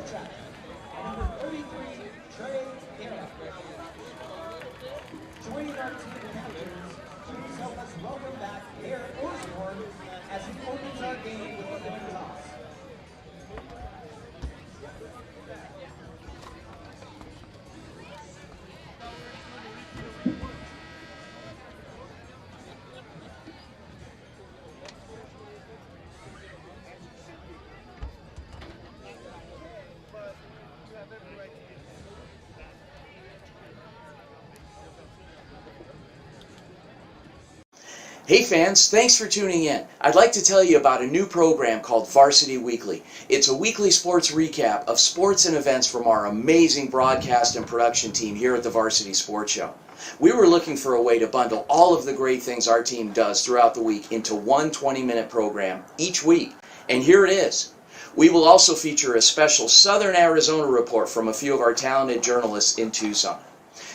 track. And number 33, Trey Garrett. Joining our team captains, please help us welcome back Eric Osborne as he opens our game with the coin toss. Hey fans, thanks for tuning in. I'd like to tell you about a new program called Varsity Weekly. It's a weekly sports recap of sports and events from our amazing broadcast and production team here at the Varsity Sports Show. We were looking for a way to bundle all of the great things our team does throughout the week into one 20-minute program each week, and here it is. We will also feature a special Southern Arizona report from a few of our talented journalists in Tucson.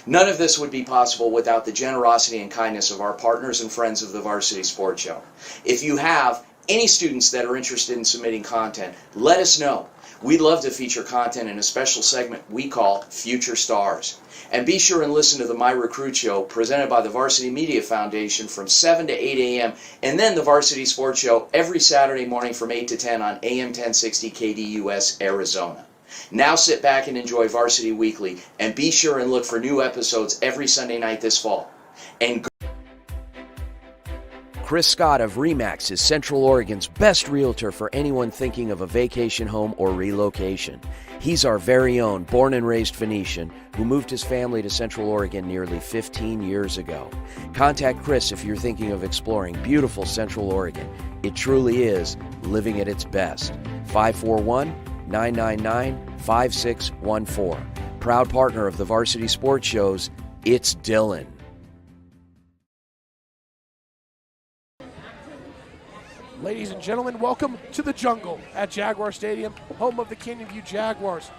None of this would be possible without the generosity and kindness of our partners and friends of the Varsity Sports Show. If you have any students that are interested in submitting content, let us know. We'd love to feature content in a special segment we call Future Stars. And be sure and listen to the My Recruit Show presented by the Varsity Media Foundation from 7 to 8 a.m. and then the Varsity Sports Show every Saturday morning from 8 to 10 on AM 1060 KDUS Arizona. Now sit back and enjoy Varsity Weekly, and be sure and look for new episodes every Sunday night this fall. And Chris Scott of RE/MAX is Central Oregon's best realtor for anyone thinking of a vacation home or relocation. He's our very own born and raised Phoenician who moved his family to Central Oregon nearly 15 years ago. Contact Chris if you're thinking of exploring beautiful Central Oregon. It truly is living at its best. 541-999-5614. Proud partner of the Varsity Sports Shows, it's Dylan. Ladies and gentlemen, welcome to the jungle at Jaguar Stadium, home of the Canyon View Jaguars.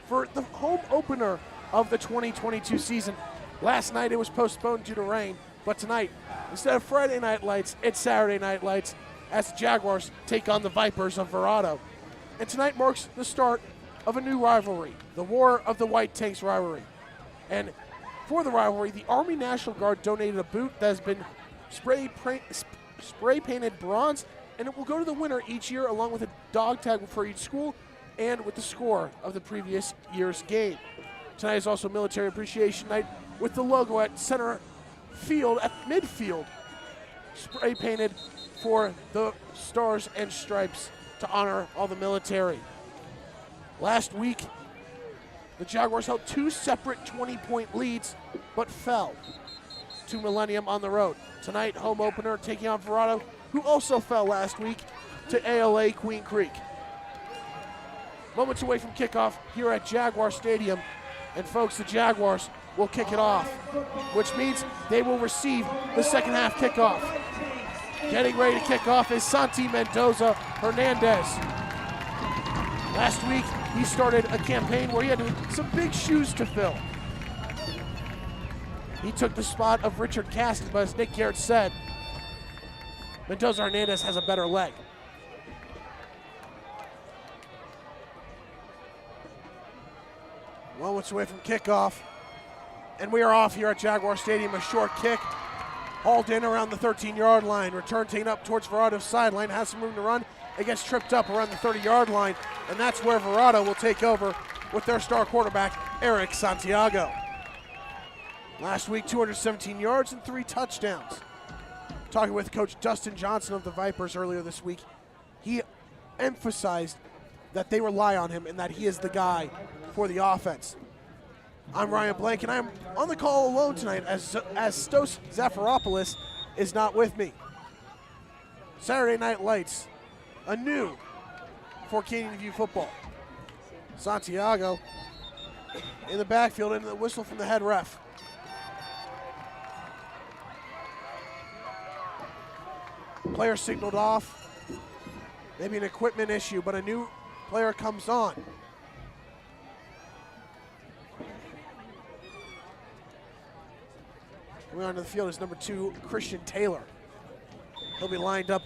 For the home opener of the 2022 season, last night it was postponed due to rain, but tonight, instead of Friday night lights, it's Saturday night lights as the Jaguars take on the Vipers of Verrado. And tonight marks the start of a new rivalry, the War of the White Tanks rivalry. And for the rivalry, the Army National Guard donated a boot that has been spray painted bronze, and it will go to the winner each year along with a dog tag for each school and with the score of the previous year's game. Tonight is also Military Appreciation Night with the logo at center field, at midfield, spray painted for the stars and stripes to honor all the military. Last week, the Jaguars held two separate 20-point leads, but fell to Millennium on the road. Tonight, home opener taking on Verrado, who also fell last week to ALA Queen Creek. Moments away from kickoff here at Jaguar Stadium, and folks, the Jaguars will kick it off, which means they will receive the second half kickoff. Getting ready to kick off is Santi Mendoza Hernandez. Last week, he started a campaign where he had some big shoes to fill. He took the spot of Richard Caston, but as Nick Garrett said, Mendoza Hernandez has a better leg. Moments away from kickoff, and we are off here at Jaguar Stadium. A short kick, hauled in around the 13-yard line. Return taken up towards Verrado's sideline, has some room to run. It gets tripped up around the 30-yard line, and that's where Verrado will take over with their star quarterback, Eric Santiago. Last week, 217 yards and 3 touchdowns. Talking with Coach Dustin Johnson of the Vipers earlier this week, he emphasized that they rely on him and that he is the guy for the offense. I'm Ryan Blank, and I'm on the call alone tonight as Stos Zafiropoulos is not with me. Saturday Night Lights, anew for Canyon View football. Santiago in the backfield, and the whistle from the head ref. Player signaled off. Maybe an equipment issue, but a new player comes on. Coming onto the field is number 2, Christian Taylor. He'll be lined up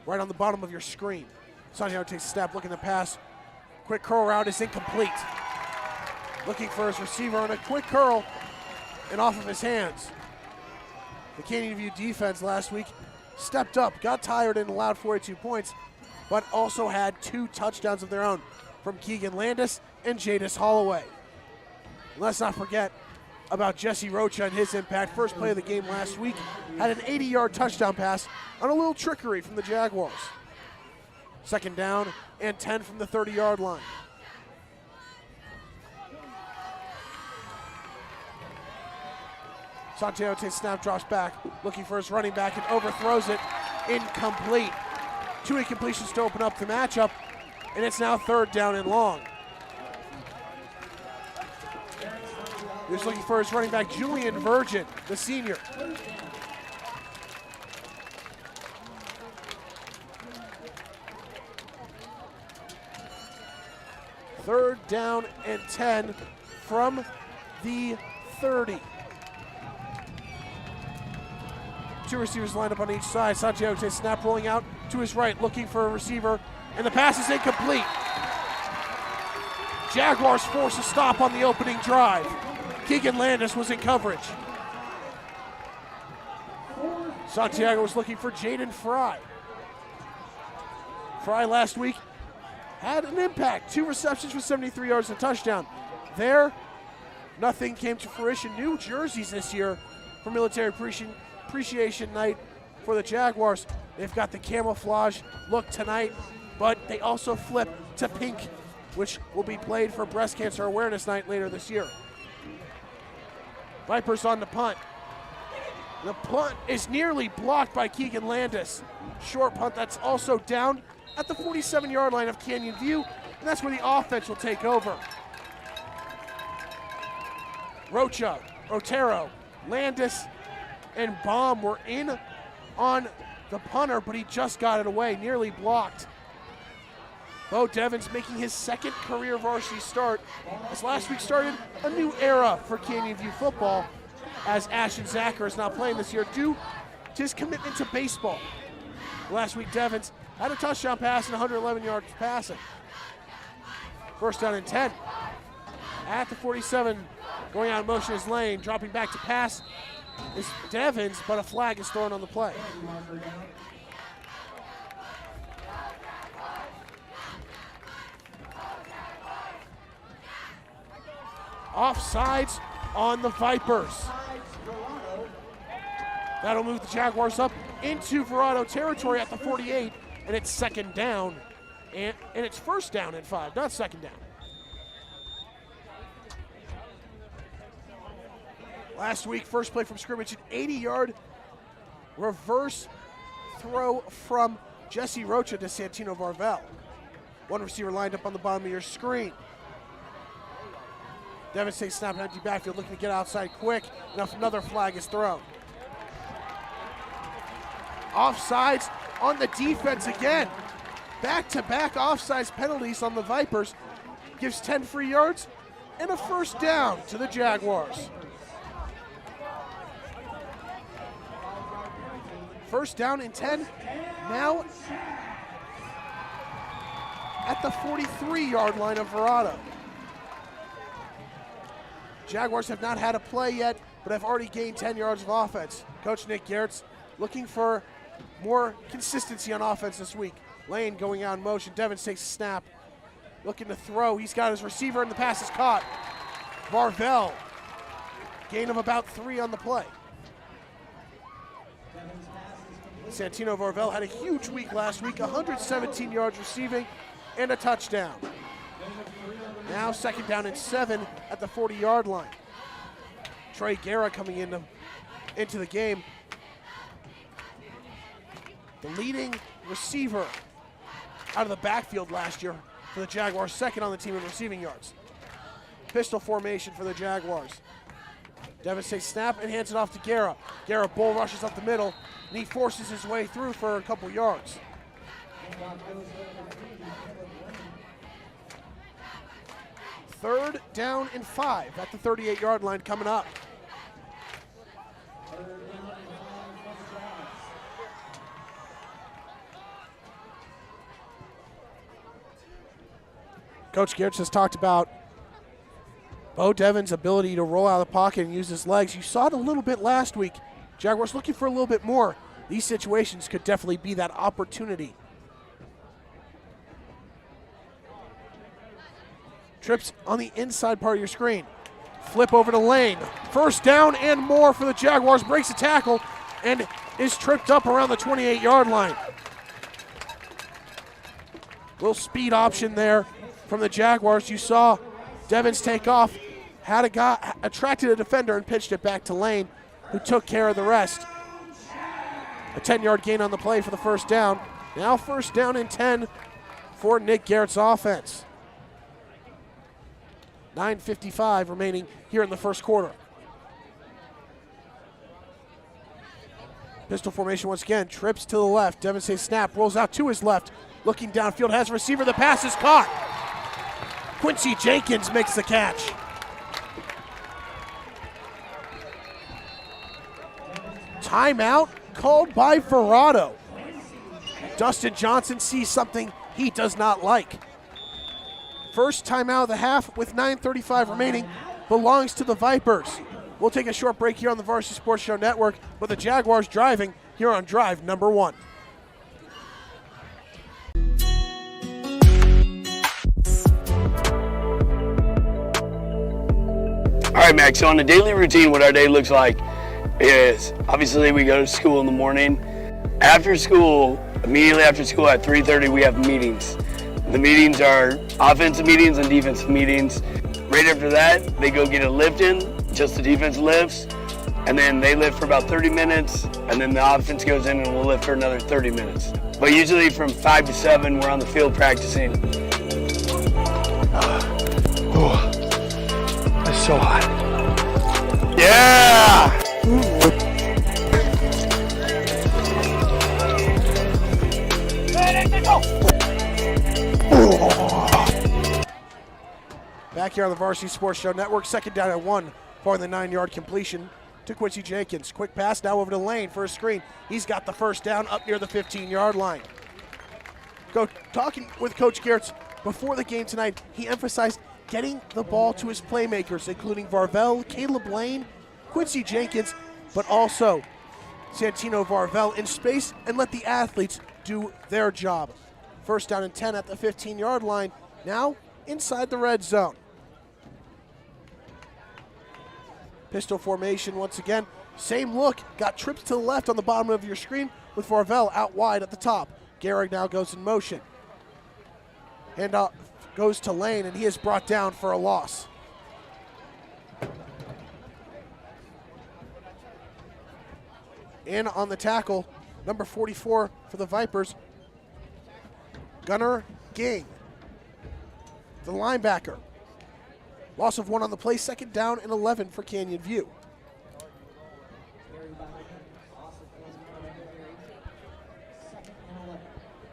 right on the bottom of your screen. Santiago takes a step, looking to pass. Quick curl route is incomplete. Looking for his receiver on a quick curl and off of his hands. The Canyon View defense last week stepped up, got tired and allowed 42 points, but also had 2 touchdowns of their own from Keegan Landis and Jadis Holloway. Let's not forget about Jesse Rocha and his impact. First play of the game last week, had an 80-yard touchdown pass on a little trickery from the Jaguars. Second down and 10 from the 30-yard line. Santiago takes snap, drops back, looking for his running back and overthrows it. Incomplete. 2 incompletions to open up the matchup, and it's now 3rd down and long. He's looking for his running back, Julian Virgin, the senior. Third down and 10 from the 30. 2 receivers lined up on each side. Santiago takes snap, rolling out to his right, looking for a receiver, and the pass is incomplete. Jaguars force a stop on the opening drive. Keegan Landis was in coverage. Santiago was looking for Jaden Fry. Fry last week had an impact. 2 receptions for 73 yards and a touchdown. There, nothing came to fruition. New jerseys this year for Military Appreciation Night for the Jaguars. They've got the camouflage look tonight, but they also flip to pink, which will be played for Breast Cancer Awareness Night later this year. Vipers on the punt. The punt is nearly blocked by Keegan Landis. Short punt that's also down at the 47-yard line of Canyon View, and that's where the offense will take over. Rocha, Otero, Landis, and Baum were in on the punter, but he just got it away, nearly blocked. Bo Devins making his 2nd career varsity start, as last week started a new era for Canyon View football, as Ashton Zacher is not playing this year due to his commitment to baseball. Last week, Devins had a touchdown pass and 111 yards passing. First down and 10. At the 47, going out in motion is Lane, dropping back to pass is Devins, but a flag is thrown on the play. Offsides on the Vipers. That'll move the Jaguars up into Verrado territory at the 48, and it's 2nd down, and it's 1st down and 5, not 2nd down. Last week, first play from scrimmage, an 80-yard reverse throw from Jesse Rocha to Santino Varvel. 1 receiver lined up on the bottom of your screen. Devins takes snap and empty backfield, looking to get outside quick. Enough, another flag is thrown. Offsides on the defense again. Back-to-back offsides penalties on the Vipers. Gives 10 free yards and a 1st down to the Jaguars. 1st down and 10. Now at the 43-yard line of Verrado. Jaguars have not had a play yet, but have already gained 10 yards of offense. Coach Nick Garrett's looking for more consistency on offense this week. Lane going out in motion. Devins takes a snap, looking to throw. He's got his receiver, and the pass is caught. Varvel, gain of about 3 on the play. Santino Varvel had a huge week last week, 117 yards receiving and a touchdown. Now 2nd down and 7 at the 40-yard line. Trey Guerra coming into the game. The leading receiver out of the backfield last year for the Jaguars, 2nd on the team in receiving yards. Pistol formation for the Jaguars. Devins takes snap and hands it off to Guerra. Guerra bull rushes up the middle, and he forces his way through for a couple yards. 3rd down and 5 at the 38-yard line coming up. Coach Gertz has talked about Bo Devin's ability to roll out of the pocket and use his legs. You saw it a little bit last week. Jaguars looking for a little bit more. These situations could definitely be that opportunity. Trips on the inside part of your screen. Flip over to Lane. First down and more for the Jaguars. Breaks a tackle and is tripped up around the 28-yard line. Little speed option there from the Jaguars. You saw Devins take off, had a guy, attracted a defender and pitched it back to Lane, who took care of the rest. A 10-yard gain on the play for the first down. Now first down and 10 for Nick Garrett's offense. 9:55 remaining here in the first quarter. Pistol formation once again. Trips to the left. Devin says snap. Rolls out to his left. Looking downfield. Has a receiver. The pass is caught. Quincy Jenkins makes the catch. Timeout called by Verrado. Dustin Johnson sees something he does not like. First timeout of the half with 9:35 remaining belongs to the Vipers. We'll take a short break here on the Varsity Sports Show Network with the Jaguars driving here on drive number 1. All right, Max, so on the daily routine, what our day looks like is obviously we go to school in the morning. After school, immediately after school at 3:30, we have meetings. The meetings are offensive meetings and defensive meetings. Right after that, they go get a lift in, just the defense lifts, and then they lift for about 30 minutes, and then the offense goes in and we'll lift for another 30 minutes. But usually from 5 to 7, we're on the field practicing. It's so hot. Yeah! Back here on the Varsity Sports Show Network, second down at 1 for the 9-yard completion to Quincy Jenkins. Quick pass now over to Lane for a screen. He's got the first down up near the 15-yard line. Talking with Coach Gertz before the game tonight, he emphasized getting the ball to his playmakers, including Varvel, Caleb Lane, Quincy Jenkins, but also Santino Varvel in space and let the athletes do their job. First down and 10 at the 15-yard line, now inside the red zone. Pistol formation once again. Same look, got trips to the left on the bottom of your screen with Varvel out wide at the top. Gehrig now goes in motion. Handoff goes to Lane, and he is brought down for a loss. In on the tackle, number 44 for the Vipers, Gunnar Ging, the linebacker. Loss of 1 on the play, second down and 11 for Canyon View.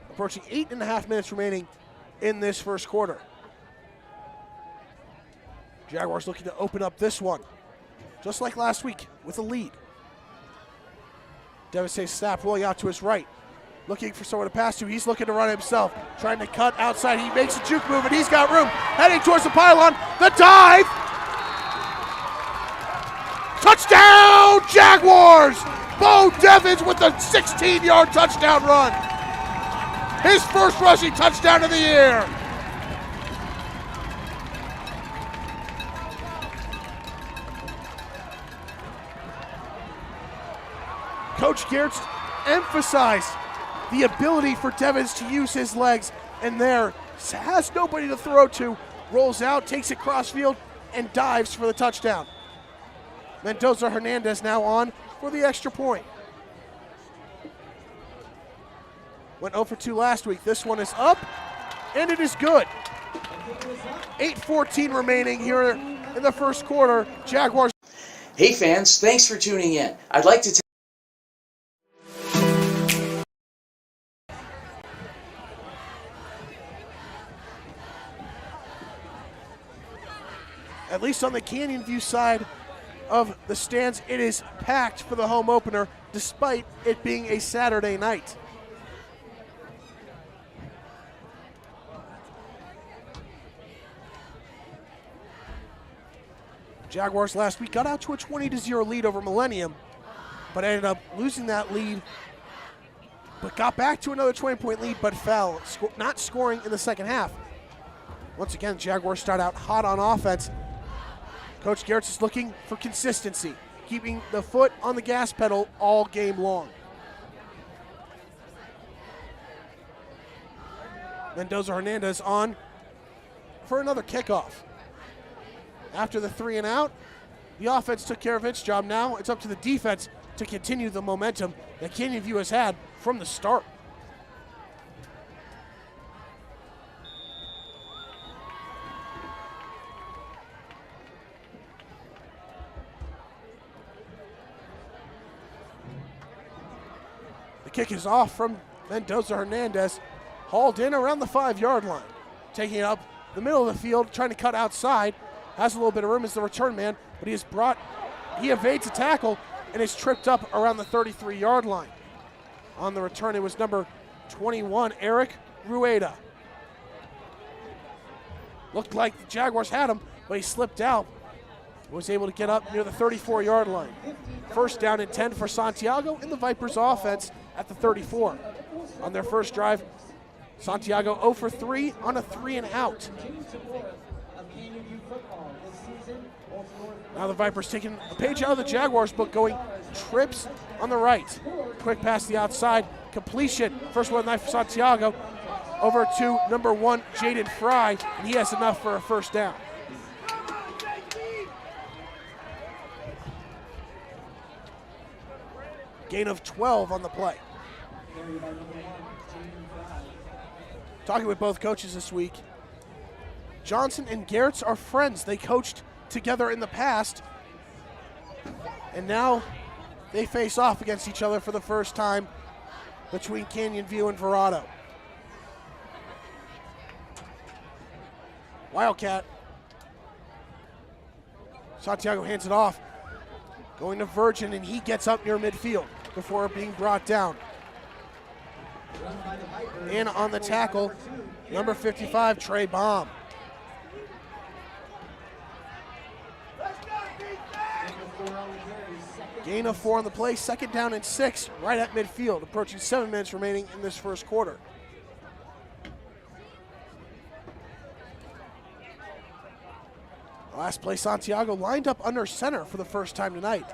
Approaching 8.5 minutes remaining in this first quarter. Jaguars looking to open up this one, just like last week, with a lead. Devastating snap rolling out to his right. Looking for someone to pass to. He's looking to run himself. Trying to cut outside. He makes a juke move, and he's got room. Heading towards the pylon. The dive! Touchdown, Jaguars! Bo Devins with a 16-yard touchdown run. His first rushing touchdown of the year. Coach Gertz emphasized the ability for Devins to use his legs, and there has nobody to throw to. Rolls out, takes it crossfield, and dives for the touchdown. Mendoza Hernandez now on for the extra point. Went 0 for 2 last week. This one is up, and it is good. 8:14 remaining here in the first quarter. Jaguars. Hey fans, thanks for tuning in. I'd like to At least on the Canyon View side of the stands, it is packed for the home opener, despite it being a Saturday night. Jaguars last week got out to a 20-0 lead over Millennium, but ended up losing that lead, but got back to another 20-point lead, but fell, not scoring in the second half. Once again, Jaguars start out hot on offense. Coach Gerritz is looking for consistency, keeping the foot on the gas pedal all game long. Mendoza-Hernandez on for another kickoff. After the 3 and out, the offense took care of its job. Now it's up to the defense to continue the momentum that Canyon View has had from the start. The kick is off from Mendoza-Hernandez, hauled in around the 5-yard line. Taking it up the middle of the field, trying to cut outside. Has a little bit of room as the return man, but he evades a tackle and is tripped up around the 33-yard line. On the return, it was number 21, Eric Rueda. Looked like the Jaguars had him, but he slipped out. Was able to get up near the 34-yard line. First down and 10 for Santiago and the Vipers offense at the 34. On their first drive, Santiago 0 for 3 on a 3 and out. Now the Vipers taking a page out of the Jaguars book, going trips on the right. Quick pass to the outside, completion. First one knife for Santiago. Over to number 1, Jaden Fry, and he has enough for a first down. Gain of 12 on the play. Talking with both coaches this week, Johnson and Gerritz are friends. They coached together in the past, and now they face off against each other for the first time between Canyon View and Verrado. Wildcat. Santiago hands it off. Going to Virgin, and he gets up near midfield before being brought down. In on the tackle, number 55, Trey Baum. Gain of 4 on the play, second down and 6, right at midfield, approaching 7 minutes remaining in this first quarter. Last play, Santiago lined up under center for the first time tonight.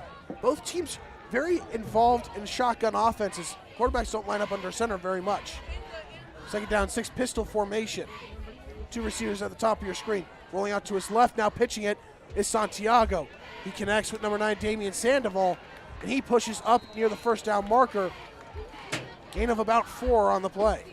Both teams very involved in shotgun offenses. Quarterbacks don't line up under center very much. Second down, 6, pistol formation. 2 receivers at the top of your screen. Rolling out to his left, now pitching it is Santiago. He connects with number 9, Damian Sandoval, and he pushes up near the first down marker. Gain of about 4 on the play.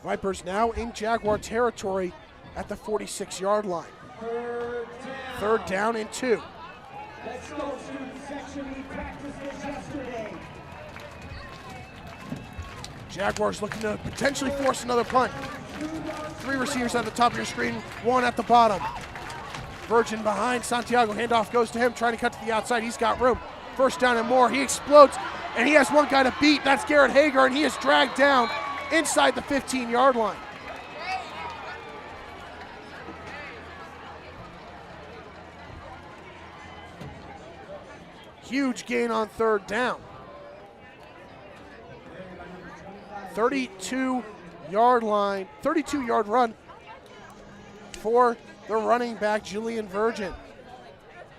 Vipers now in Jaguar territory at the 46-yard line. Third down and 2. Let's go student section. We practiced this yesterday. Jaguars looking to potentially force another punt. 3 receivers at the top of your screen, 1 at the bottom. Virgin behind, Santiago, handoff goes to him, trying to cut to the outside. He's got room. First down and more. He explodes, and he has one guy to beat. That's Garrett Hager, and he is dragged down inside the 15-yard line. Huge gain on third down. 32-yard line, 32-yard run for the running back, Julian Virgin.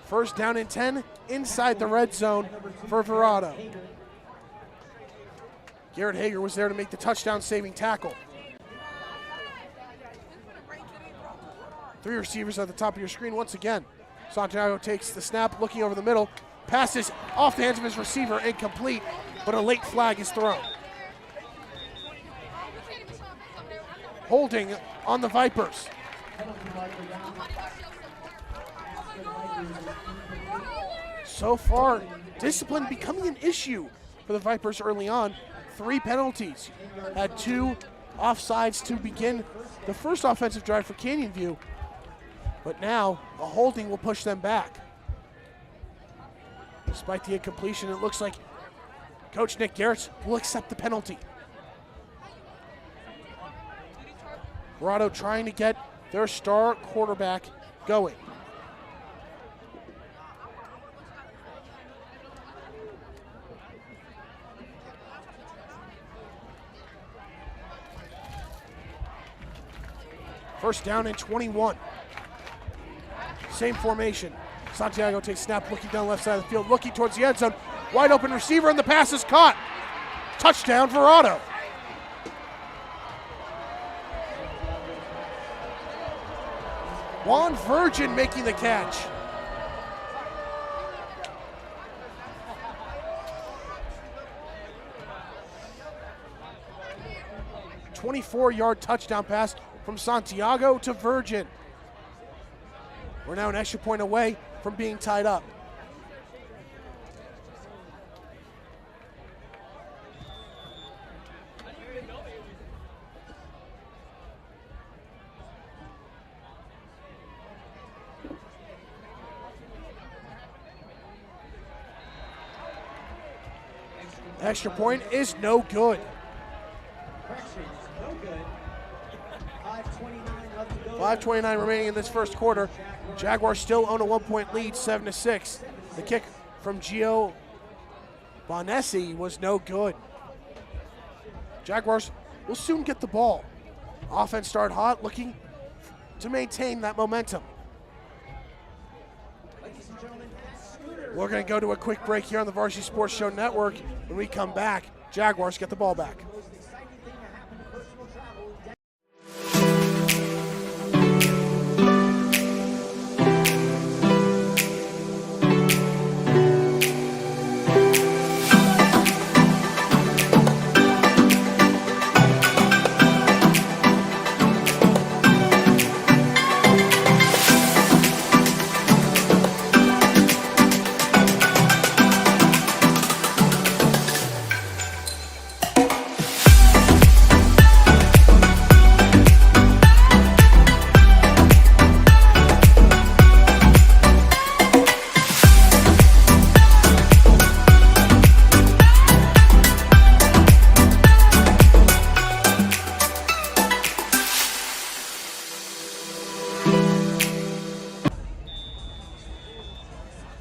First down and 10 inside the red zone for Verrado. Garrett Hager was there to make the touchdown-saving tackle. 3 receivers at the top of your screen once again. Santiago takes the snap, looking over the middle. Passes off the hands of his receiver, incomplete, but a late flag is thrown. Holding on the Vipers. So far, discipline becoming an issue for the Vipers early on. 3 penalties. Had 2 offsides to begin the first offensive drive for Canyon View, but now a holding will push them back. Despite the incompletion, it looks like Coach Nick Garrett will accept the penalty. Verrado trying to get their star quarterback going. First down and 21. Same formation. Santiago takes snap, looking down the left side of the field, looking towards the end zone. Wide open receiver, and the pass is caught. Touchdown, Verrado. Juan Virgin making the catch. A 24-yard touchdown pass from Santiago to Virgin. We're now an extra point away from being tied up. Extra point is no good. 5:29 remaining in this first quarter. Jaguars still own a 1-point lead, 7-6. The kick from Gio Bonessi was no good. Jaguars will soon get the ball. Offense start hot, looking to maintain that momentum. We're going to go to a quick break here on the Varsity Sports Show Network. When we come back, Jaguars get the ball back.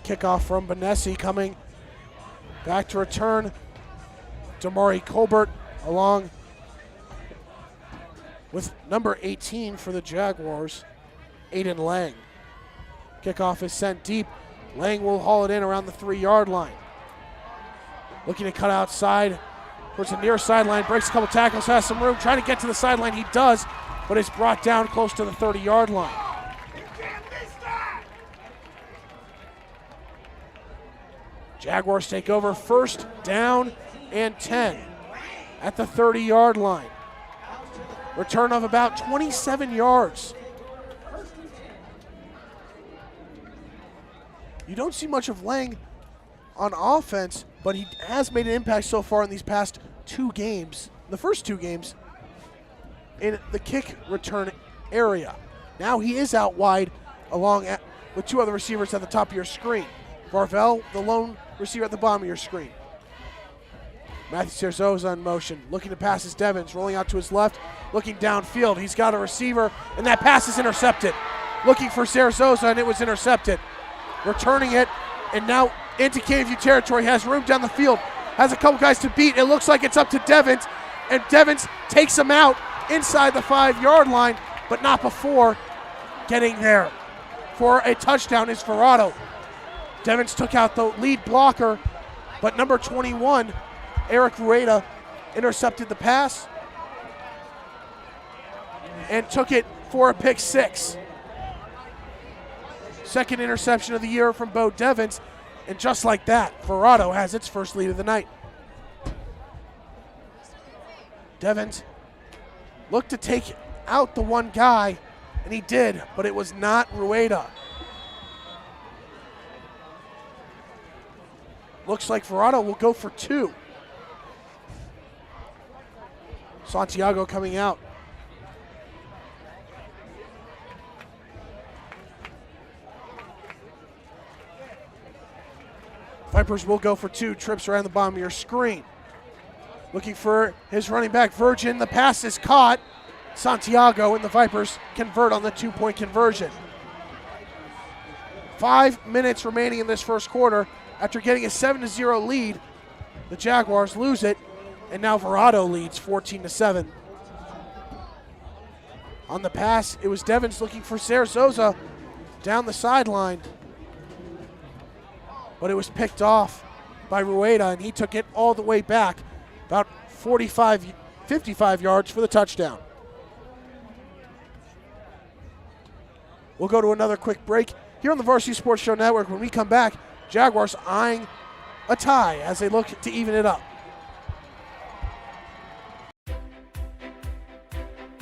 Kickoff from Bonessi coming back to return. Damari Colbert along with number 18 for the Jaguars, Aiden Lang. Kickoff is sent deep. Lang will haul it in around the 3-yard line. Looking to cut outside towards the near sideline, breaks a couple tackles, has some room, trying to get to the sideline. He does, but is brought down close to the 30-yard line. Jaguars take over, first down and 10 at the 30-yard line. Return of about 27 yards. You don't see much of Lang on offense, but he has made an impact so far in these past 2 games, the first 2 games, in the kick return area. Now he is out wide along with 2 other receivers at the top of your screen. Varvel, the lone receiver at the bottom of your screen. Matthew Cerzoza in motion, looking to pass is Devins, rolling out to his left, looking downfield. He's got a receiver, and that pass is intercepted. Looking for Cerzoza, and it was intercepted. Returning it, and now into KVU territory, has room down the field, has a couple guys to beat. It looks like it's up to Devins, and Devins takes him out inside the 5-yard line, but not before getting there. For a touchdown is Verrado. Devins took out the lead blocker, but number 21, Eric Rueda, intercepted the pass and took it for a pick 6. Second interception of the year from Bo Devins, and just like that, Verrado has its first lead of the night. Devins looked to take out the one guy, and he did, but it was not Rueda. Looks like Verrado will go for 2. Santiago coming out. Vipers will go for 2. Trips around the bottom of your screen. Looking for his running back, Virgin. The pass is caught. Santiago and the Vipers convert on the 2-point conversion. 5 minutes remaining in this first quarter. After getting a 7-0 lead, the Jaguars lose it, and now Verrado leads 14-7. On the pass, it was Devins looking for Sarzosa down the sideline, but it was picked off by Rueda, and he took it all the way back, about 55 yards for the touchdown. We'll go to another quick break here on the Varsity Sports Show Network. When we come back, Jaguars eyeing a tie as they look to even it up.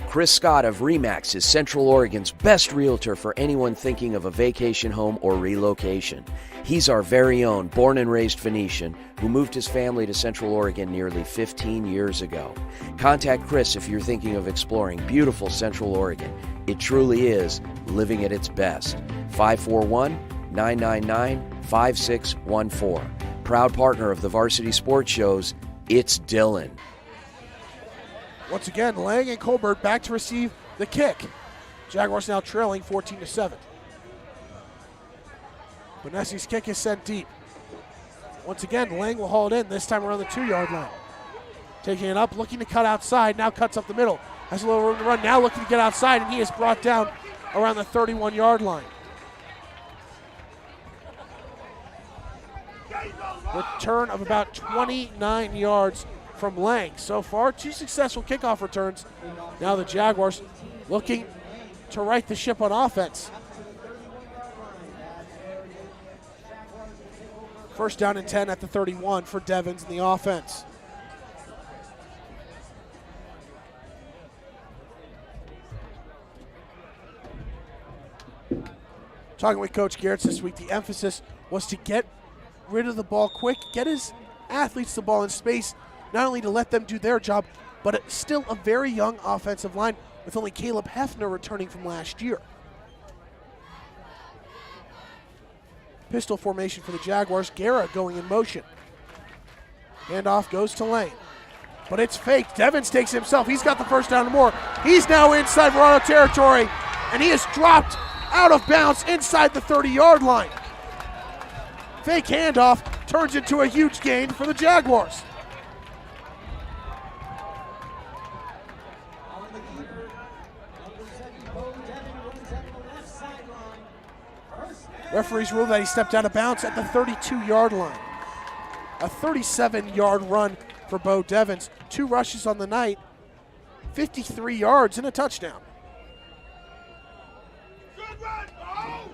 Chris Scott of RE/MAX is Central Oregon's best realtor for anyone thinking of a vacation home or relocation. He's our very own born and raised Phoenician who moved his family to Central Oregon nearly 15 years ago. Contact Chris if you're thinking of exploring beautiful Central Oregon. It truly is living at its best. 541-999-5614. Proud partner of the Varsity Sports Shows, it's Dylan. Once again, Lang and Colbert back to receive the kick. Jaguars now trailing 14-7. Bonessi's kick is sent deep. Once again, Lang will haul it in, this time around the 2-yard line. Taking it up, looking to cut outside, now cuts up the middle. Has a little room to run, now looking to get outside, and he is brought down around the 31-yard line. Return of about 29 yards from Lang. So far, 2 successful kickoff returns. Now the Jaguars looking to right the ship on offense. First down and 10 at the 31 for Devins in the offense. Talking with Coach Garrett this week, the emphasis was to get rid of the ball quick, get his athletes the ball in space, not only to let them do their job, but it's still a very young offensive line with only Caleb Hefner returning from last year. Pistol formation for the Jaguars. Guerra going in motion. Handoff goes to Lane. But it's fake. Devins takes it himself. He's got the first down and more. He's now inside Verrado territory, and he is dropped out of bounds inside the 30-yard line. Fake handoff turns into a huge gain for the Jaguars. Referees rule that he stepped out of bounds at the 32-yard line. A 37-yard run for Bo Devins. 2 rushes on the night, 53 yards and a touchdown. Good run, Bo!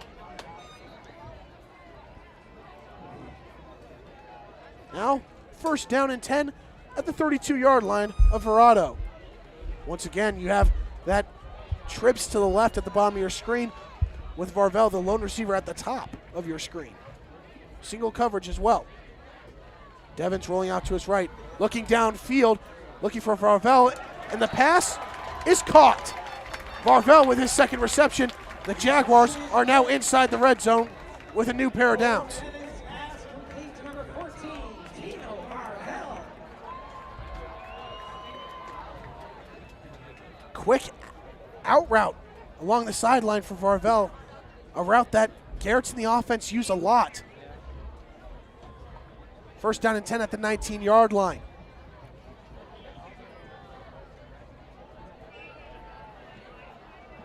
Now, first down and 10 at the 32-yard line of Verrado. Once again, you have that trips to the left at the bottom of your screen, with Varvel, the lone receiver, at the top of your screen. Single coverage as well. Devins rolling out to his right, looking downfield, looking for Varvel, and the pass is caught. Varvel with his second reception. The Jaguars are now inside the red zone with a new pair of downs. Quick out route along the sideline for Varvel. A route that Garrett's in the offense use a lot. First down and 10 at the 19-yard line.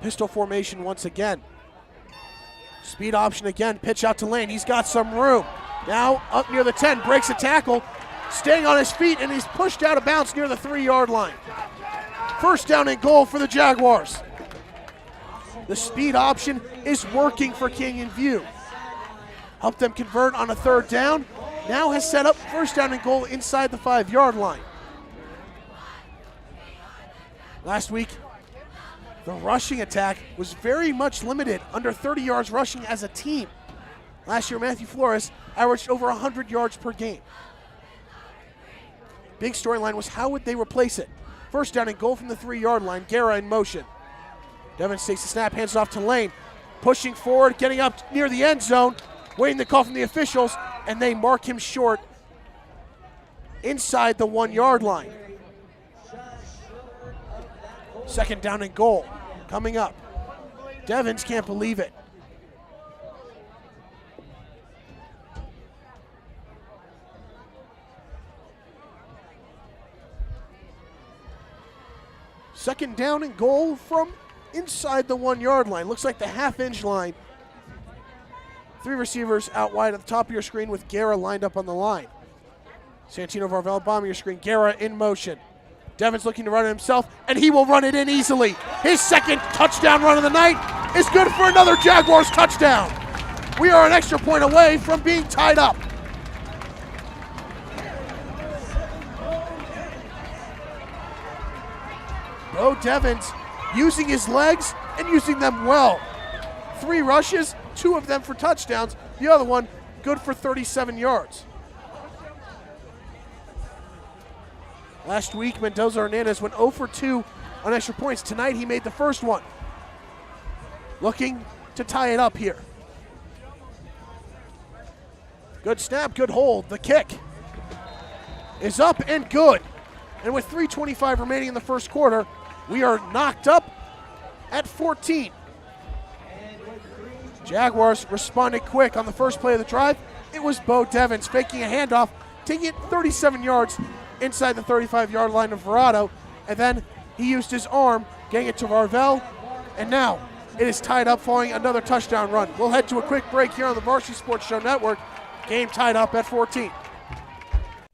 Pistol formation once again. Speed option again, pitch out to Lane. He's got some room. Now up near the 10, breaks a tackle, staying on his feet, and he's pushed out of bounds near the 3-yard line. First down and goal for the Jaguars. The speed option is working for Canyon View. Helped them convert on a 3rd down. Now has set up first down and goal inside the 5-yard line. Last week, the rushing attack was very much limited, under 30 yards rushing as a team. Last year, Matthew Flores averaged over 100 yards per game. Big storyline was how would they replace it? First down and goal from the 3-yard line. Guerra in motion. Devins takes the snap, hands it off to Lane. Pushing forward, getting up near the end zone. Waiting the call from the officials. and they mark him short inside the 1 yard line. Second down and goal coming up. Devins can't believe it. Second down and goal from inside the 1 yard line. Looks like the half-inch line. 3 receivers out wide at the top of your screen with Guerra lined up on the line. Santino Varvel bottom of your screen. Guerra in motion. Devins looking to run it himself, and he will run it in easily. His second touchdown run of the night is good for another Jaguars touchdown. We are an extra point away from being tied up. Bo Devins using his legs and using them well. 3 rushes, 2 of them for touchdowns. The other one good for 37 yards. Last week, Mendoza Hernandez went 0 for 2 on extra points. Tonight, he made the first one. Looking to tie it up here. Good snap, good hold. The kick is up and good. And with 3:25 remaining in the first quarter, we are knocked up at 14. Jaguars responded quick on the first play of the drive. It was Bo Devins faking a handoff, taking it 37 yards inside the 35-yard line of Verrado, and then he used his arm, getting it to Varvel, and now it is tied up following another touchdown run. We'll head to a quick break here on the Varsity Sports Show Network. Game tied up at 14.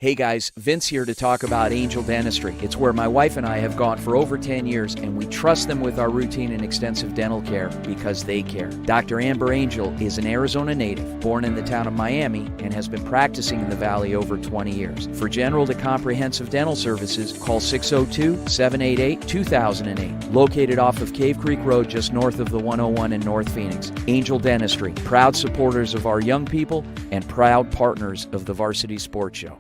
Hey guys, Vince here to talk about Angel Dentistry. It's where my wife and I have gone for over 10 years, and we trust them with our routine and extensive dental care because they care. Dr. Amber Angel is an Arizona native, born in the town of Miami, and has been practicing in the Valley over 20 years. For general to comprehensive dental services, call 602-788-2008. Located off of Cave Creek Road just north of the 101 in North Phoenix. Angel Dentistry, proud supporters of our young people and proud partners of the Varsity Sports Show.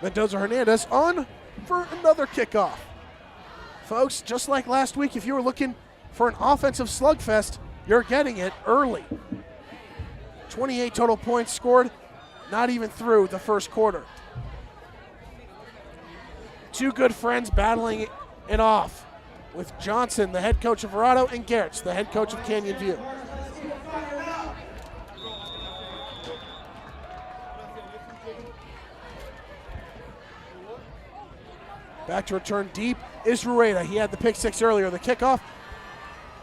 Mendoza Hernandez on for another kickoff. Folks, just like last week, if you were looking for an offensive slugfest, you're getting it early. 28 total points scored, not even through the first quarter. 2 good friends battling it off with Johnson, the head coach of Verrado, and Gertz, the head coach of Canyon View. Back to return deep is Rueda. He had the pick 6 earlier. The kickoff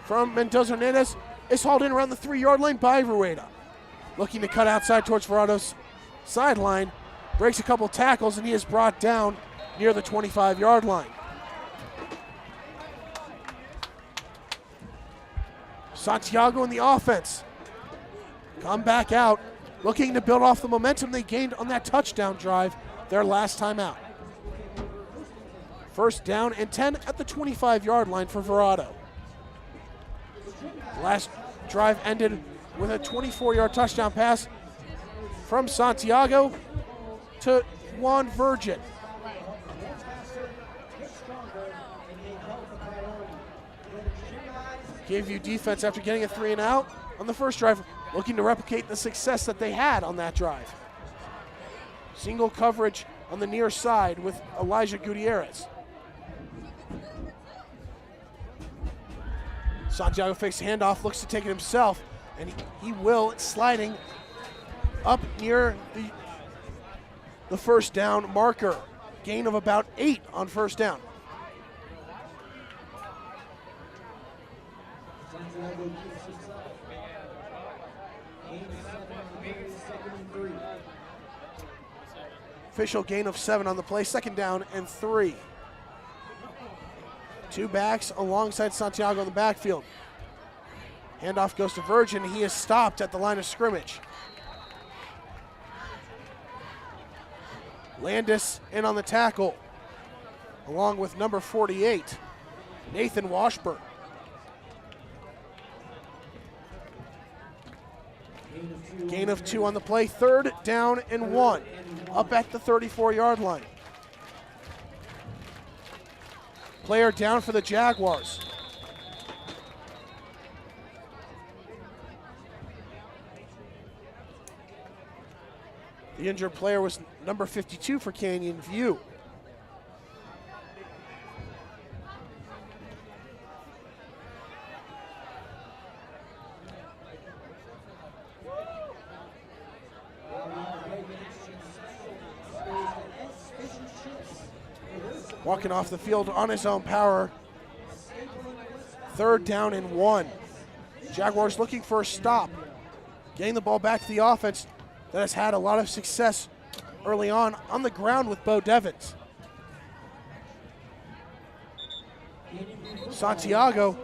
from Mendoza Hernandez is hauled in around the 3-yard line by Rueda. Looking to cut outside towards Verrado's sideline. Breaks a couple tackles, and he is brought down near the 25-yard line. Santiago in the offense. Come back out, looking to build off the momentum they gained on that touchdown drive their last time out. First down and 10 at the 25-yard line for Verrado. The last drive ended with a 24-yard touchdown pass from Santiago to Juan Virgin. Gave you defense after getting a 3 and out on the first drive, looking to replicate the success that they had on that drive. Single coverage on the near side with Elijah Gutierrez. Santiago fakes handoff, looks to take it himself, and he will. It's sliding up near the first down marker. Gain of about 8 on first down. Official gain of 7 on the play, second down and 3. 2 backs alongside Santiago in the backfield. Handoff goes to Virgin. He is stopped at the line of scrimmage. Landis in on the tackle, along with number 48, Nathan Washburn. Gain of 2 on the play, third down and 1, up at the 34-yard line. Player down for the Jaguars. The injured player was number 52 for Canyon View. Walking off the field on his own power. 3rd down and 1. Jaguars looking for a stop. Getting the ball back to the offense that has had a lot of success early on the ground with Bo Devins. Santiago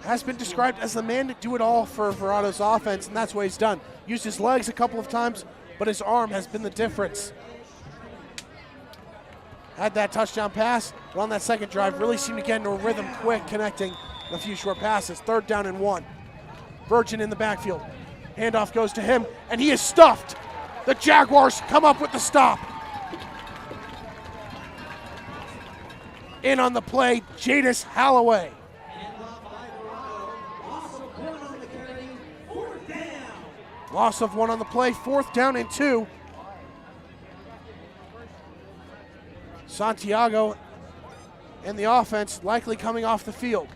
has been described as the man to do it all for Verrado's offense, and that's what he's done. Used his legs a couple of times, but his arm has been the difference. Had that touchdown pass, but on that second drive, really seemed to get into a rhythm quick, connecting a few short passes. 3rd down and 1. Virgin in the backfield. Handoff goes to him, and he is stuffed. The Jaguars come up with the stop. In on the play, Jadis Holloway. Loss of 1 on the play, 4th down and 2. Santiago and the offense likely coming off the field.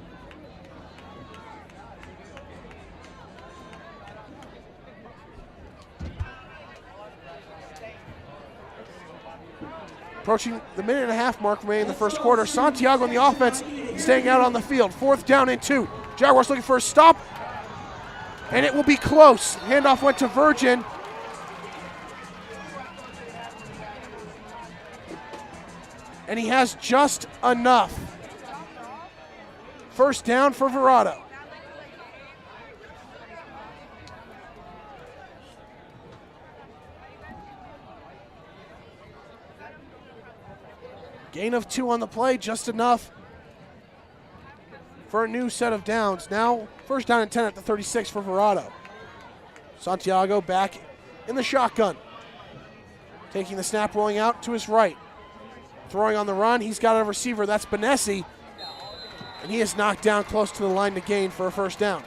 Approaching the 1.5-minute mark remaining in the first quarter. Santiago and the offense staying out on the field. 4th down and 2. Jaguars looking for a stop, and it will be close. Handoff went to Virgin. And he has just enough. 1st down for Verrado. Gain of 2 on the play, just enough for a new set of downs. Now, 1st down and 10 at the 36 for Verrado. Santiago back in the shotgun. Taking the snap, rolling out to his right. Throwing on the run, he's got a receiver, that's Benessi. And he is knocked down close to the line to gain for a 1st down.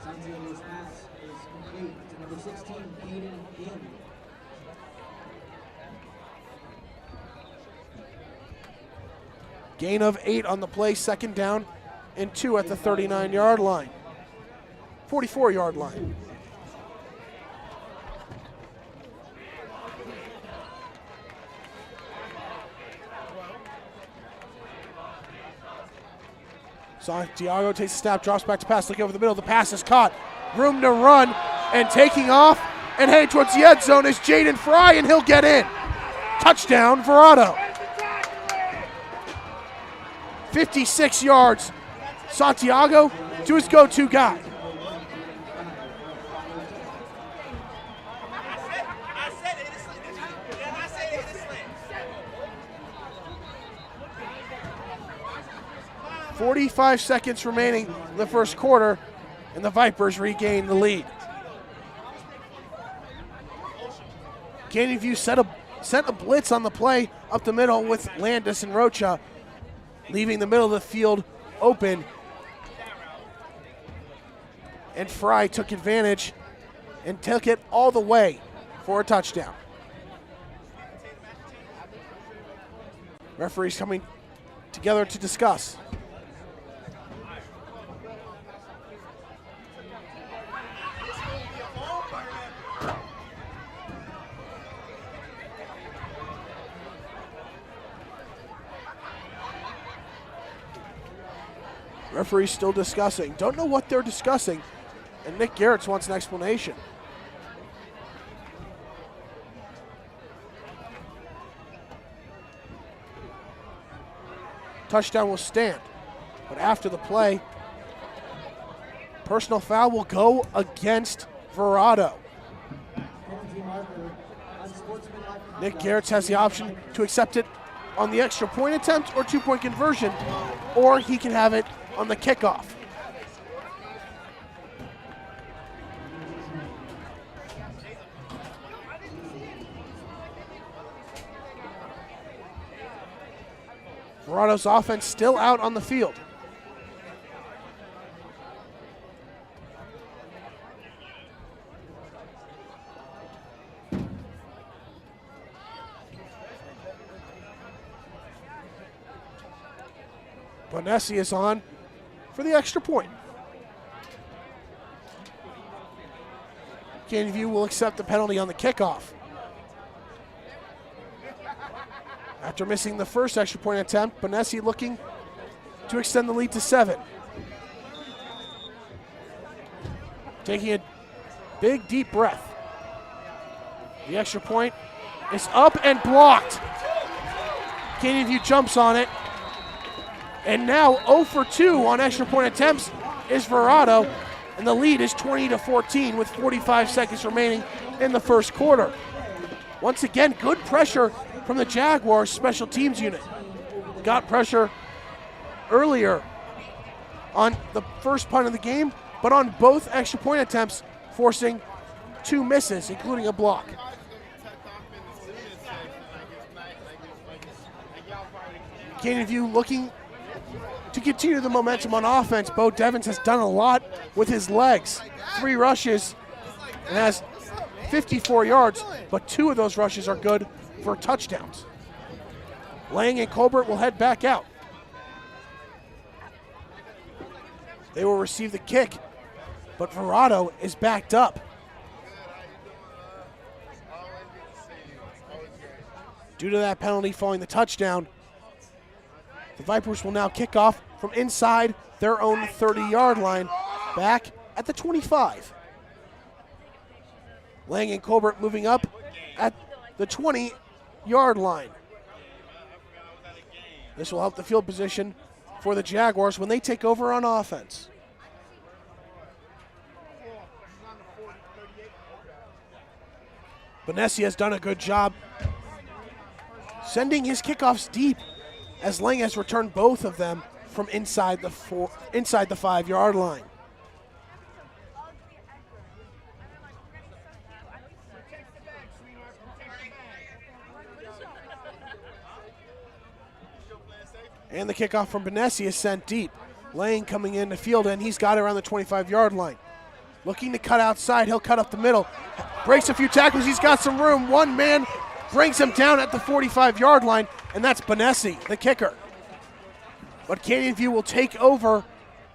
Santiago's pass is complete to number 16, Hayden Ginn. Gain of 8 on the play, 2nd down and 2 at the 39-yard line. 44-yard line. Santiago takes a snap, drops back to pass, looking over the middle. The pass is caught. Room to run, and taking off and heading towards the end zone is Jaden Fry, and he'll get in. Touchdown, Verrado. 56 yards. Santiago to his go-to guy. I said it. 45 seconds remaining in the first quarter, and the Vipers regain the lead. Canyon View sent a blitz on the play up the middle with Landis and Rocha, leaving the middle of the field open. And Fry took advantage and took it all the way for a touchdown. Referees coming together to discuss. Referees still discussing. Don't know what they're discussing, and Nick Garrett wants an explanation. Touchdown will stand, but after the play, personal foul will go against Verrado. Nick Garrett has the option to accept it on the extra point attempt or 2-point conversion, or he can have it on the kickoff. Verrado's offense still out on the field. Bonessi is on for the extra point. Canyon View will accept the penalty on the kickoff. After missing the first extra point attempt, Bonessi looking to extend the lead to 7. Taking a big, deep breath. The extra point is up and blocked. Canyon View jumps on it. And now 0 for 2 on extra point attempts is Verrado, and the lead is 20-14 with 45 seconds remaining in the first quarter. Once again, good pressure from the Jaguars special teams unit. Got pressure earlier on the first punt of the game, but on both extra point attempts, forcing 2 misses, including a block. Canyon View looking to continue the momentum on offense. Bo Devins has done a lot with his legs. 3 rushes and has 54 yards, but 2 of those rushes are good for touchdowns. Lang and Colbert will head back out. They will receive the kick, but Verrado is backed up. Due to that penalty following the touchdown, the Vipers will now kick off from inside their own 30-yard line, back at the 25. Lang and Colbert moving up at the 20-yard line. This will help the field position for the Jaguars when they take over on offense. Bonessi has done a good job sending his kickoffs deep, as Lang has returned both of them from inside the 5-yard line. And the kickoff from Bonessi is sent deep. Lang coming in the field, and he's got it around the 25-yard line. Looking to cut outside, he'll cut up the middle. Breaks a few tackles, he's got some room. One man brings him down at the 45-yard line, and that's Bonessi, the kicker. But Canyon View will take over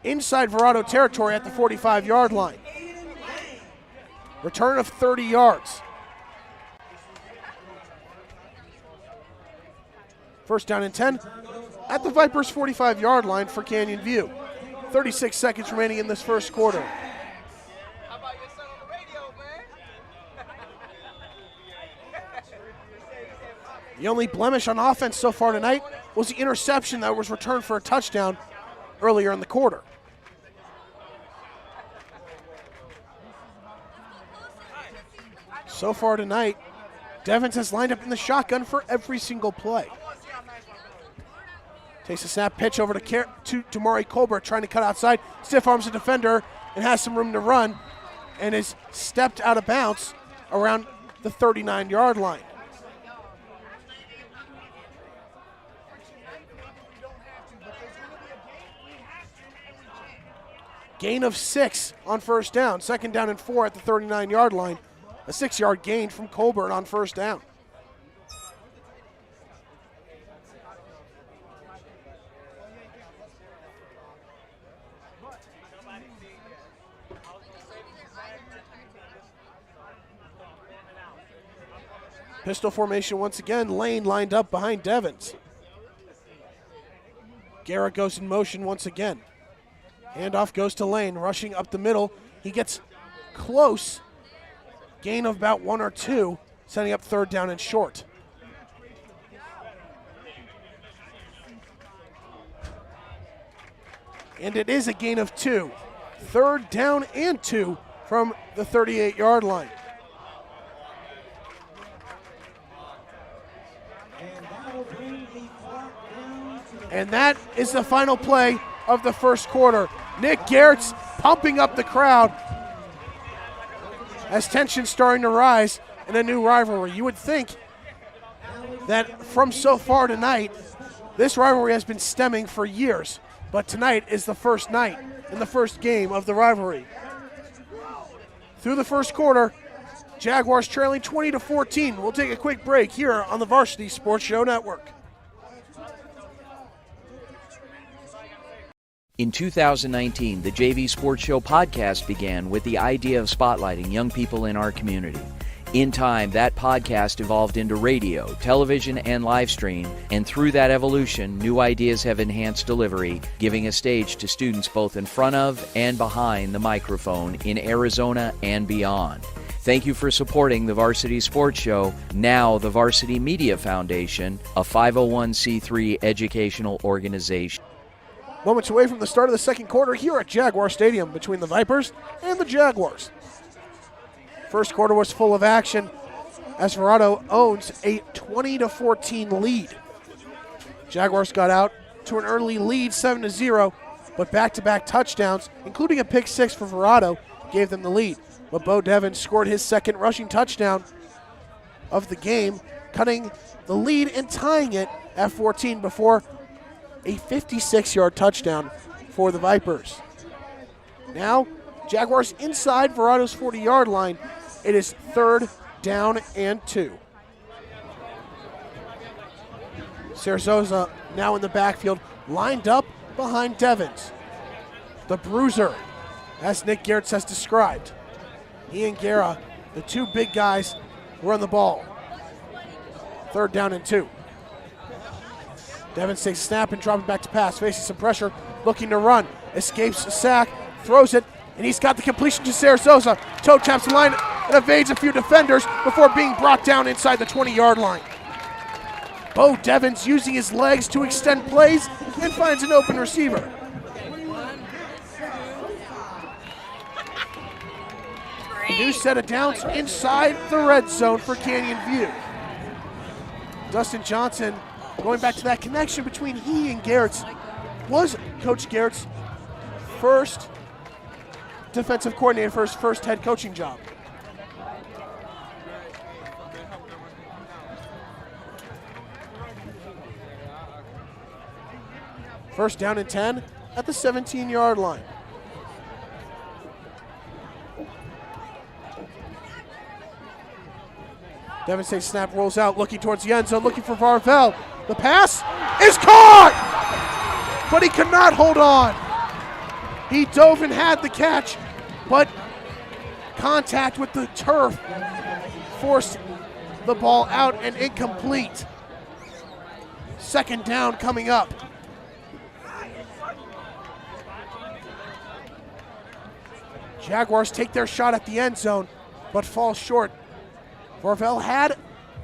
inside Verrado territory at the 45-yard line. Return of 30 yards. First down and 10 at the Vipers' 45-yard line for Canyon View. 36 seconds remaining in this first quarter. The only blemish on offense so far tonight was the interception that was returned for a touchdown earlier in the quarter. So far tonight, Devins has lined up in the shotgun for every single play. Takes a snap, pitch over to Mari Colbert, trying to cut outside. Stiff arms the defender and has some room to run, and is stepped out of bounds around the 39-yard line. Gain of 6 on first down. Second down and 4 at the 39-yard line. A 6-yard gain from Colbert on first down. Pistol formation once again. Lane lined up behind Devins. Garrett goes in motion once again. Handoff goes to Lane, rushing up the middle. He gets close. Gain of about 1 or 2, setting up third down and short. And it is a gain of 2. Third down and 2 from the 38-yard line. And that is the final play of the first quarter. Nick Garrett's pumping up the crowd as tension's starting to rise in a new rivalry. You would think that from so far tonight, this rivalry has been stemming for years, but tonight is the first night and the first game of the rivalry. Through the first quarter, Jaguars trailing 20-14. We'll take a quick break here on the Varsity Sports Show Network. In 2019, the JV Sports Show podcast began with the idea of spotlighting young people in our community. In time, that podcast evolved into radio, television, and live stream, and through that evolution, new ideas have enhanced delivery, giving a stage to students both in front of and behind the microphone in Arizona and beyond. Thank you for supporting the Varsity Sports Show, now the Varsity Media Foundation, a 501c3 educational organization. Moments away from the start of the second quarter here at Jaguar Stadium between the Vipers and the Jaguars. First quarter was full of action as Verrado owns a 20-14 lead. Jaguars got out to an early lead, 7-0, but back-to-back touchdowns, including a pick six for Verrado, gave them the lead. But Bo Devin scored his second rushing touchdown of the game, cutting the lead and tying it at 14 before a 56-yard touchdown for the Vipers. Now, Jaguars inside Verrado's 40-yard line. It is 3rd down and 2. Sarzosa now in the backfield, lined up behind Devins. The bruiser, as Nick Gertz has described. He and Guerra, the two big guys, run the ball. 3rd down and 2. Devins takes a snap and dropping back to pass, facing some pressure, looking to run. Escapes a sack, throws it, and he's got the completion to Sarzosa. Toe taps the line and evades a few defenders before being brought down inside the 20-yard line. Bo Devins using his legs to extend plays and finds an open receiver. New set of downs inside the red zone for Canyon View. Dustin Johnson going back to that connection between he and Gertz. Was Coach Gertz first defensive coordinator for his first head coaching job. First down and 10 at the 17-yard line. Devin State snap, rolls out, looking towards the end zone, looking for Varvel. The pass is caught, but he could not hold on. He dove and had the catch, but contact with the turf forced the ball out and incomplete. Second down coming up. Jaguars take their shot at the end zone, but fall short. Varvel had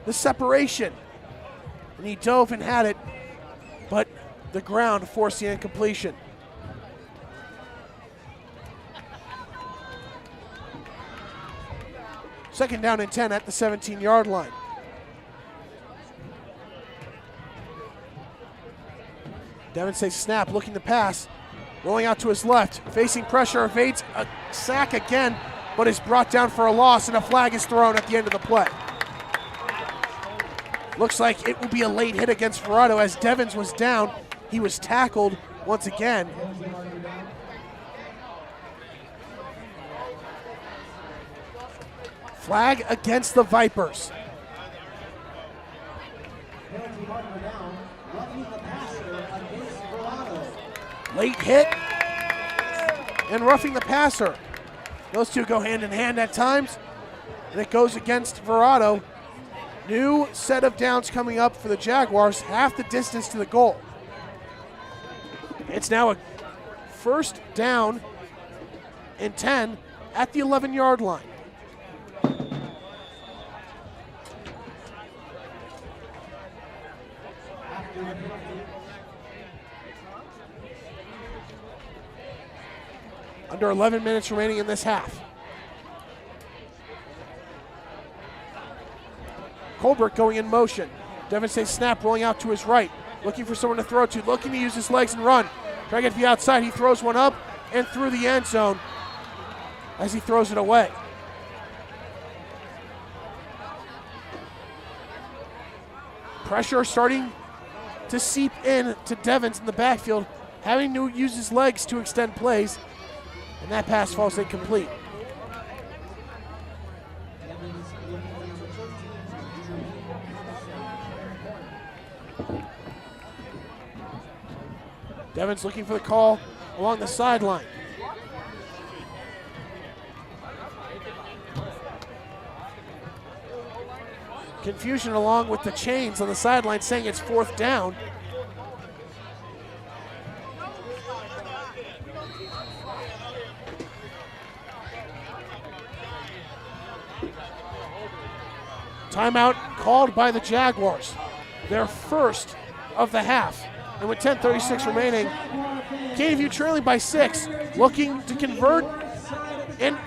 the separation, and he dove and had it, but the ground forced the incompletion. Second down and 10 at the 17-yard line. Devin State snap, looking to pass, rolling out to his left, facing pressure, evades a sack again, but is brought down for a loss, and a flag is thrown at the end of the play. Looks like it will be a late hit against Verrado as Devins was down. He was tackled once again. Flag against the Vipers. Late hit and roughing the passer. Those two go hand in hand at times, and it goes against Verrado. New set of downs coming up for the Jaguars, half the distance to the goal. It's now a first down and 10 at the 11-yard line. Under 11 minutes remaining in this half. Colbert going in motion. Devin State snap, rolling out to his right. Looking for someone to throw to, looking to use his legs and run. Trying to get to the outside, he throws one up and through the end zone as he throws it away. Pressure starting to seep in to Devins in the backfield, having to use his legs to extend plays, and that pass falls incomplete. Devins looking for the call along the sideline. Confusion along with the chains on the sideline saying it's 4th down. Timeout called by the Jaguars. Their first of the half. And with 10:36 remaining, Canyon trailing by 6, looking to convert and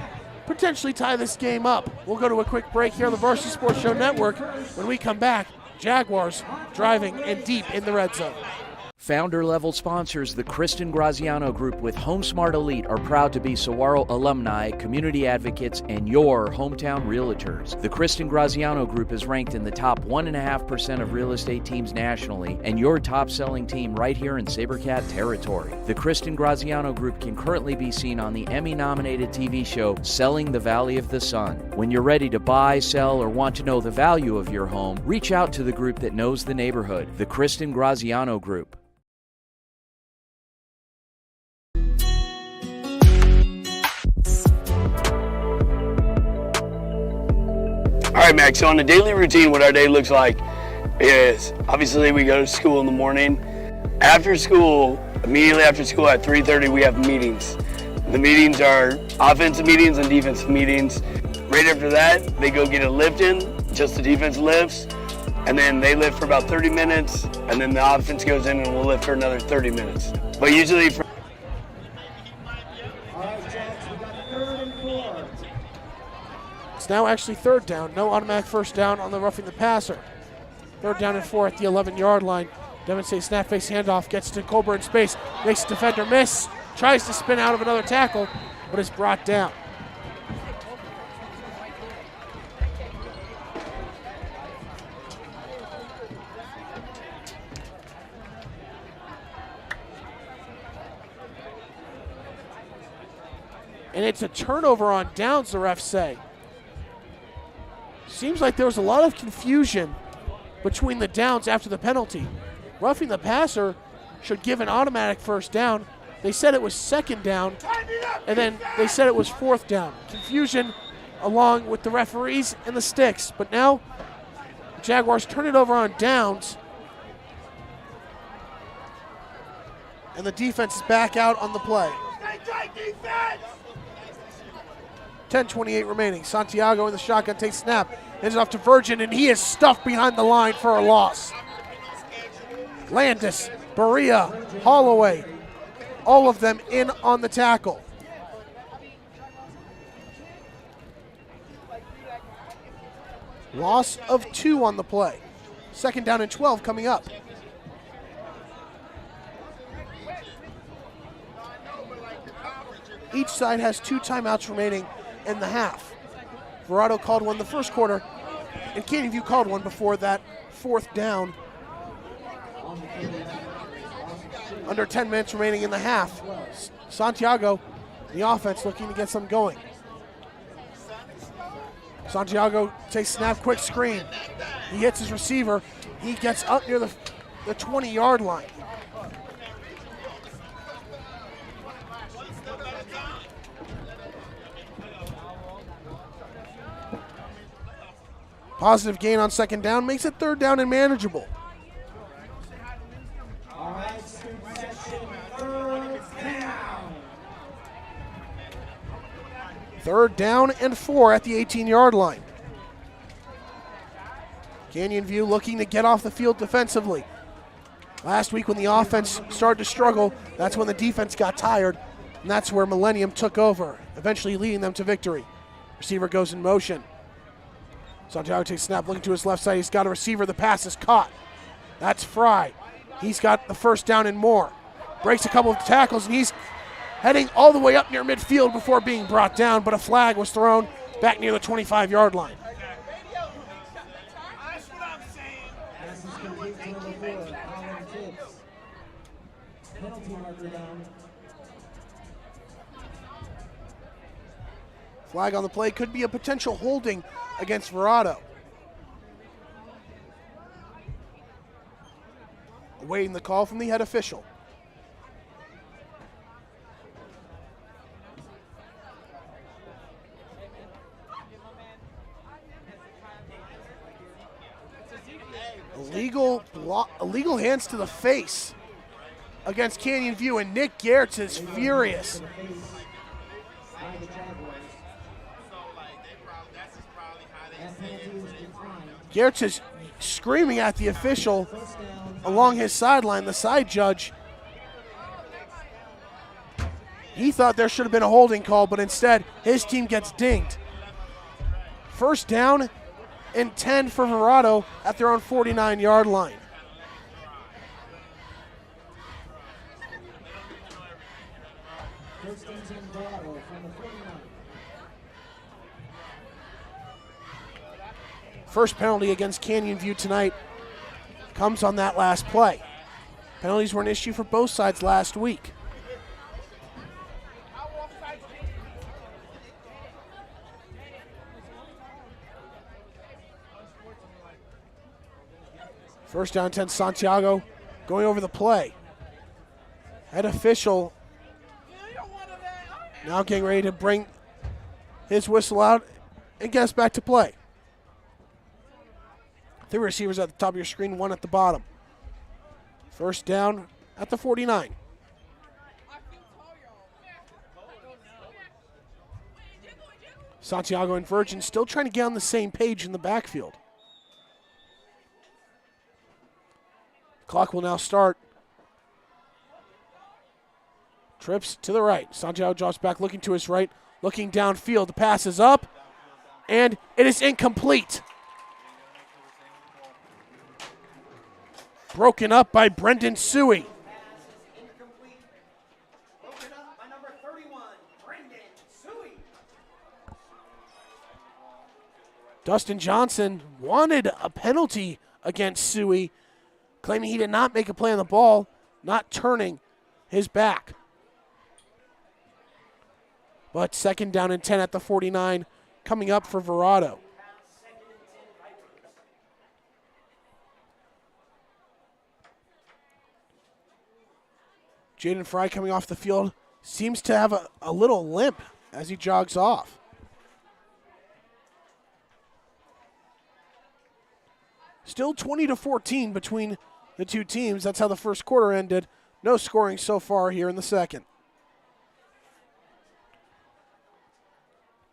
potentially tie this game up. We'll go to a quick break here on the Varsity Sports Show Network. When we come back, Jaguars driving and deep in the red zone. Founder-level sponsors, the Kristen Graziano Group with HomeSmart Elite, are proud to be Saguaro alumni, community advocates, and your hometown realtors. The Kristen Graziano Group is ranked in the top 1.5% of real estate teams nationally, and your top-selling team right here in SaberCat territory. The Kristen Graziano Group can currently be seen on the Emmy-nominated TV show Selling the Valley of the Sun. When you're ready to buy, sell, or want to know the value of your home, reach out to the group that knows the neighborhood, the Kristen Graziano Group. All right, Max, so on the daily routine, what our day looks like is obviously we go to school in the morning. After school, immediately after school at 3:30, we have meetings. The meetings are offensive meetings and defensive meetings. Right after that, they go get a lift in, just the defense lifts, and then they lift for about 30 minutes, and then the offense goes in and we'll lift for another 30 minutes. But usually for It's now actually 3rd down. No automatic 1st down on the roughing the passer. 3rd down and 4 at the 11-yard line. Demonstrates snap face handoff. Gets to Colbert in space. Makes the defender miss. Tries to spin out of another tackle, but is brought down. And it's a turnover on downs, the refs say. Seems like there was a lot of confusion between the downs after the penalty. Roughing the passer should give an automatic 1st down. They said it was 2nd down, and then they said it was 4th down. Confusion along with the referees and the sticks. But now the Jaguars turn it over on downs. And the defense is back out on the play. 10:28 remaining. Santiago in the shotgun takes snap. Hands it off to Virgin, and he is stuffed behind the line for a loss. Landis, Berea, Holloway, all of them in on the tackle. Loss of 2 on the play. 2nd down and 12 coming up. Each side has 2 timeouts remaining in the half. Verrado called one the first quarter, and Canyon View called one before that 4th down. Under 10 minutes remaining in the half. Santiago, the offense, looking to get some going. Santiago takes snap, quick screen. He hits his receiver. He gets up near the 20-yard line. Positive gain on 2nd down makes it 3rd down and manageable. All right, student section, 3rd down. 3rd down and 4 at the 18-yard line. Canyon View looking to get off the field defensively. Last week when the offense started to struggle, that's when the defense got tired, and that's where Millennium took over, eventually leading them to victory. Receiver goes in motion. Santiago takes snap, looking to his left side. He's got a receiver. The pass is caught. That's Fry. He's got the 1st down and more. Breaks a couple of tackles, and he's heading all the way up near midfield before being brought down, but a flag was thrown back near the 25-yard line. Penalty marker down. Flag on the play could be a potential holding against Verrado. Awaiting the call from the head official. Illegal hands to the face against Canyon View, and Nick Gertz is furious. By the Jaguars. And penalties declined. Gertz is screaming at the official First down. along his sideline, the side judge. He thought there should have been a holding call, but instead his team gets dinged. First down and 10 for Verrado at their own 49-yard line. First and 10 Verrado from the 49. First penalty against Canyon View tonight comes on that last play. Penalties were an issue for both sides last week. First down 10, Santiago going over the play. Head official now getting ready to bring his whistle out and get us back to play. 3 receivers at the top of your screen, 1 at the bottom. First down at the 49. Santiago and Virgin still trying to get on the same page in the backfield. Clock will now start. Trips to the right. Santiago drops back, looking to his right, looking downfield. The pass is up, and it is incomplete. Broken up by Brendan Suey. Incomplete. Broken up by number 31, Brendan Suey. Dustin Johnson wanted a penalty against Suey, claiming he did not make a play on the ball, not turning his back. But second down and 10 at the 49 coming up for Verrado. Jaden Fry coming off the field seems to have a little limp as he jogs off. Still 20-14 between the two teams. That's how the first quarter ended. No scoring so far here in the second.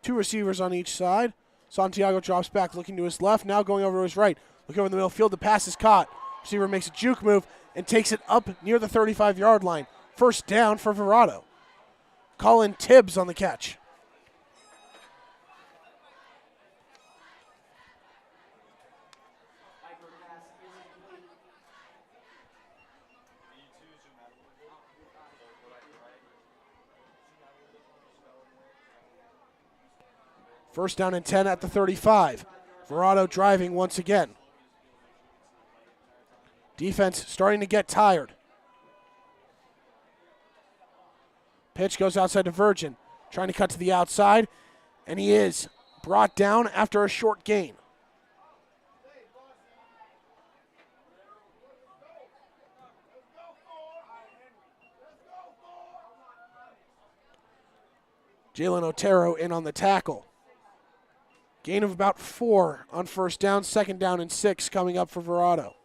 2 receivers on each side. Santiago drops back, looking to his left, now going over to his right. Looking over the middle field, the pass is caught. Receiver makes a juke move and takes it up near the 35-yard line. First down for Verrado. Colin Tibbs on the catch. First down and 10 at the 35. Verrado driving once again. Defense starting to get tired. Pitch goes outside to Virgin. Trying to cut to the outside, and he is brought down after a short gain. Jalen Otero in on the tackle. Gain of about 4 on first down, second down and 6 coming up for Verrado.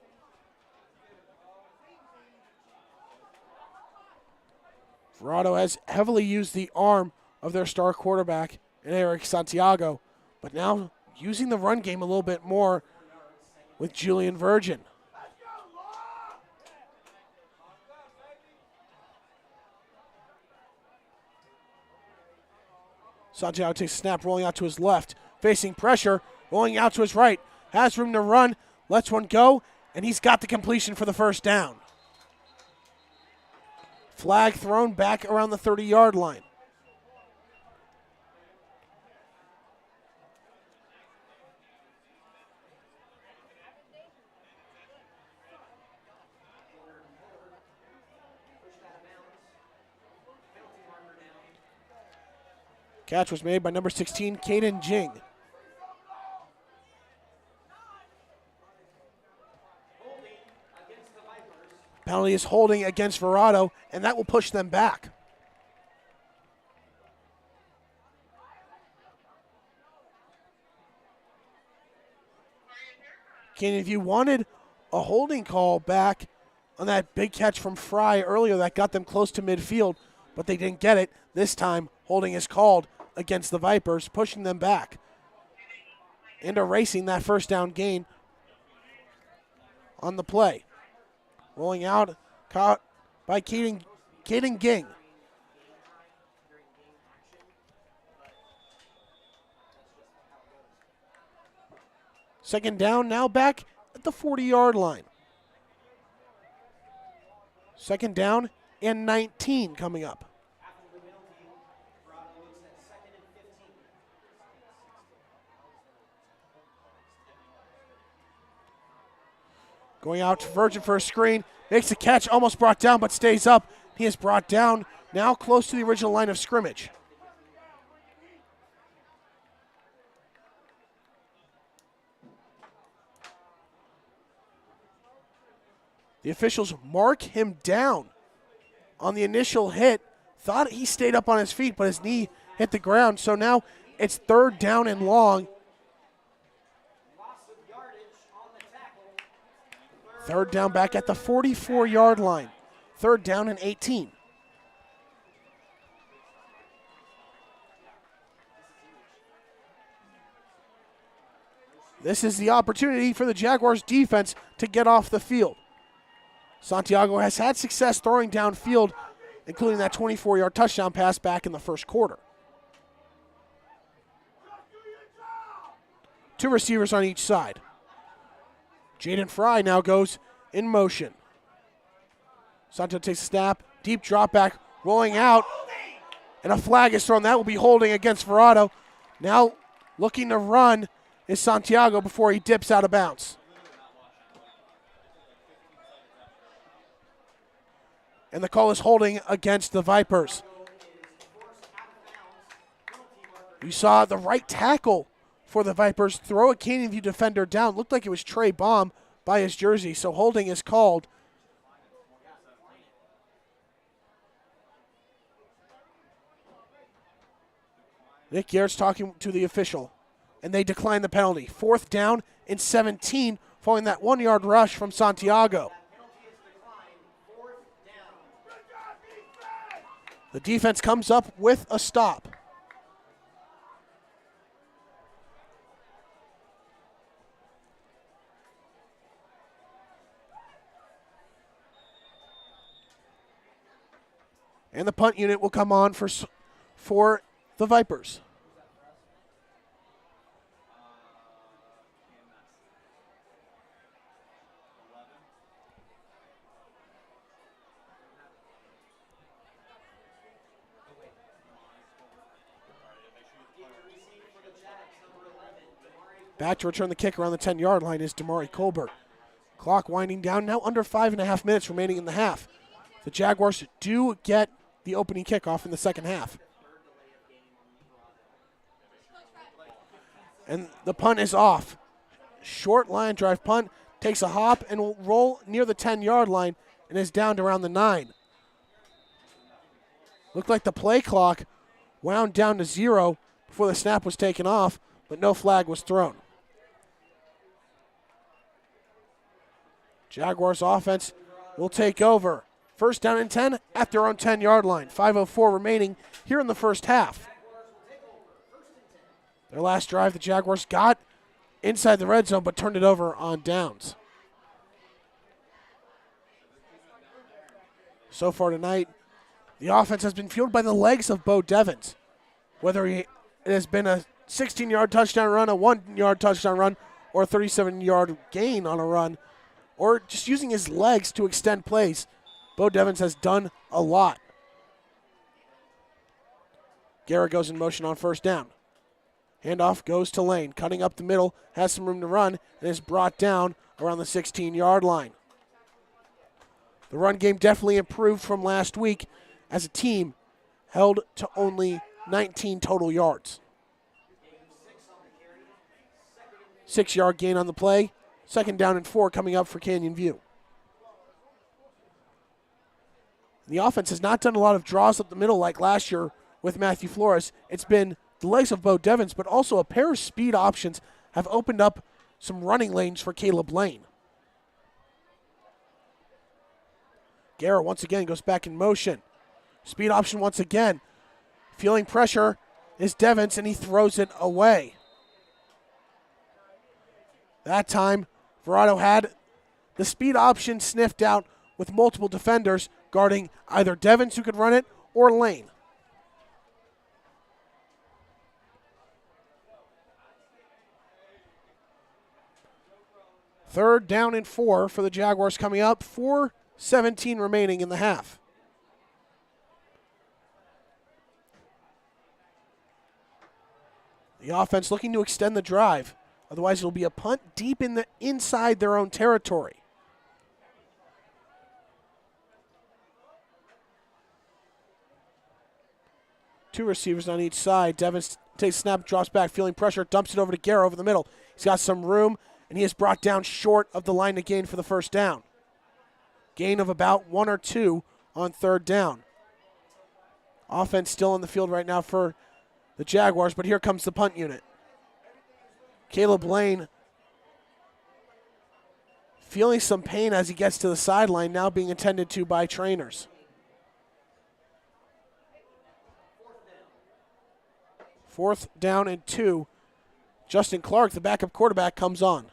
Verrado has heavily used the arm of their star quarterback, Eric Santiago, but now using the run game a little bit more with Julian Virgin. Santiago takes a snap, rolling out to his left, facing pressure, rolling out to his right, has room to run, lets one go, and he's got the completion for the first down. Flag thrown back around the 30-yard line. Catch was made by number 16, Caden Jing. Penalty is holding against Verrado, and that will push them back. Canyon View wanted a holding call back on that big catch from Fry earlier that got them close to midfield, but they didn't get it. This time, holding is called against the Vipers, pushing them back and erasing that first down gain on the play. Rolling out, caught by Caden Ging. Second down, now back at the 40-yard line. Second down and 19 coming up. Going out to Virgin for a screen. Makes the catch, almost brought down, but stays up. He is brought down, now close to the original line of scrimmage. The officials mark him down on the initial hit. Thought he stayed up on his feet, but his knee hit the ground. So now it's third down and long. Third down back at the 44-yard line. Third down and 18. This is the opportunity for the Jaguars defense to get off the field. Santiago has had success throwing downfield, including that 24-yard touchdown pass back in the first quarter. Two receivers on each side. Jaden Fry now goes in motion. Santiago takes a snap, deep drop back, rolling out, and a flag is thrown. That will be holding against Verrado. Now looking to run is Santiago before he dips out of bounds. And the call is holding against the Vipers. You saw the right tackle for the Vipers throw a Canyon View defender down. Looked like it was Trey Baum by his jersey, so holding is called. Nick Garrett's talking to the official, and they decline the penalty. Fourth down and 17 following that 1-yard rush from Santiago. The defense comes up with a stop. And the punt unit will come on for the Vipers. Back to return the kick around the 10-yard line is Damari Colbert. Clock winding down, now under 5.5 minutes remaining in the half. The Jaguars do get the opening kickoff in the second half. And the punt is off. Short line drive punt, takes a hop and will roll near the 10-yard line and is down to around the 9. Looked like the play clock wound down to 0 before the snap was taken off, but no flag was thrown. Jaguars offense will take over. First down and 10 at their own 10-yard line. 5:04 remaining here in the first half. Their last drive, the Jaguars got inside the red zone but turned it over on downs. So far tonight, the offense has been fueled by the legs of Bo Devins. Whether it has been a 16-yard touchdown run, a 1-yard touchdown run, or a 37-yard gain on a run, or just using his legs to extend plays, Bo Devins has done a lot. Garrett goes in motion on first down. Handoff goes to Lane, cutting up the middle, has some room to run, and is brought down around the 16-yard line. The run game definitely improved from last week as a team held to only 19 total yards. 6-yard gain on the play. Second down and 4 coming up for Canyon View. The offense has not done a lot of draws up the middle like last year with Matthew Flores. It's been the legs of Bo Devins, but also a pair of speed options have opened up some running lanes for Caleb Lane. Guerra once again goes back in motion. Speed option once again. Feeling pressure is Devens, and he throws it away. That time, Verrado had the speed option sniffed out with multiple defenders guarding either Devens, who could run it, or Lane. Third down and 4 for the Jaguars coming up. 4:17 remaining in the half. The offense looking to extend the drive. Otherwise, it'll be a punt deep inside their own territory. Two receivers on each side. Devens takes a snap, drops back, feeling pressure, dumps it over to Guerra over the middle. He's got some room, and he is brought down short of the line to gain for the first down. Gain of about 1 or 2 on third down. Offense still on the field right now for the Jaguars, but here comes the punt unit. Caleb Lane feeling some pain as he gets to the sideline, now being attended to by trainers. Fourth down and 2. Justin Clark, the backup quarterback, comes on.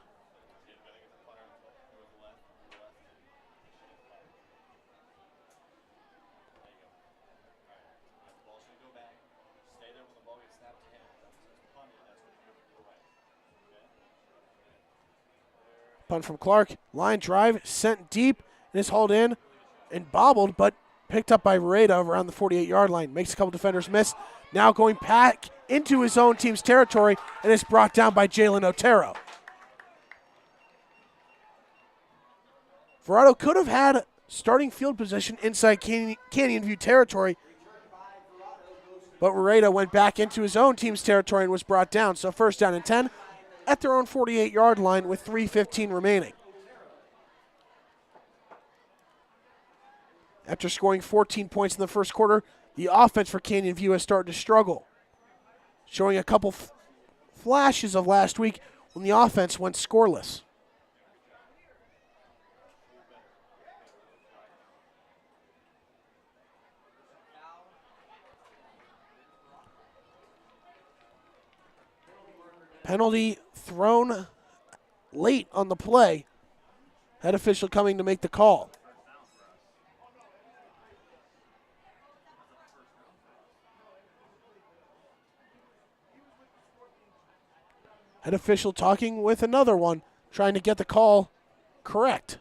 Punt from Clark. Line drive sent deep and is hauled in and bobbled, but picked up by Verrado around the 48-yard line. Makes a couple defenders miss. Now going back into his own team's territory, and is brought down by Jalen Otero. Verrado could have had starting field position inside Canyon View territory, but Verrado went back into his own team's territory and was brought down. So first down and 10 at their own 48-yard line with 3:15 remaining. After scoring 14 points in the first quarter, the offense for Canyon View has started to struggle, showing a couple flashes of last week when the offense went scoreless. Penalty thrown late on the play. Head official coming to make the call. Head official talking with another one, trying to get the call correct.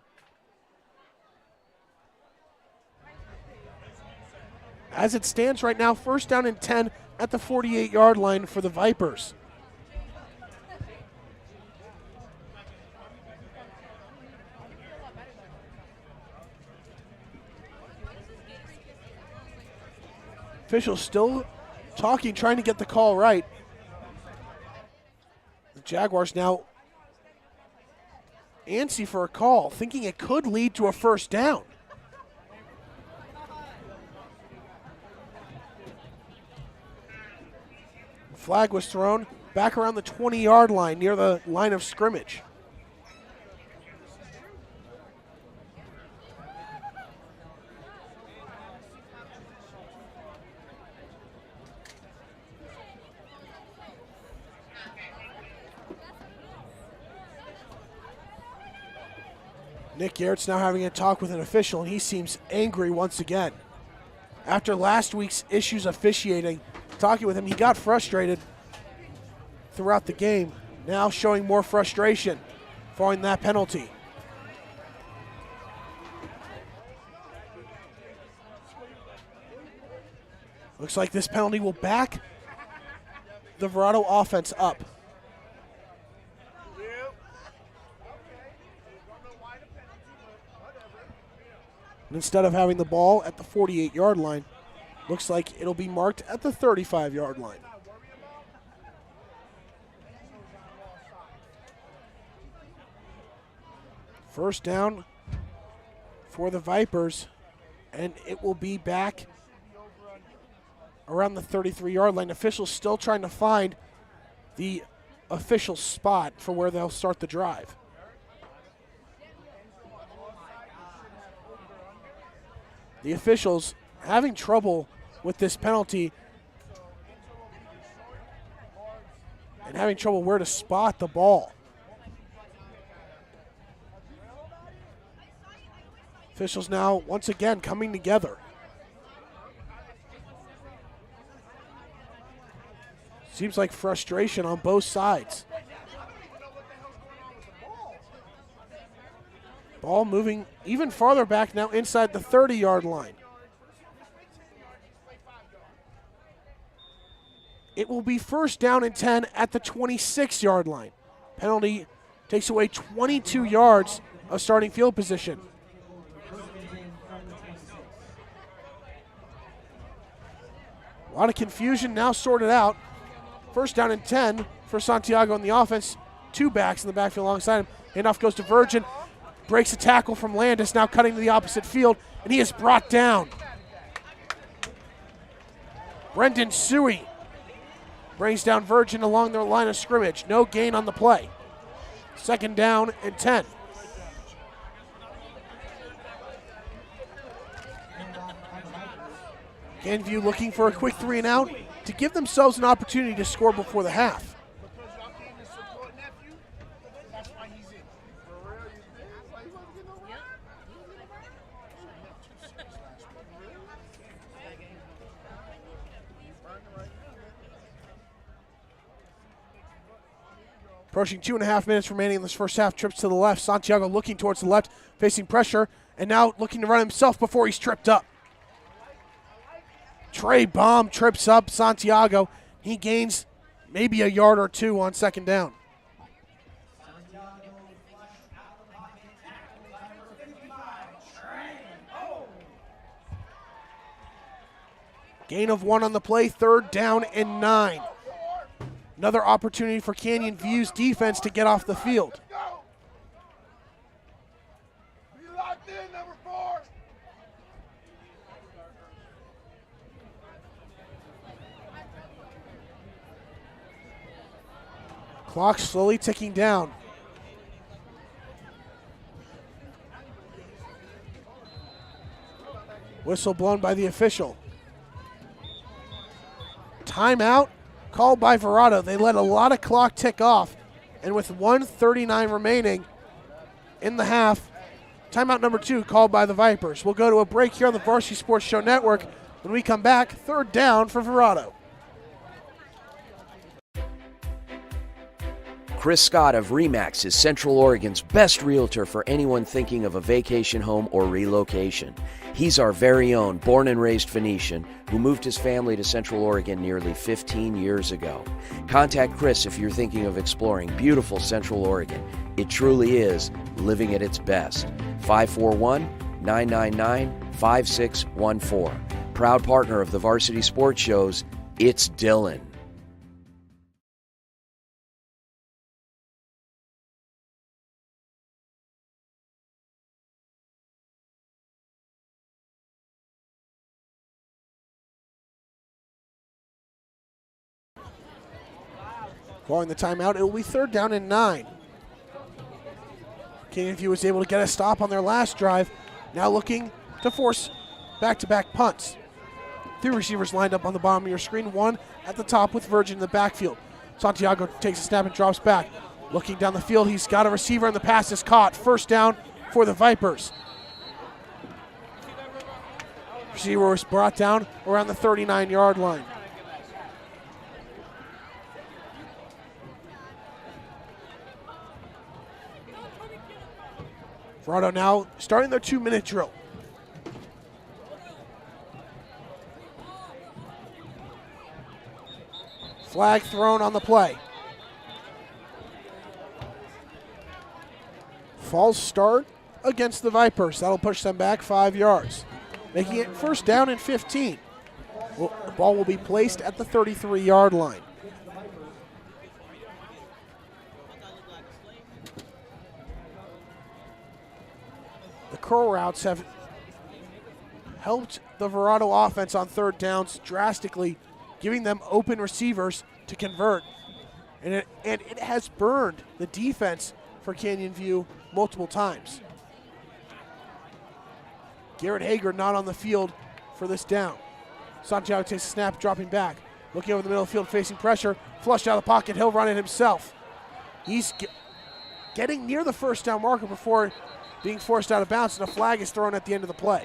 As it stands right now, first down and 10 at the 48-yard line for the Vipers. Official still talking, trying to get the call right. The Jaguars now antsy for a call, thinking it could lead to a first down. Flag was thrown back around the 20-yard line near the line of scrimmage. Nick Garrett's now having a talk with an official, and he seems angry once again. After last week's issues officiating, talking with him, he got frustrated throughout the game, now showing more frustration following that penalty. Looks like this penalty will back the Verrado offense up. And instead of having the ball at the 48-yard line, looks like it'll be marked at the 35-yard line. First down for the Vipers, and it will be back around the 33-yard line. Officials still trying to find the official spot for where they'll start the drive. The officials having trouble with this penalty and having trouble where to spot the ball. Officials now once again coming together. Seems like frustration on both sides. Ball moving even farther back now inside the 30-yard line. It will be first down and 10 at the 26-yard line. Penalty takes away 22 yards of starting field position. A lot of confusion now sorted out. First down and 10 for Santiago in the offense. Two backs in the backfield alongside him. Handoff goes to Virgin. Breaks a tackle from Landis, now cutting to the opposite field, and he is brought down. Brendan Suey brings down Virgin along their line of scrimmage. No gain on the play. Second down and 10. Canview looking for a quick 3 and out to give themselves an opportunity to score before the half. Approaching 2.5 minutes remaining in this first half. Trips to the left. Santiago looking towards the left, facing pressure, and now looking to run himself before he's tripped up. Trey Baum trips up Santiago. He gains maybe a yard or two on second down. Gain of 1 on the play, third down and 9. Another opportunity for Canyon View's defense to get off the field. Clock slowly ticking down. Whistle blown by the official. Timeout called by Verrado. They let a lot of clock tick off, and with 1:39 remaining in the half, timeout number 2 called by the Vipers. We'll go to a break here on the Varsity Sports Show Network. When we come back, third down for Verrado. Chris Scott of RE/MAX is Central Oregon's best realtor for anyone thinking of a vacation home or relocation. He's our very own born and raised Phoenician who moved his family to Central Oregon nearly 15 years ago. Contact Chris if you're thinking of exploring beautiful Central Oregon. It truly is living at its best. 541-999-5614. Proud partner of the Varsity Sports Shows, it's Dylan. Calling the timeout, it will be third down and 9. Canyon View was able to get a stop on their last drive. Now looking to force back-to-back punts. 3 receivers lined up on the bottom of your screen. 1 at the top with Virgin in the backfield. Santiago takes a snap and drops back. Looking down the field, he's got a receiver and the pass is caught. First down for the Vipers. Receiver was brought down around the 39-yard line. Verrado now starting their 2-minute drill. Flag thrown on the play. False start against the Vipers. That'll push them back 5 yards, making it first down and 15. Well, the ball will be placed at the 33-yard line. The curl routes have helped the Verrado offense on third downs drastically, giving them open receivers to convert. And it has burned the defense for Canyon View multiple times. Garrett Hager not on the field for this down. Santiago takes a snap, dropping back. Looking over the middle of the field, facing pressure. Flushed out of the pocket, he'll run it himself. He's getting near the first down marker before being forced out of bounds, and a flag is thrown at the end of the play.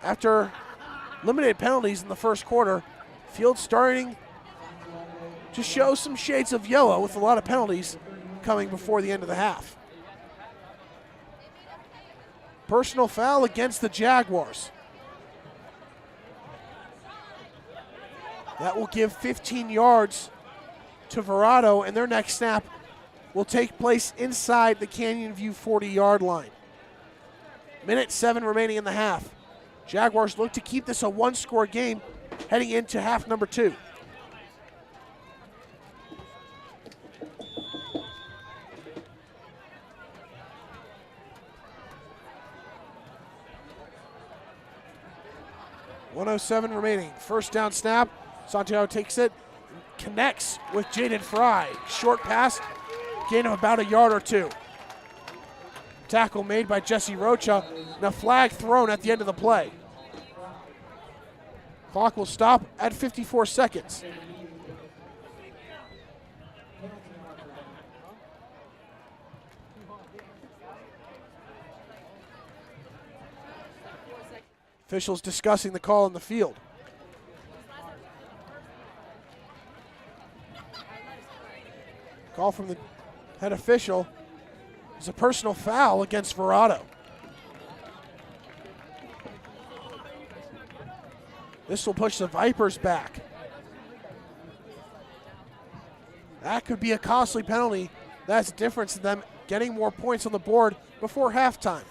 After limited penalties in the first quarter, Field's starting to show some shades of yellow with a lot of penalties coming before the end of the half. Personal foul against the Jaguars. That will give 15 yards to Verrado, and their next snap will take place inside the Canyon View 40-yard line. Minute 7 remaining in the half. Jaguars look to keep this a one-score game heading into half number 2. .107 remaining. First down snap. Santiago takes it, connects with Jaden Fry. Short pass, gain of about a yard or two. Tackle made by Jesse Rocha, and a flag thrown at the end of the play. Clock will stop at 54 seconds. Officials discussing the call in the field. Call from the head official is a personal foul against Verrado. This will push the Vipers back. That could be a costly penalty. That's the difference in them getting more points on the board before halftime.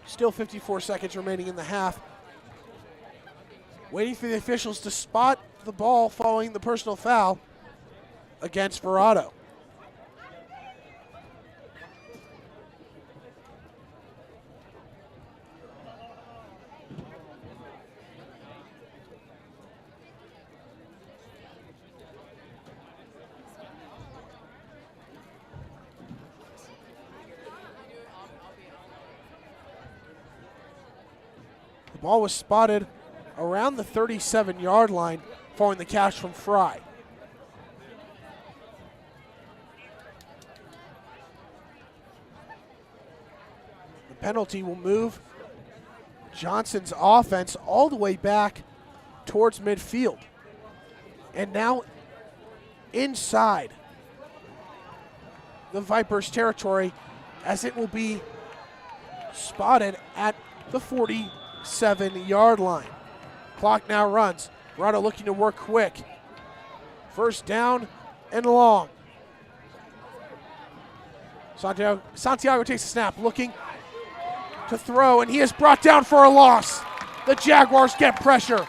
Still 54 seconds remaining in the half. Waiting for the officials to spot the ball following the personal foul against Verrado. Ball was spotted around the 37-yard line following the catch from Fry. The penalty will move Johnson's offense all the way back towards midfield. And now inside the Vipers' territory, as it will be spotted at the 47-yard line. Clock now runs. Verrado looking to work quick. First down and long. Santiago takes a snap, looking to throw, and he is brought down for a loss. The Jaguars get pressure.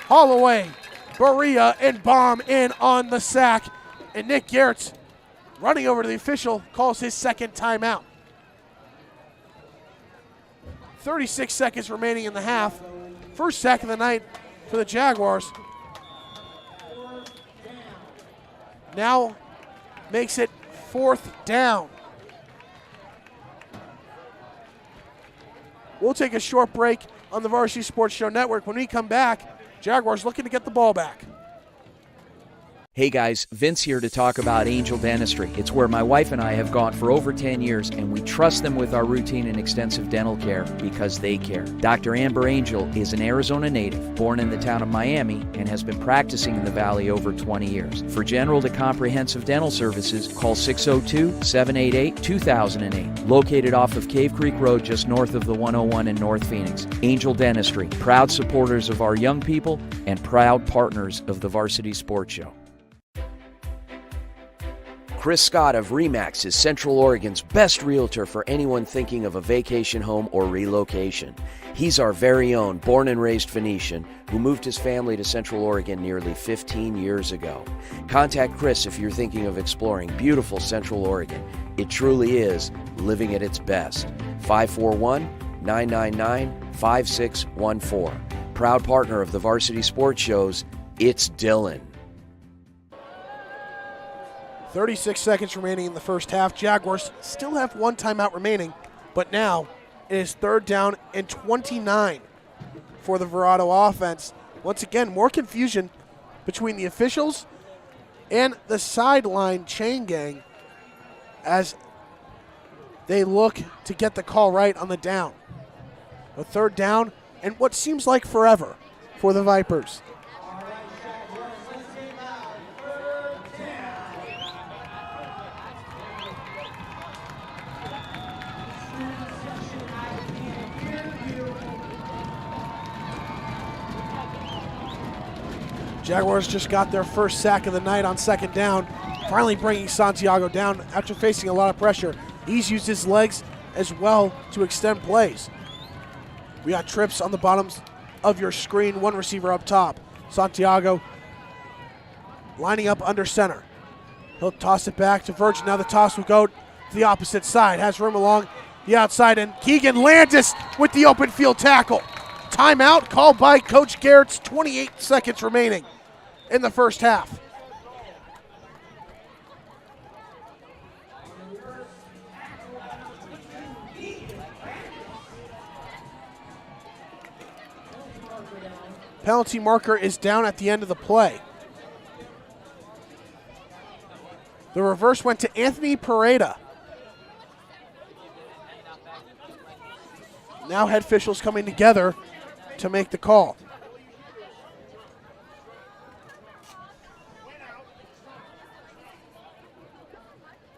Holloway, Berea, and Baum in on the sack, and Nick Garrett's running over to the official, calls his second timeout. 36 seconds remaining in the half. First sack of the night for the Jaguars. Now makes it fourth down. We'll take a short break on the Varsity Sports Show Network. When we come back, Jaguars looking to get the ball back. Hey guys, Vince here to talk about Angel Dentistry. It's where my wife and I have gone for over 10 years, and we trust them with our routine and extensive dental care because they care. Dr. Amber Angel is an Arizona native, born in the town of Miami, and has been practicing in the Valley over 20 years. For general to comprehensive dental services, call 602-788-2008. Located off of Cave Creek Road just north of the 101 in North Phoenix. Angel Dentistry, proud supporters of our young people and proud partners of the Varsity Sports Show. Chris Scott of RE/MAX is Central Oregon's best realtor for anyone thinking of a vacation home or relocation. He's our very own born and raised Phoenician who moved his family to Central Oregon nearly 15 years ago. Contact Chris if you're thinking of exploring beautiful Central Oregon. It truly is living at its best. 541-999-5614. proud partner of the Varsity Sports Shows, it's Dylan. 36 seconds remaining in the first half. Jaguars still have one timeout remaining, but now it is 3rd down and 29 for the Verrado offense. Once again, more confusion between the officials and the sideline chain gang as they look to get the call right on the down. A 3rd down and what seems like forever for the Vipers. Jaguars just got their first sack of the night on 2nd down, finally bringing Santiago down after facing a lot of pressure. He's used his legs as well to extend plays. We got trips on the bottoms of your screen, one receiver up top. Santiago lining up under center. He'll toss it back to Virgin. Now the toss will go to the opposite side. Has room along the outside, and Keegan Landis with the open field tackle. Timeout called by Coach Garrett's. 28 seconds remaining in the first half. Penalty marker is down at the end of the play. The reverse went to Anthony Pareda. Now head officials coming together to make the call.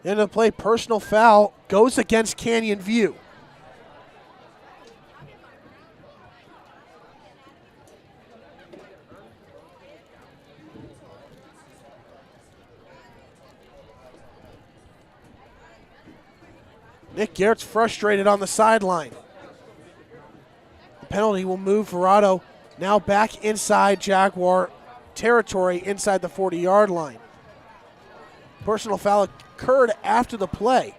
End of the play, personal foul goes against Canyon View. Nick Garrett's frustrated on the sideline. The penalty will move Verrado now back inside Jaguar territory inside the 40-yard line. Personal foul occurred after the play.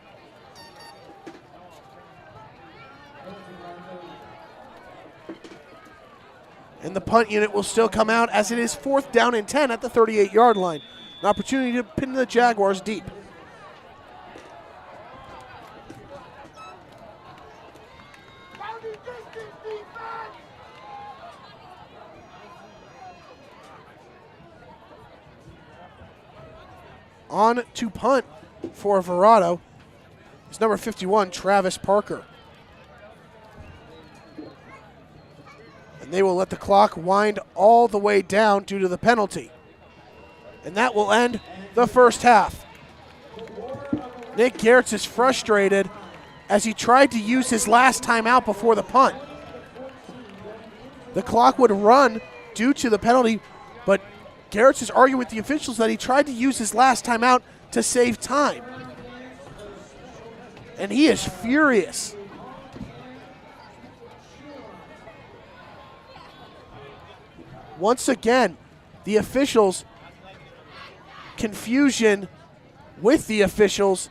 And the punt unit will still come out as it is 4th down and 10 at the 38-yard line. An opportunity to pin the Jaguars deep. On to punt for Verrado is number 51, Travis Parker. And they will let the clock wind all the way down due to the penalty. And that will end the first half. Nick Garrett is frustrated as he tried to use his last timeout before the punt. The clock would run due to the penalty, but Garrett's is arguing with the officials that he tried to use his last timeout to save time. And he is furious. Once again, the officials, confusion with the officials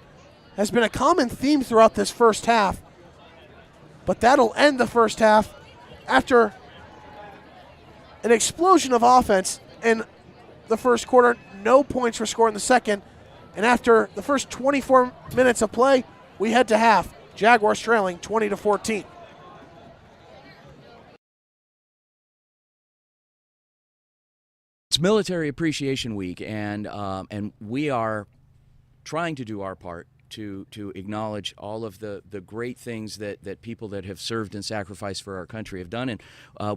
has been a common theme throughout this first half. But that'll end the first half after an explosion of offense in the first quarter. No points were scored in the second. And after the first 24 minutes of play, we head to half. Jaguars trailing 20-14. It's Military Appreciation Week, and we are trying to do our part to acknowledge all of the great things that people that have served and sacrificed for our country have done. And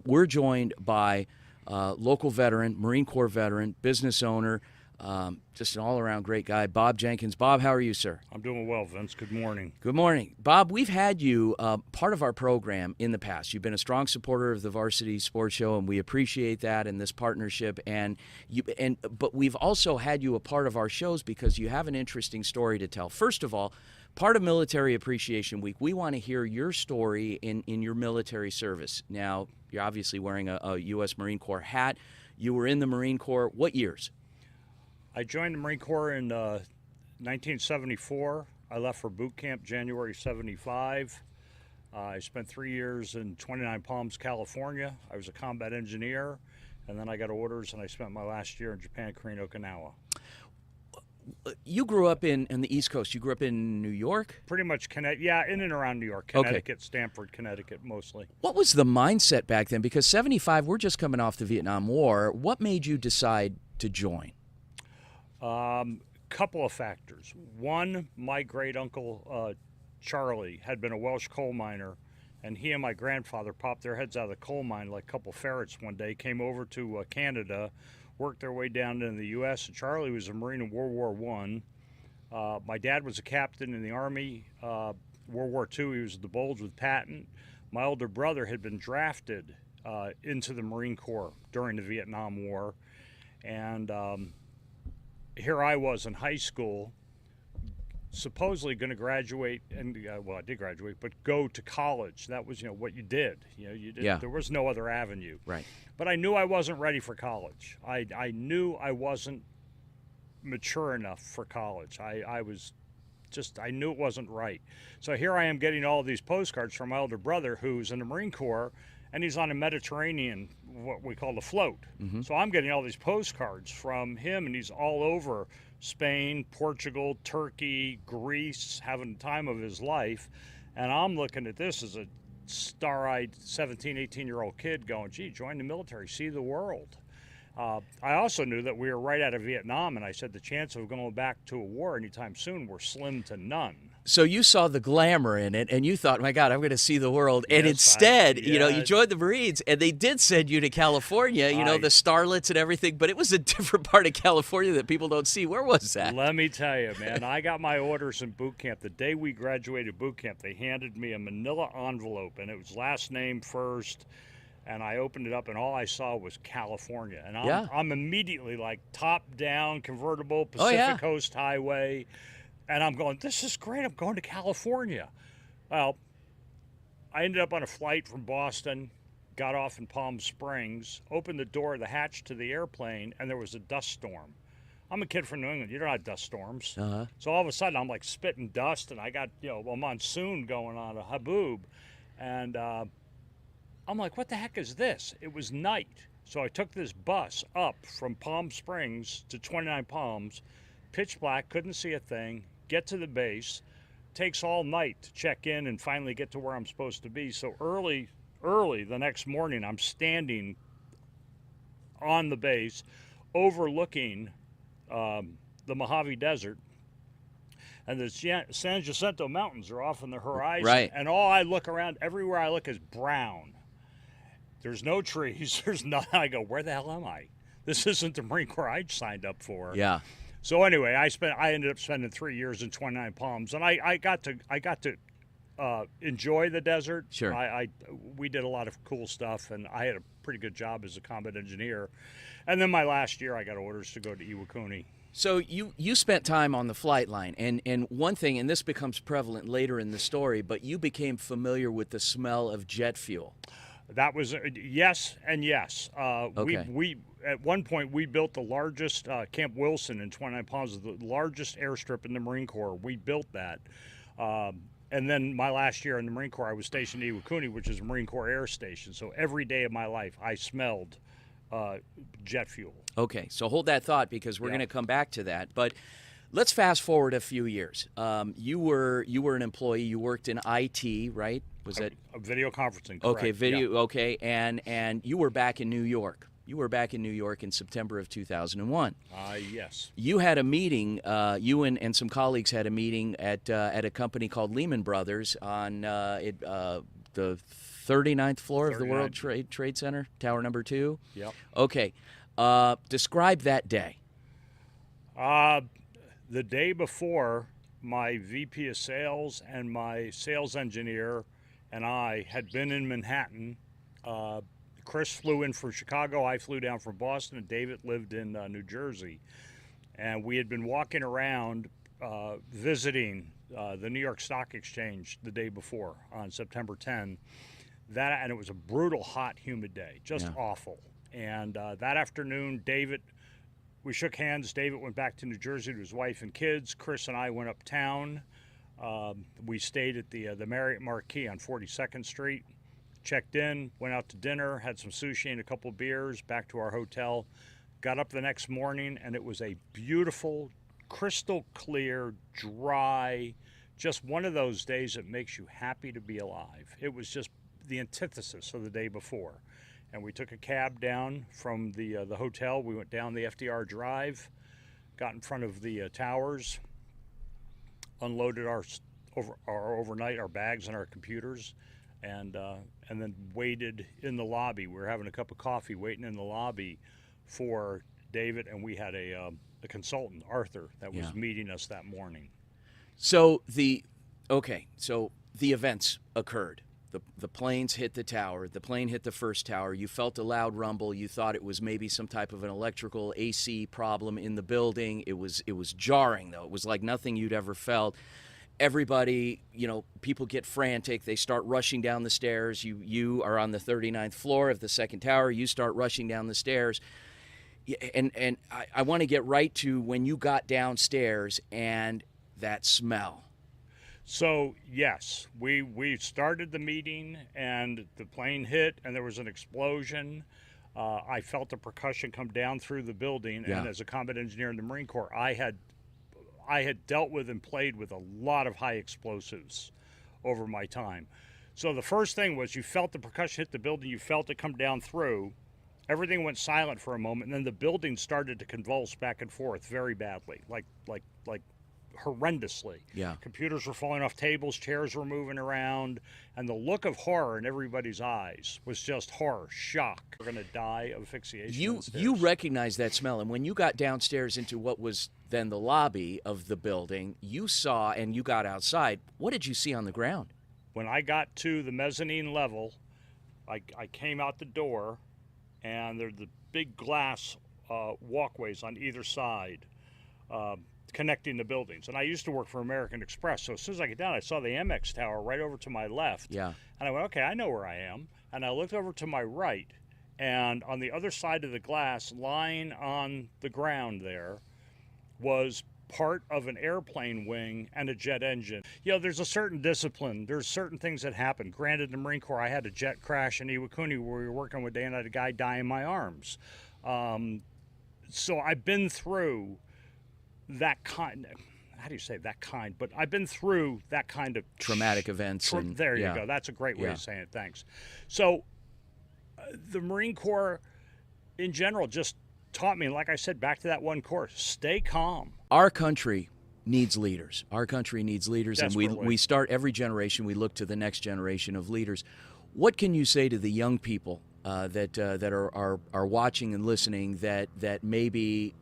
we're joined by local veteran, Marine Corps veteran, business owner, just an all-around great guy, Bob Jenkins. Bob, how are you, sir? I'm doing well, Vince. Good morning. Good morning. Bob, we've had you part of our program in the past. You've been a strong supporter of the Varsity Sports Show, and we appreciate that and this partnership. But we've also had you a part of our shows because you have an interesting story to tell. First of all, part of Military Appreciation Week, we want to hear your story in your military service. Now, you're obviously wearing a U.S. Marine Corps hat. You were in the Marine Corps. What years? I joined the Marine Corps in 1974. I left for boot camp January 75. I spent 3 years in 29 Palms, California. I was a combat engineer, and then I got orders, and I spent my last year in Japan, Korea, and Okinawa. You grew up in the East Coast. You grew up in New York? Pretty much, yeah, in and around New York, Okay. Connecticut, Stamford, Connecticut, mostly. What was the mindset back then? Because 75, we're just coming off the Vietnam War. What made you decide to join? Couple of factors. One, my great uncle Charlie had been a Welsh coal miner, and he and my grandfather popped their heads out of the coal mine like a couple ferrets one day, came over to Canada, worked their way down into the U.S. And Charlie was a Marine in World War I. My dad was a captain in the Army. World War II, he was at the Bulge with Patton. My older brother had been drafted into the Marine Corps during the Vietnam War. And here I was in high school, supposedly going to graduate, and well, I did graduate, but go to college. That was, what you did. You did. Yeah. There was no other avenue. Right. But I knew I wasn't ready for college. I knew I wasn't mature enough for college. I knew it wasn't right. So here I am getting all these postcards from my older brother, who's in the Marine Corps, and he's on a Mediterranean, what we call the float. Mm-hmm. So I'm getting all these postcards from him, and he's all over Spain, Portugal, Turkey, Greece, having the time of his life. And I'm looking at this as a star-eyed 17, 18-year-old kid going, gee, join the military, see the world. I also knew that we were right out of Vietnam, and I said the chance of going back to a war anytime soon were slim to none. So you saw the glamour in it, and you thought, my God, I'm going to see the world. And Yes, instead, yeah. you joined the Marines, and they did send you to California, the starlets and everything, but it was a different part of California that people don't see. Where was that? Let me tell you, man, I got my orders in boot camp. The day we graduated boot camp, they handed me a manila envelope, and it was last name first. And I opened it up, and all I saw was California. And I'm immediately like top-down, convertible, Pacific Coast Highway. And I'm going, this is great. I'm going to California. Well, I ended up on a flight from Boston, got off in Palm Springs, opened the door of the hatch to the airplane, and there was a dust storm. I'm a kid from New England. You don't have dust storms. Uh-huh. So all of a sudden, I'm like spitting dust, and I got, a monsoon going on, a haboob. And I'm like, what the heck is this? It was night. So I took this bus up from Palm Springs to 29 Palms, pitch black, couldn't see a thing, get to the base, takes all night to check in and finally get to where I'm supposed to be. So early the next morning, I'm standing on the base overlooking the Mojave Desert. And the San Jacinto Mountains are off in the horizon. Right. And all I look around, everywhere I look is brown. There's no trees. There's nothing. I go, where the hell am I? This isn't the Marine Corps I signed up for. Yeah. So anyway, I ended up spending 3 years in 29 Palms, and I got to enjoy the desert. Sure. We did a lot of cool stuff, and I had a pretty good job as a combat engineer. And then my last year, I got orders to go to Iwakuni. So you spent time on the flight line, and one thing, and this becomes prevalent later in the story, but you became familiar with the smell of jet fuel. That was yes and yes. Okay. We at one point we built the largest Camp Wilson in 29 Palms, the largest airstrip in the Marine Corps. We built that, and then my last year in the Marine Corps, I was stationed at Iwakuni, which is a Marine Corps air station. So every day of my life, I smelled jet fuel. Okay, so hold that thought because we're going to come back to that. But let's fast forward a few years. You were an employee. You worked in IT, right? Was that video conferencing? Correct. Okay, video. Yeah. Okay, and you were back in New York. You were back in New York in September of 2001. Yes. You had a meeting. You and some colleagues had a meeting at a company called Lehman Brothers on the 39th floor of the World Trade Center, Tower Number 2. Yep. Okay. Describe that day. The day before, my VP of sales and my sales engineer and I had been in Manhattan. Chris flew in from Chicago. I flew down from Boston, and David lived in New Jersey. And we had been walking around visiting the New York Stock Exchange the day before on September 10. And it was a brutal, hot, humid day, just awful. And that afternoon, we shook hands. David went back to New Jersey to his wife and kids. Chris and I went uptown. We stayed at the Marriott Marquis on 42nd Street, checked in, went out to dinner, had some sushi and a couple of beers, back to our hotel, got up the next morning, and it was a beautiful, crystal clear, dry, just one of those days that makes you happy to be alive. It was just the antithesis of the day before. And we took a cab down from the hotel. We went down the FDR Drive, got in front of the towers, unloaded our overnight, our bags and our computers, and then waited in the lobby. We were having a cup of coffee, waiting in the lobby for David, and we had a consultant, Arthur, that was meeting us that morning. So the events occurred. The planes hit the tower. The plane hit the first tower. You felt a loud rumble. You thought it was maybe some type of an electrical AC problem in the building. It was jarring, though. It was like nothing you'd ever felt. Everybody, people get frantic. They start rushing down the stairs. You are on the 39th floor of the second tower. You start rushing down the stairs. And I want to get right to when you got downstairs and that smell. So, yes, we started the meeting, and the plane hit, and there was an explosion. I felt the percussion come down through the building, and as a combat engineer in the Marine Corps, I had dealt with and played with a lot of high explosives over my time. So the first thing was you felt the percussion hit the building, you felt it come down through. Everything went silent for a moment, and then the building started to convulse back and forth very badly, like horrendously. Yeah. Computers were falling off tables, chairs were moving around, and the look of horror in everybody's eyes was just horror, shock. We're going to die of asphyxiation. You recognized that smell, and when you got downstairs into what was then the lobby of the building, you saw, and you got outside, what did you see on the ground? When I got to the mezzanine level, I came out the door, and there's the big glass walkways on either side connecting the buildings. And I used to work for American Express, so as soon as I get down, I saw the MX tower right over to my left. Yeah. And I went, okay, I know where I am. And I looked over to my right, and on the other side of the glass, lying on the ground there, was part of an airplane wing and a jet engine. There's a certain discipline. There's certain things that happen. Granted, in the Marine Corps, I had a jet crash in Iwakuni where we were working one day, and I had a guy die in my arms. So I've been through that kind, how do you say that kind? But I've been through that kind of traumatic events. There you go. That's a great way of saying it. Thanks. So the Marine Corps in general just taught me, like I said, back to that one course, stay calm. Our country needs leaders. Our country needs leaders, and we start every generation, we look to the next generation of leaders. What can you say to the young people that are watching and listening that maybe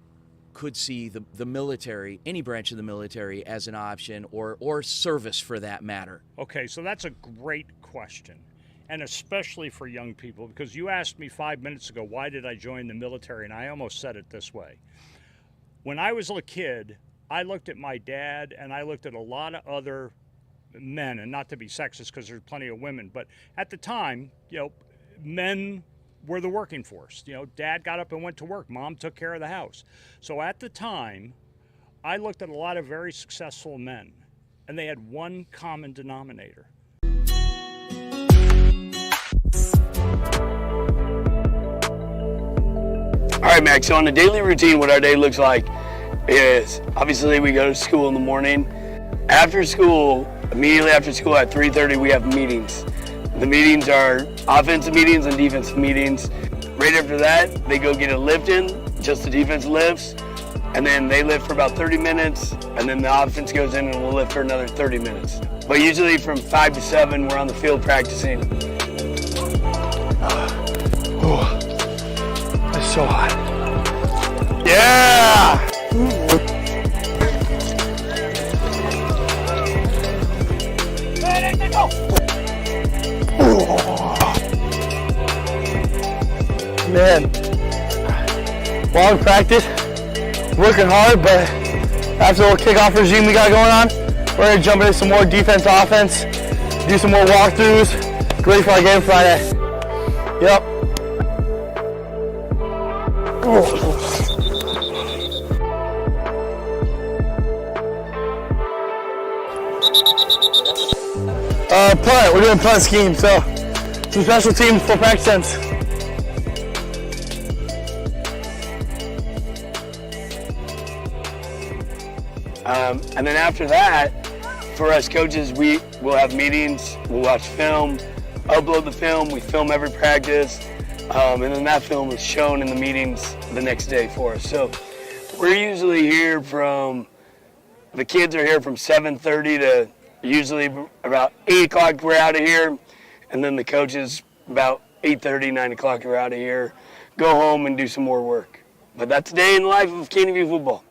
could see the military, any branch of the military, as an option, or service for that matter? Okay, so that's a great question, and especially for young people, because you asked me 5 minutes ago, why did I join the military, and I almost said it this way. When I was a kid, I looked at my dad, and I looked at a lot of other men, and not to be sexist because there's plenty of women, but at the time, men were the working force. Dad got up and went to work. Mom took care of the house. So at the time, I looked at a lot of very successful men, and they had one common denominator. All right, Max, so on the daily routine, what our day looks like is obviously we go to school in the morning. After school, immediately after school at 3:30, we have meetings. The meetings are offensive meetings and defensive meetings. Right after that, they go get a lift in, just the defense lifts, and then they lift for about 30 minutes, and then the offense goes in and we'll lift for another 30 minutes. But usually from 5 to 7, we're on the field practicing. It's so hot. Yeah! Man, long practice, working hard, but after the little kickoff regime we got going on, we're gonna jump into some more defense, offense, do some more walkthroughs, get ready for our game Friday. Yep. Punt. We're doing punt scheme, so some special teams for practice ends. And then after that, for us coaches, we will have meetings, we'll watch film, upload the film, we film every practice, and then that film is shown in the meetings the next day for us. So we're usually here the kids are here from 7:30 to usually about 8 o'clock we're out of here, and then the coaches about 8:30, 9 o'clock we're out of here, go home and do some more work. But that's a day in the life of Canyon View football.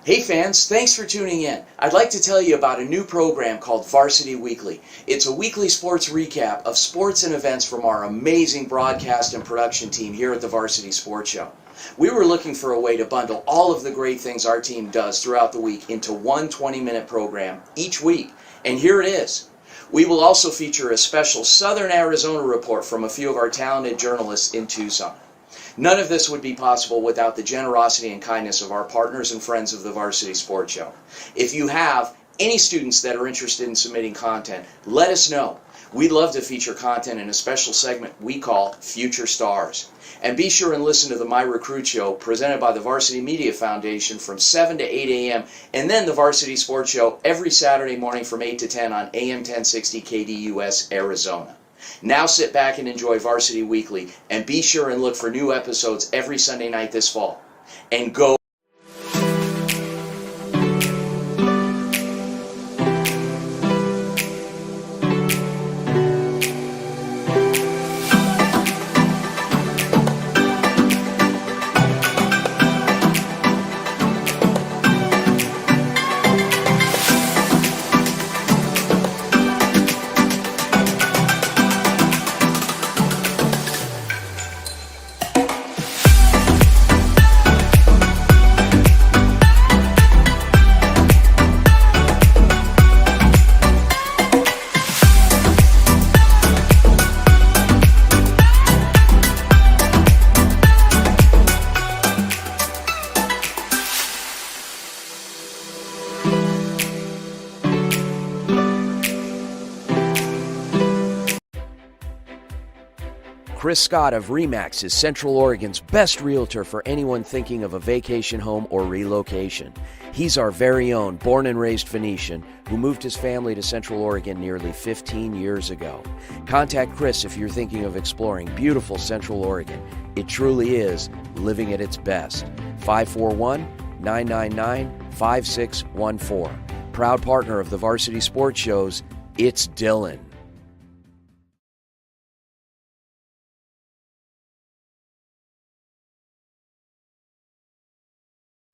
Hey fans, thanks for tuning in. I'd like to tell you about a new program called Varsity Weekly. It's a weekly sports recap of sports and events from our amazing broadcast and production team here at the Varsity Sports Show. We were looking for a way to bundle all of the great things our team does throughout the week into one 20-minute program each week, and here it is. We will also feature a special Southern Arizona report from a few of our talented journalists in Tucson. None of this would be possible without the generosity and kindness of our partners and friends of the Varsity Sports Show. If you have any students that are interested in submitting content, let us know. We'd love to feature content in a special segment we call Future Stars. And be sure and listen to the My Recruit Show presented by the Varsity Media Foundation from 7 to 8 a.m. and then the Varsity Sports Show every Saturday morning from 8 to 10 on AM 1060 KDUS Arizona. Now sit back and enjoy Varsity Weekly, and be sure and look for new episodes every Sunday night this fall. And go! Chris Scott of RE/MAX is Central Oregon's best realtor for anyone thinking of a vacation home or relocation. He's our very own born and raised Phoenician who moved his family to Central Oregon nearly 15 years ago. Contact Chris if you're thinking of exploring beautiful Central Oregon. It truly is living at its best. 541-999-5614. Proud partner of the Varsity Sports Shows, it's Dylan.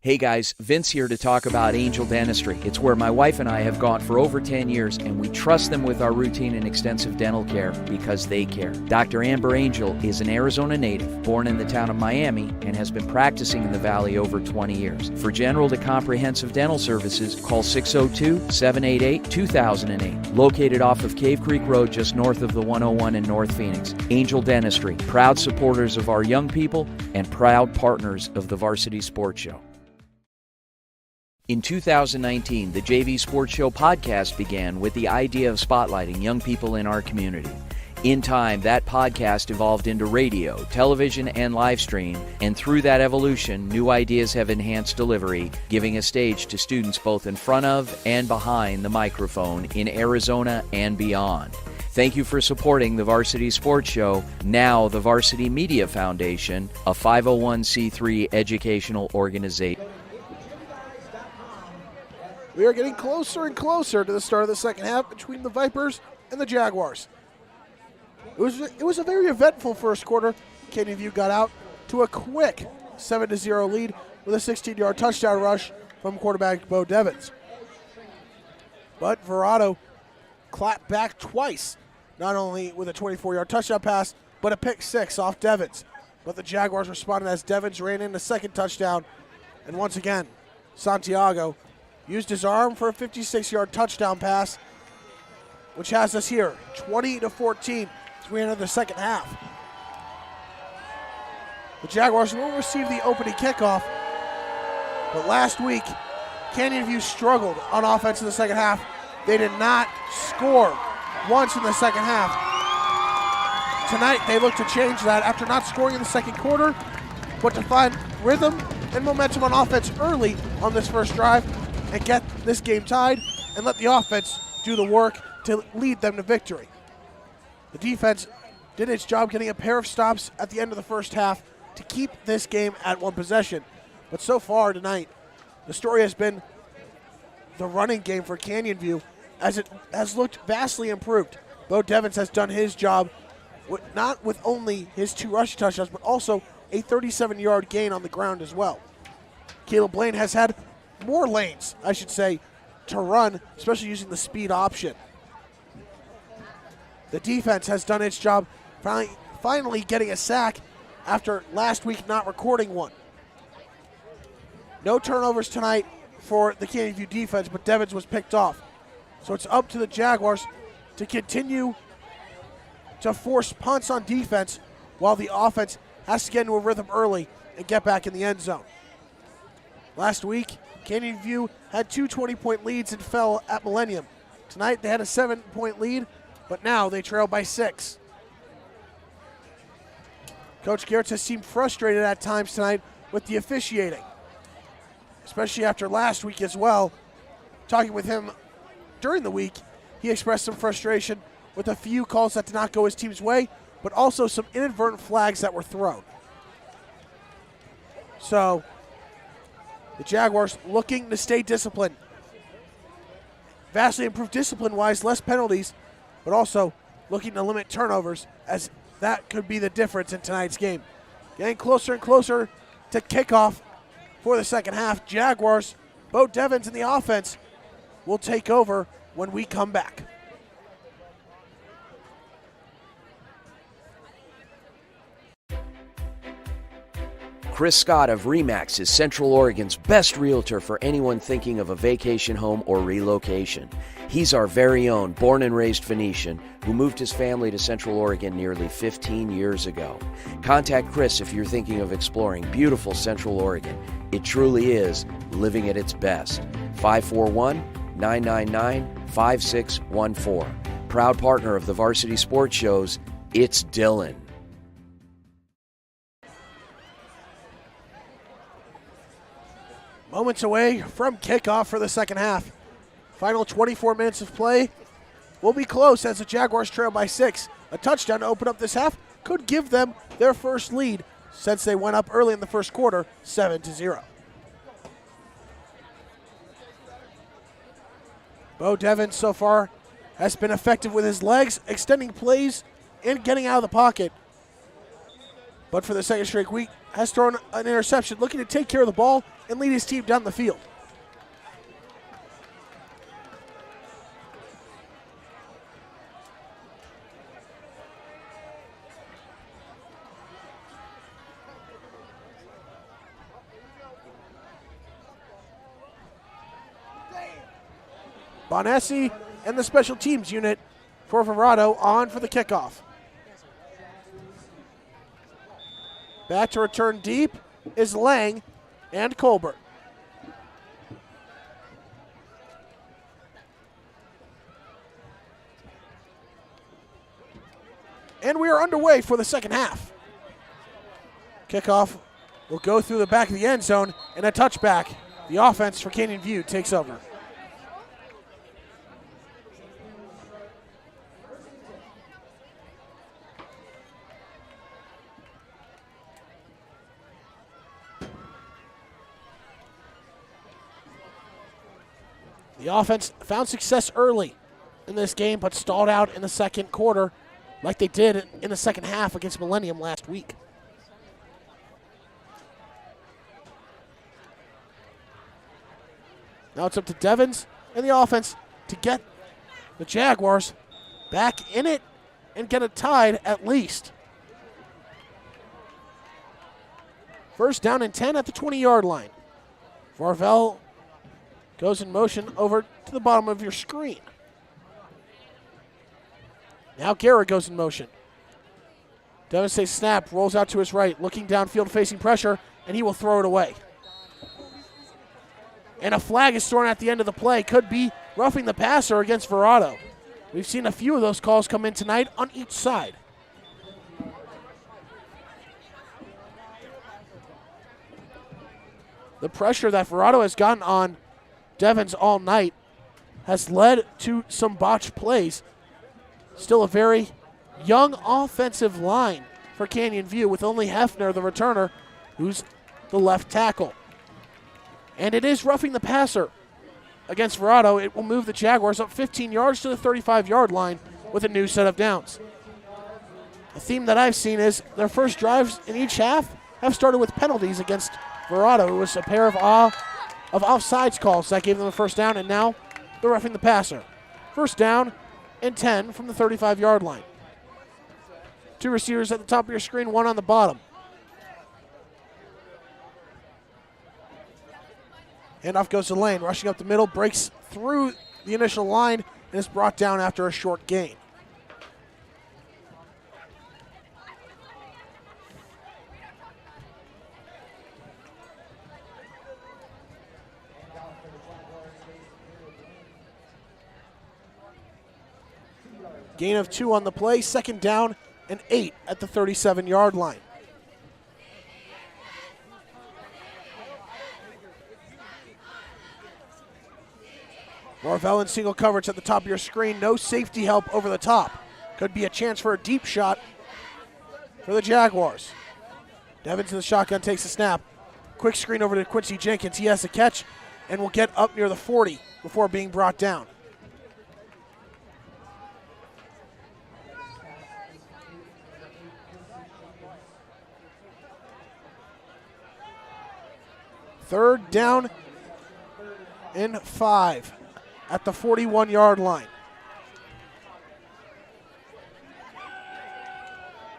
Hey guys, Vince here to talk about Angel Dentistry. It's where my wife and I have gone for over 10 years, and we trust them with our routine and extensive dental care because they care. Dr. Amber Angel is an Arizona native, born in the town of Miami, and has been practicing in the Valley over 20 years. For general to comprehensive dental services, call 602-788-2008. Located off of Cave Creek Road just north of the 101 in North Phoenix. Angel Dentistry, proud supporters of our young people and proud partners of the Varsity Sports Show. In 2019, the JV Sports Show podcast began with the idea of spotlighting young people in our community. In time, that podcast evolved into radio, television, and live stream, and through that evolution, new ideas have enhanced delivery, giving a stage to students both in front of and behind the microphone in Arizona and beyond. Thank you for supporting the Varsity Sports Show, now the Varsity Media Foundation, a 501c3 educational organization. We are getting closer and closer to the start of the second half between the Vipers and the Jaguars. It was a very eventful first quarter. Canyon View got out to a quick 7-0 lead with a 16-yard touchdown rush from quarterback Bo Devins. But Verrado clapped back twice, not only with a 24-yard touchdown pass, but a pick six off Devins. But the Jaguars responded as Devins ran in the second touchdown. And once again, Santiago used his arm for a 56-yard touchdown pass, which has us here, 20-14 as we enter the second half. The Jaguars will receive the opening kickoff, but last week, Canyon View struggled on offense in the second half. They did not score once in the second half. Tonight, they look to change that after not scoring in the second quarter, but to find rhythm and momentum on offense early on this first drive and get this game tied and let the offense do the work to lead them to victory. The defense did its job getting a pair of stops at the end of the first half to keep this game at one possession. But so far tonight, the story has been the running game for Canyon View, as it has looked vastly improved. Bo Devins has done his job, not with only his 2 rushing touchdowns, but also a 37-yard gain on the ground as well. Caleb Blaine has had more lanes, I should say, to run, especially using the speed option. The defense has done its job, finally getting a sack after last week not recording one. No turnovers tonight for the Canyon View defense, but Devins was picked off. So it's up to the Jaguars to continue to force punts on defense while the offense has to get into a rhythm early and get back in the end zone. Last week, Canyon View had 2 20-point leads and fell at Millennium. Tonight, they had a 7-point lead, but now they trail by 6. Coach Gertz has seemed frustrated at times tonight with the officiating, especially after last week as well. Talking with him during the week, he expressed some frustration with a few calls that did not go his team's way, but also some inadvertent flags that were thrown. So, the Jaguars looking to stay disciplined. Vastly improved discipline-wise, less penalties, but also looking to limit turnovers, as that could be the difference in tonight's game. Getting closer and closer to kickoff for the second half. Jaguars, Bo Devins in the offense, will take over when we come back. Chris Scott of RE/MAX is Central Oregon's best realtor for anyone thinking of a vacation home or relocation. He's our very own born and raised Phoenician who moved his family to Central Oregon nearly 15 years ago. Contact Chris if you're thinking of exploring beautiful Central Oregon. It truly is living at its best. 541-999-5614. Proud partner of the Varsity Sports Shows, it's Dylan. Moments away from kickoff for the second half. Final 24 minutes of play will be close as the Jaguars trail by 6. A touchdown to open up this half could give them their first lead since they went up early in the first quarter, 7-0. Bo Devins so far has been effective with his legs, extending plays and getting out of the pocket. But for the second straight week, has thrown an interception, looking to take care of the ball and lead his team down the field. Bonessi and the special teams unit for Verrado on for the kickoff. Back to return deep is Lang and Colbert. And we are underway for the second half. Kickoff will go through the back of the end zone and a touchback. The offense for Canyon View takes over. The offense found success early in this game, but stalled out in the second quarter like they did in the second half against Millennium last week. Now it's up to Devins and the offense to get the Jaguars back in it and get it tied at least. First down and 10 at the 20-yard line. Varvel goes in motion over to the bottom of your screen. Now Guerra goes in motion. Devins takes snap, rolls out to his right, looking downfield, facing pressure, and he will throw it away. And a flag is thrown at the end of the play. Could be roughing the passer against Verrado. We've seen a few of those calls come in tonight on each side. The pressure that Verrado has gotten on Devens all night has led to some botched plays. Still a very young offensive line for Canyon View with only Hefner, the returner, who's the left tackle. And it is roughing the passer against Verrado. It will move the Jaguars up 15 yards to the 35-yard line with a new set of downs. The theme that I've seen is their first drives in each half have started with penalties against Verrado. It was a pair of offsides calls that gave them a first down, and now they're roughing the passer. First down and 10 from the 35-yard line. Two receivers at the top of your screen, one on the bottom. Handoff goes to Lane, rushing up the middle, breaks through the initial line, and is brought down after a short gain. Gain of 2 on the play, second down and 8 at the 37-yard line. Marvell in single coverage at the top of your screen. No safety help over the top. Could be a chance for a deep shot for the Jaguars. Devins in the shotgun takes the snap. Quick screen over to Quincy Jenkins. He has the catch and will get up near the 40 before being brought down. Third down and 5 at the 41-yard line.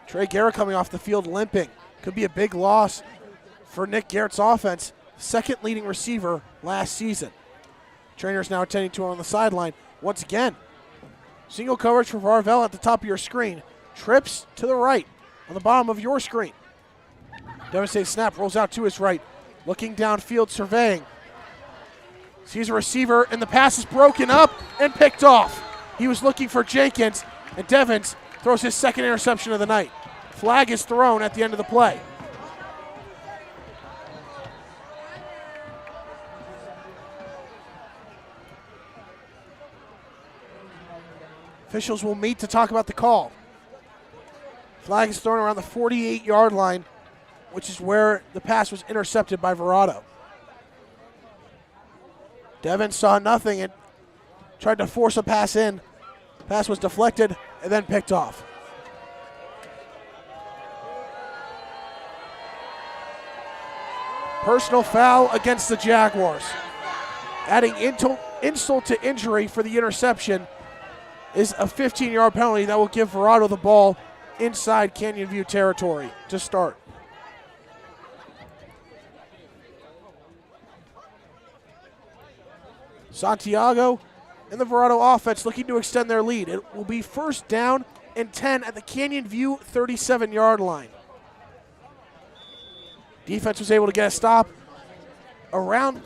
Trey Garrett coming off the field limping. Could be a big loss for Nick Garrett's offense. Second leading receiver last season. Trainer's now attending to him on the sideline. Once again, single coverage for Varvel at the top of your screen. Trips to the right on the bottom of your screen. Devastating snap, rolls out to his right. Looking downfield, surveying. Sees a receiver, and the pass is broken up and picked off. He was looking for Jenkins, and Devins throws his second interception of the night. Flag is thrown at the end of the play. Officials will meet to talk about the call. Flag is thrown around the 48-yard line, which is where the pass was intercepted by Verrado. Devin saw nothing and tried to force a pass in. Pass was deflected and then picked off. Personal foul against the Jaguars. Adding insult to injury for the interception is a 15-yard penalty that will give Verrado the ball inside Canyon View territory to start. Santiago and the Verrado offense looking to extend their lead. It will be first down and 10 at the Canyon View 37-yard line. Defense was able to get a stop around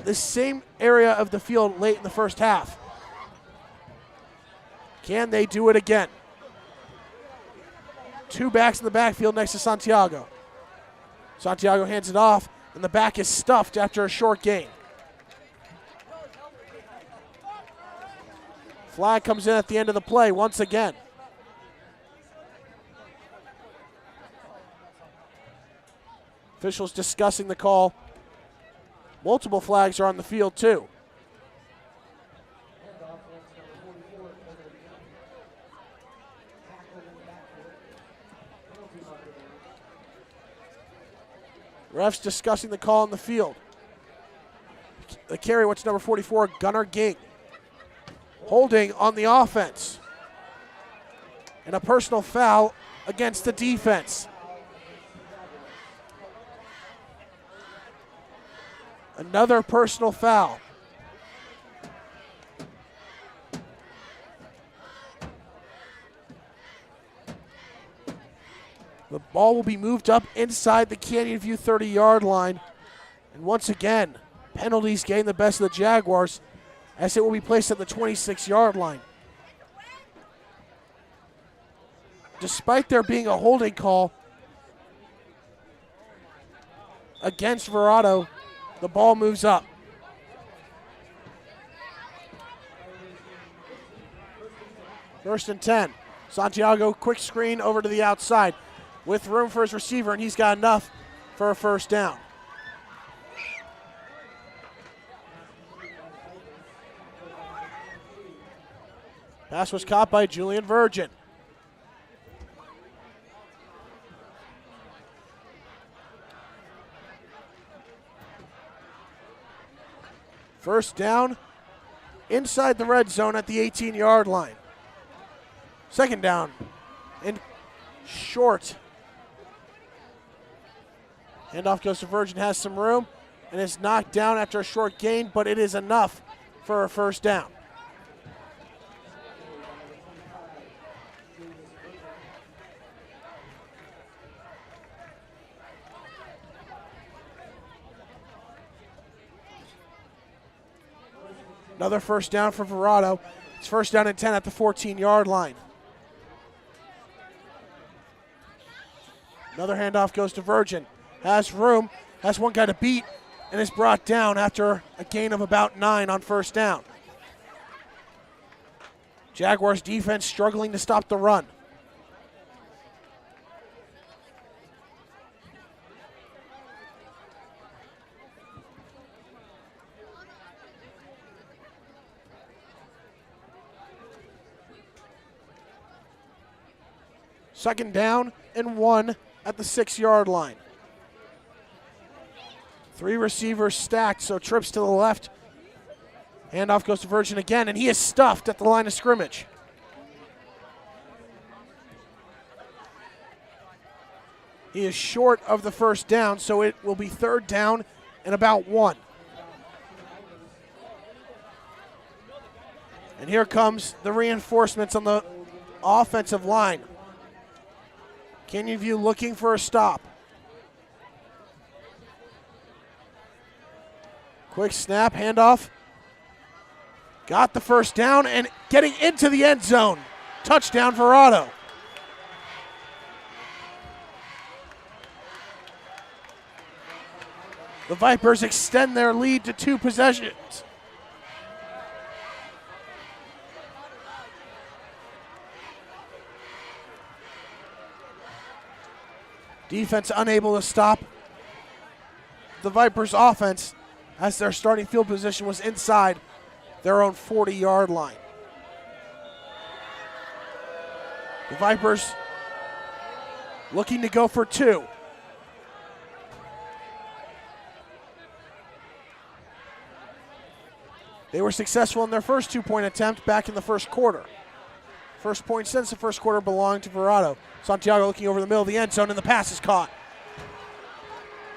the same area of the field late in the first half. Can they do it again? Two backs in the backfield next to Santiago. Santiago hands it off, and the back is stuffed after a short gain. Flag comes in at the end of the play once again. Officials discussing the call. Multiple flags are on the field too. Refs discussing the call on the field. The carry, what's number 44, Gunnar Ging. Holding on the offense. And a personal foul against the defense. Another personal foul. The ball will be moved up inside the Canyon View 30-yard line. And once again, penalties gain the best of the Jaguars as it will be placed at the 26-yard line. despite there being a holding call against Verrado, the ball moves up. First and 10. Santiago, quick screen over to the outside with room for his receiver, and he's got enough for a first down. Pass was caught by Julian Virgin. First down inside the red zone at the 18-yard line. Second down and short. Handoff goes to Virgin, has some room, and is knocked down after a short gain, but it is enough for a first down. Another first down for Verrado. It's first down and 10 at the 14-yard line. Another handoff goes to Virgin. Has room, has one guy to beat, and is brought down after a gain of about 9 on first down. Jaguars defense struggling to stop the run. Second down and 1 at the 6-yard line. 3 receivers stacked, so trips to the left. Handoff goes to Virgin again, and he is stuffed at the line of scrimmage. He is short of the first down, so it will be third down and about 1. And here comes the reinforcements on the offensive line. Canyon View looking for a stop. Quick snap, handoff. Got the first down and getting into the end zone. Touchdown, Verrado. The Vipers extend their lead to 2 possessions. Defense unable to stop the Vipers' offense as their starting field position was inside their own 40-yard line. The Vipers looking to go for 2. They were successful in their first 2-point attempt back in the first quarter. First point since the first quarter belonged to Verrado. Santiago looking over the middle of the end zone, and the pass is caught.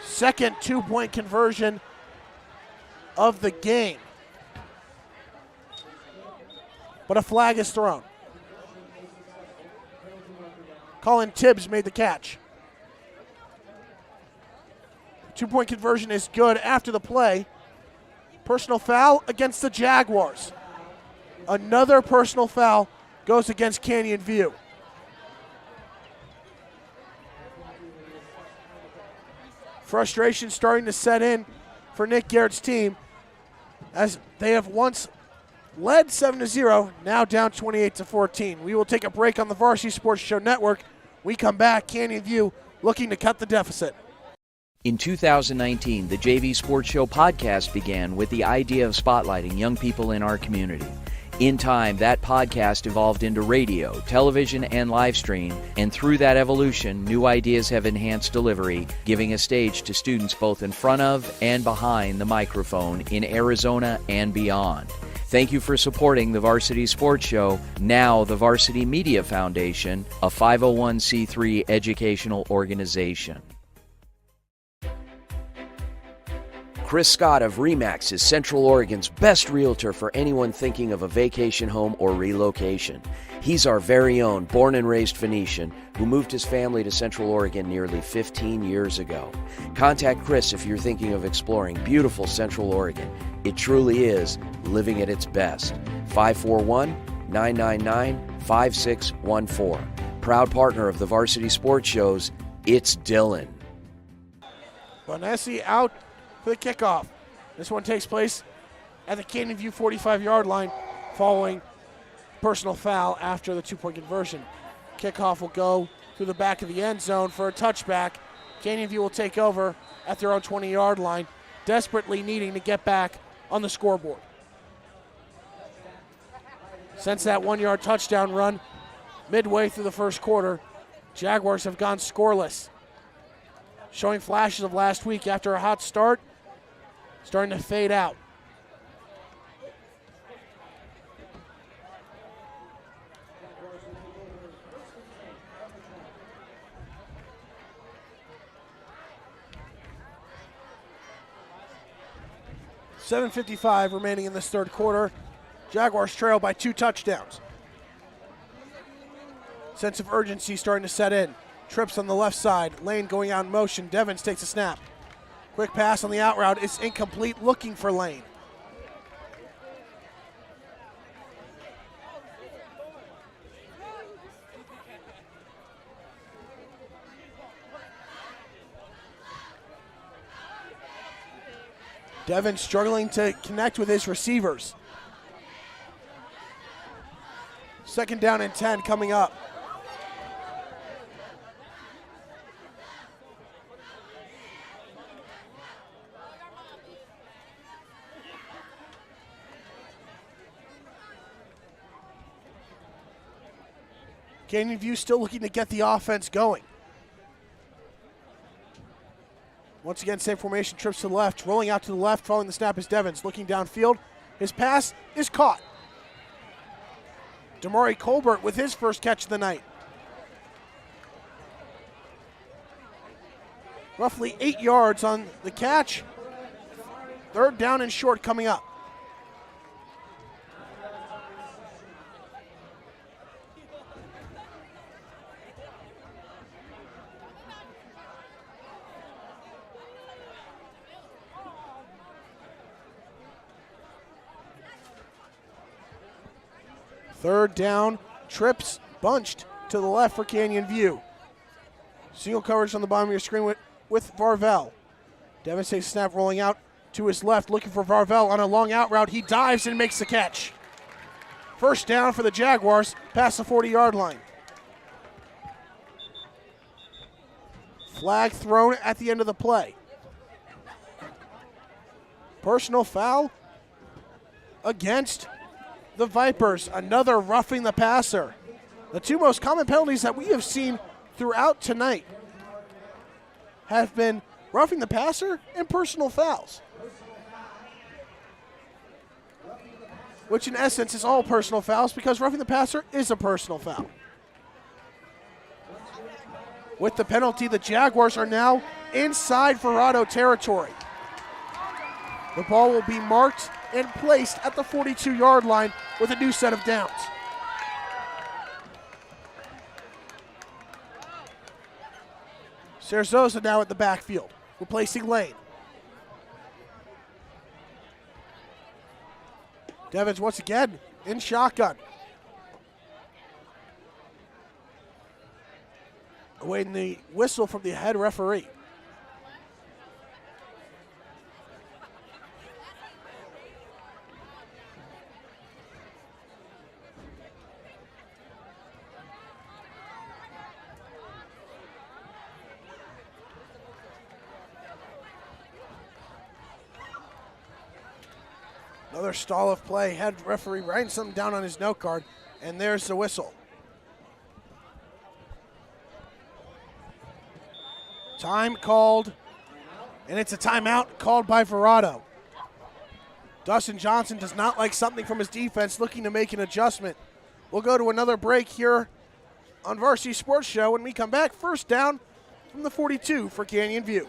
Second 2-point conversion of the game. But a flag is thrown. Colin Tibbs made the catch. 2-point conversion is good after the play. Personal foul against the Jaguars. Another personal foul goes against Canyon View. Frustration starting to set in for Nick Garrett's team as they have once led 7-0, now down 28-14. We will take a break on the Varsity Sports Show Network. We come back, Canyon View looking to cut the deficit. In 2019, the JV Sports Show podcast began with the idea of spotlighting young people in our community. In time, that podcast evolved into radio, television, and live stream, and through that evolution, new ideas have enhanced delivery, giving a stage to students both in front of and behind the microphone in Arizona and beyond. Thank you for supporting the Varsity Sports Show, now the Varsity Media Foundation, a 501c3 educational organization. Chris Scott of RE/MAX is Central Oregon's best realtor for anyone thinking of a vacation home or relocation. He's our very own born and raised Phoenician who moved his family to Central Oregon nearly 15 years ago. Contact Chris if you're thinking of exploring beautiful Central Oregon. It truly is living at its best. 541-999-5614. proud partner of the Varsity Sports Shows, it's Dylan. Bonessi out for the kickoff. This one takes place at the Canyon View 45-yard line following personal foul after the two-point conversion. Kickoff will go through the back of the end zone for a touchback. Canyon View will take over at their own 20-yard line, desperately needing to get back on the scoreboard. Since that 1-yard touchdown run midway through the first quarter, Jaguars have gone scoreless. Showing flashes of last week after a hot start, starting to fade out. .7:55 remaining in this third quarter. Jaguars trail by 2 touchdowns. Sense of urgency starting to set in. Trips on the left side. Lane going out in motion. Devins takes a snap. Quick pass on the out route. It's incomplete, looking for Lane. Devin struggling to connect with his receivers. 2nd down and 10 coming up. Canyon View still looking to get the offense going. Once again, same formation, trips to the left, rolling out to the left, following the snap is Devins, looking downfield. His pass is caught. Damari Colbert with his first catch of the night. Roughly 8 yards on the catch. 3rd down and short coming up. Third down, trips, bunched to the left for Canyon View. Single coverage on the bottom of your screen with Varvel. Devin takes a snap, rolling out to his left, looking for Varvel on a long out route. He dives and makes the catch. First down for the Jaguars, past the 40-yard line. Flag thrown at the end of the play. Personal foul against the Vipers, another roughing the passer. The two most common penalties that we have seen throughout tonight have been roughing the passer and personal fouls, which in essence is all personal fouls because roughing the passer is a personal foul. With the penalty, the Jaguars are now inside Verrado territory. The ball will be marked and placed at the 42-yard line with a new set of downs. Cerzosa now at the backfield, replacing Lane. Devins once again in shotgun. Awaiting the whistle from the head referee. Another stall of play. Head referee writing something down on his note card, and there's the whistle. Time called, and it's a timeout called by Verrado. Dustin Johnson does not like something from his defense, looking to make an adjustment. We'll go to another break here on Varsity Sports Show. When we come back, first down from the 42 for Canyon View.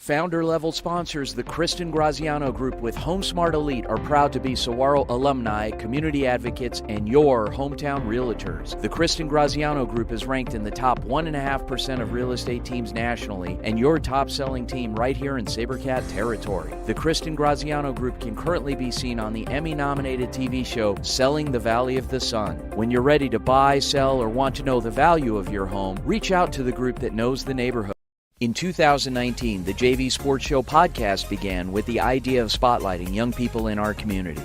Founder-level sponsors, the Kristen Graziano Group with HomeSmart Elite, are proud to be Saguaro alumni, community advocates, and your hometown realtors. The Kristen Graziano Group is ranked in the top 1.5% of real estate teams nationally, and your top-selling team right here in SaberCat territory. The Kristen Graziano Group can currently be seen on the Emmy-nominated TV show Selling the Valley of the Sun. When you're ready to buy, sell, or want to know the value of your home, reach out to the group that knows the neighborhood. In 2019, the JV Sports Show podcast began with the idea of spotlighting young people in our community.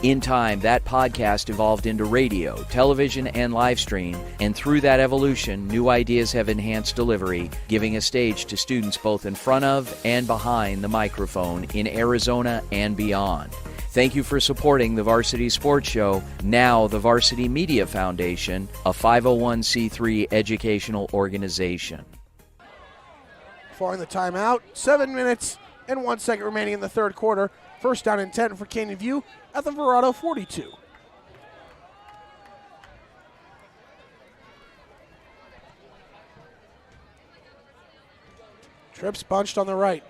In time, that podcast evolved into radio, television, and live stream, and through that evolution, new ideas have enhanced delivery, giving a stage to students both in front of and behind the microphone in Arizona and beyond. Thank you for supporting the Varsity Sports Show, now the Varsity Media Foundation, a 501c3 educational organization. Following the timeout, 7 minutes and 1 second remaining in the third quarter. First down and 10 for Canyon View at the Verrado 42. Trips bunched on the right.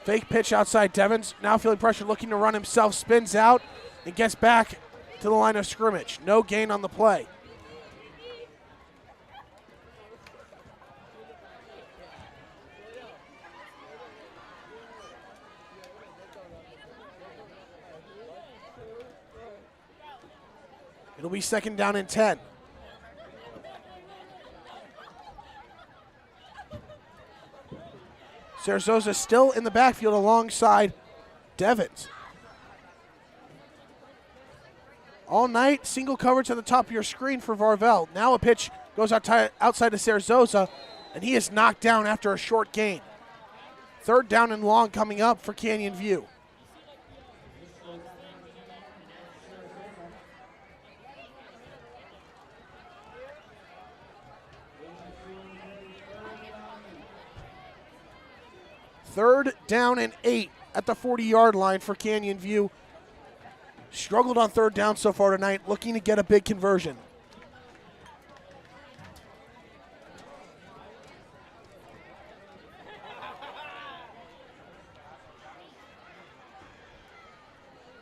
Fake pitch outside Devens. Now feeling pressure, looking to run himself. Spins out and gets back to the line of scrimmage. No gain on the play. It'll be second down and 10. Sarazosa still in the backfield alongside Devens. All night, single coverage at the top of your screen for Varvel. Now a pitch goes outside of Sarazosa, and he is knocked down after a short gain. Third down and long coming up for Canyon View. Third down and 8 at the 40-yard line for Canyon View. Struggled on third down so far tonight, looking to get a big conversion.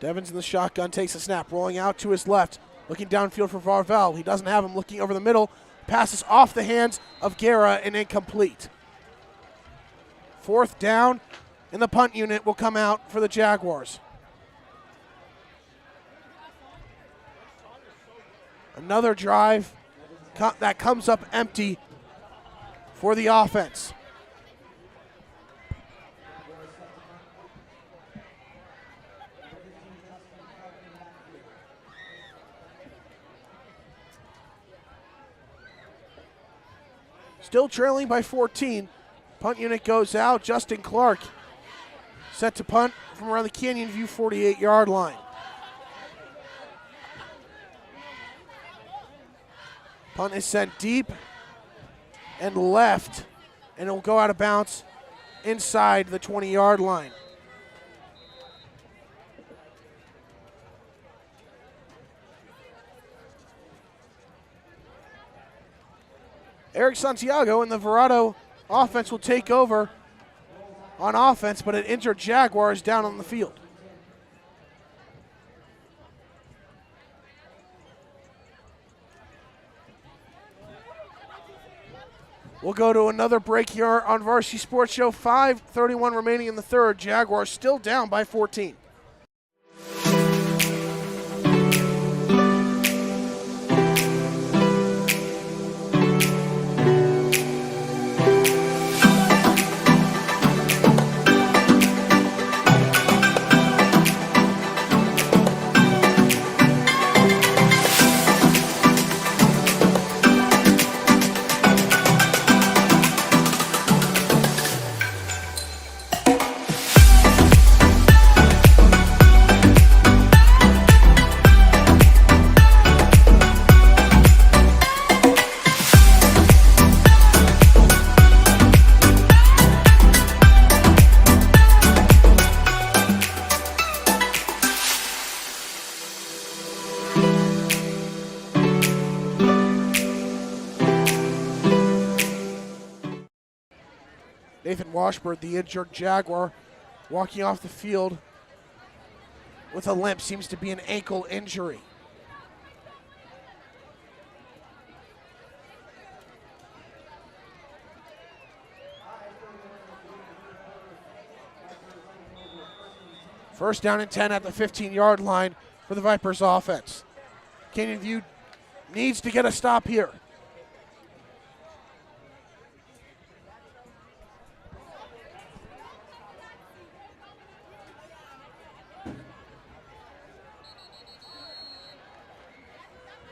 Devens in the shotgun, takes a snap, rolling out to his left, looking downfield for Varvel. He doesn't have him, looking over the middle. Passes off the hands of Guerra and incomplete. Fourth down, and the punt unit will come out for the Jaguars. Another drive that comes up empty for the offense. Still trailing by 14. Punt unit goes out. Justin Clark set to punt from around the Canyon View 48-yard line. Punt is sent deep and left, and it will go out of bounds inside the 20-yard line. Eric Santiago and the Verrado offense will take over on offense, but an injured Jaguar is down on the field. We'll go to another break here on Varsity Sports Show. 5:31 remaining in the third. Jaguars still down by 14. Nathan Washburn, the injured Jaguar, walking off the field with a limp. Seems to be an ankle injury. First down and 10 at the 15-yard line for the Vipers offense. Canyon View needs to get a stop here.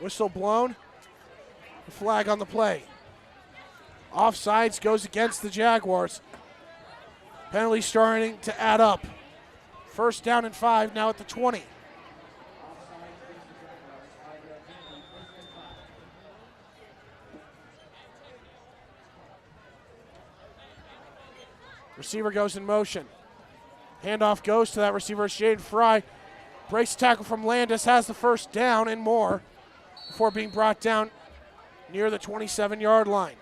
Whistle blown. The flag on the play. Offsides goes against the Jaguars. Penalty starting to add up. First down and 5 now at the 20. Receiver goes in motion. Handoff goes to that receiver, Jaden Fry. Breaks tackle from Landis, has the first down and more before being brought down near the 27-yard line.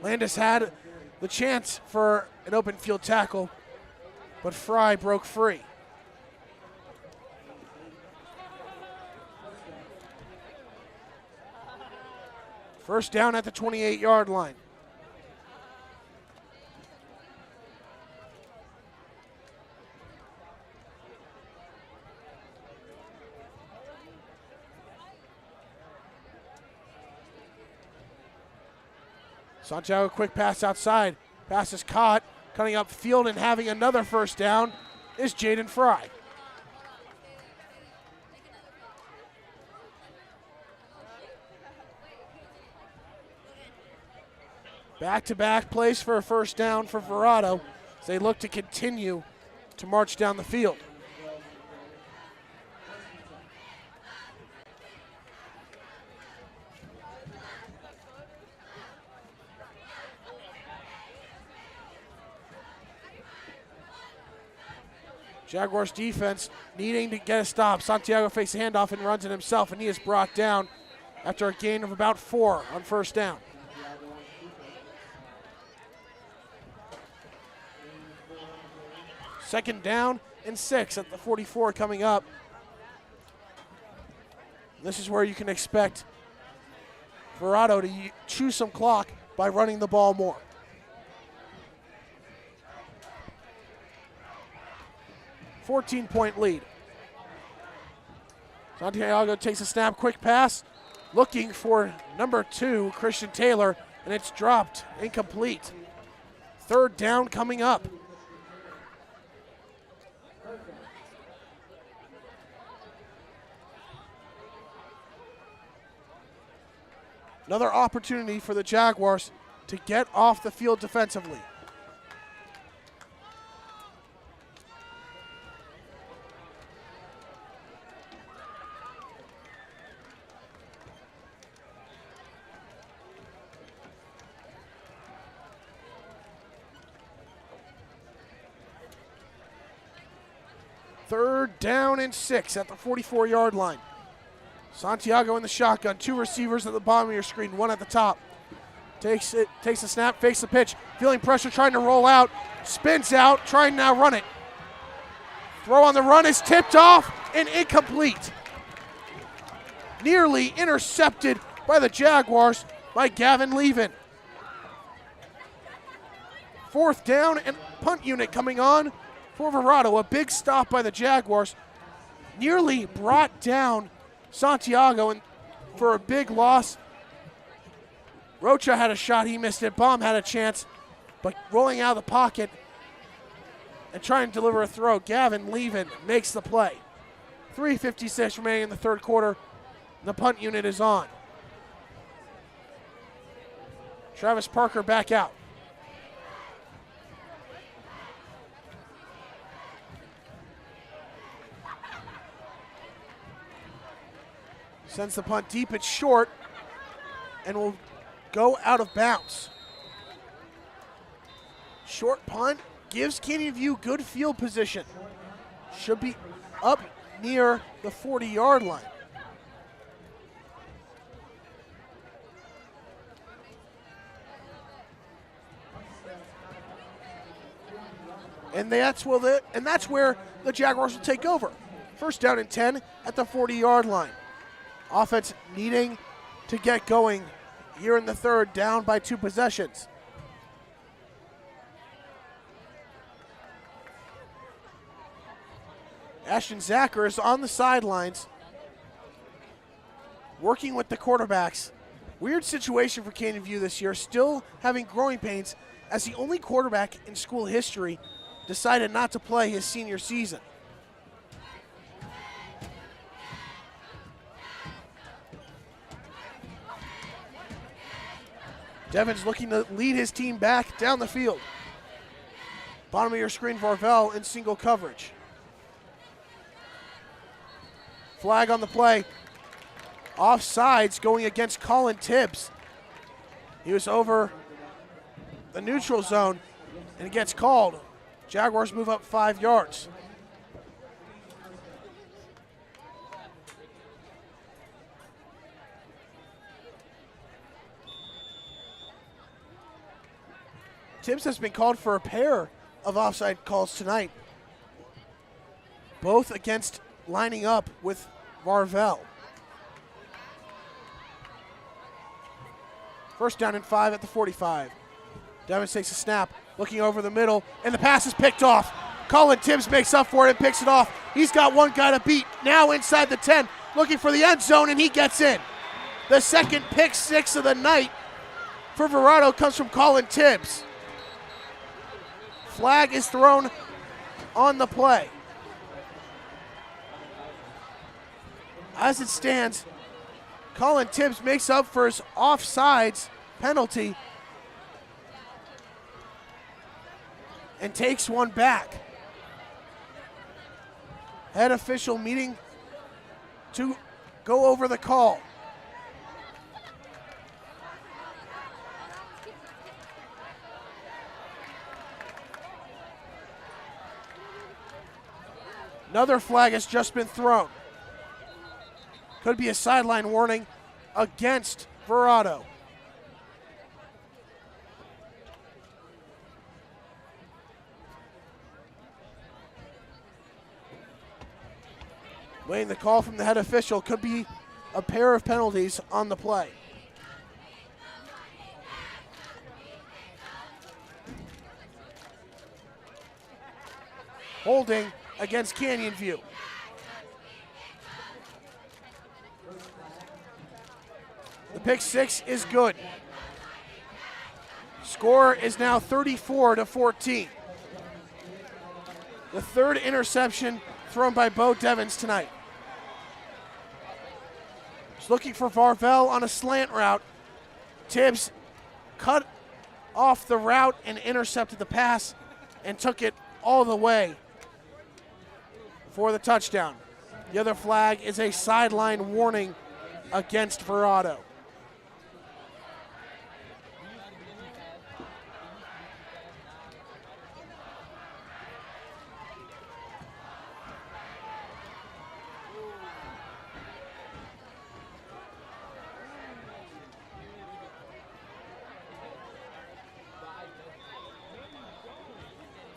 Landis had the chance for an open field tackle, but Fry broke free. First down at the 28-yard line. Santiago, quick pass outside. Pass is caught. Cutting up field and having another first down is Jaden Fry. Back-to-back plays for a first down for Verrado as they look to continue to march down the field. Jaguars defense needing to get a stop. Santiago fakes a handoff and runs it himself, and he is brought down after a gain of about 4 on first down. Second down and 6 at the 44 coming up. This is where you can expect Verrado to chew some clock by running the ball more. .4 lead. Santiago takes a snap, quick pass, looking for number 2, Christian Taylor, and it's dropped, incomplete. Third down coming up. Another opportunity for the Jaguars to get off the field defensively. Third down and 6 at the 44-yard line. Santiago in the shotgun, 2 receivers at the bottom of your screen, 1 at the top. Takes a snap, fakes the pitch, feeling pressure, trying to roll out, spins out, trying to now run it. Throw on the run is tipped off and incomplete. Nearly intercepted by the Jaguars by Gavin Levin. Fourth down and punt unit coming on for Verrado. A big stop by the Jaguars. Nearly brought down Santiago and for a big loss. Rocha had a shot, he missed it. Baum had a chance, but rolling out of the pocket and trying to deliver a throw, Gavin Levin makes the play. 3:56 remaining in the third quarter. The punt unit is on. Travis Parker back out. Sends the punt deep, it's short, and will go out of bounds. Short punt gives Canyon View good field position. Should be up near the 40-yard line. And that's where the Jaguars will take over. First down and 10 at the 40-yard line. Offense needing to get going here in the third, down by 2 possessions. Ashton Zacher is on the sidelines, working with the quarterbacks. Weird situation for Canyon View this year, still having growing pains as the only quarterback in school history decided not to play his senior season. Devins looking to lead his team back down the field. Bottom of your screen, Varvel in single coverage. Flag on the play. Offsides going against Colin Tibbs. He was over the neutral zone and it gets called. Jaguars move up 5 yards. Tibbs has been called for a pair of offside calls tonight, both against lining up with Varvel. First down and 5 at the 45. Devins takes a snap, looking over the middle, and the pass is picked off. Colin Tibbs makes up for it and picks it off. He's got one guy to beat, now inside the 10, looking for the end zone, and he gets in. The second pick 6 of the night for Verrado comes from Colin Tibbs. Flag is thrown on the play. As it stands, Colin Tibbs makes up for his offsides penalty and takes one back. Head official meeting to go over the call. Another flag has just been thrown. Could be a sideline warning against Verrado. Waiting the call from the head official. Could be a pair of penalties on the play. Holding against Canyon View. The pick 6 is good. Score is now 34-14. The third interception thrown by Bo Devins tonight. He's looking for Varvel on a slant route. Tibbs cut off the route and intercepted the pass and took it all the way for the touchdown. The other flag is a sideline warning against Verrado.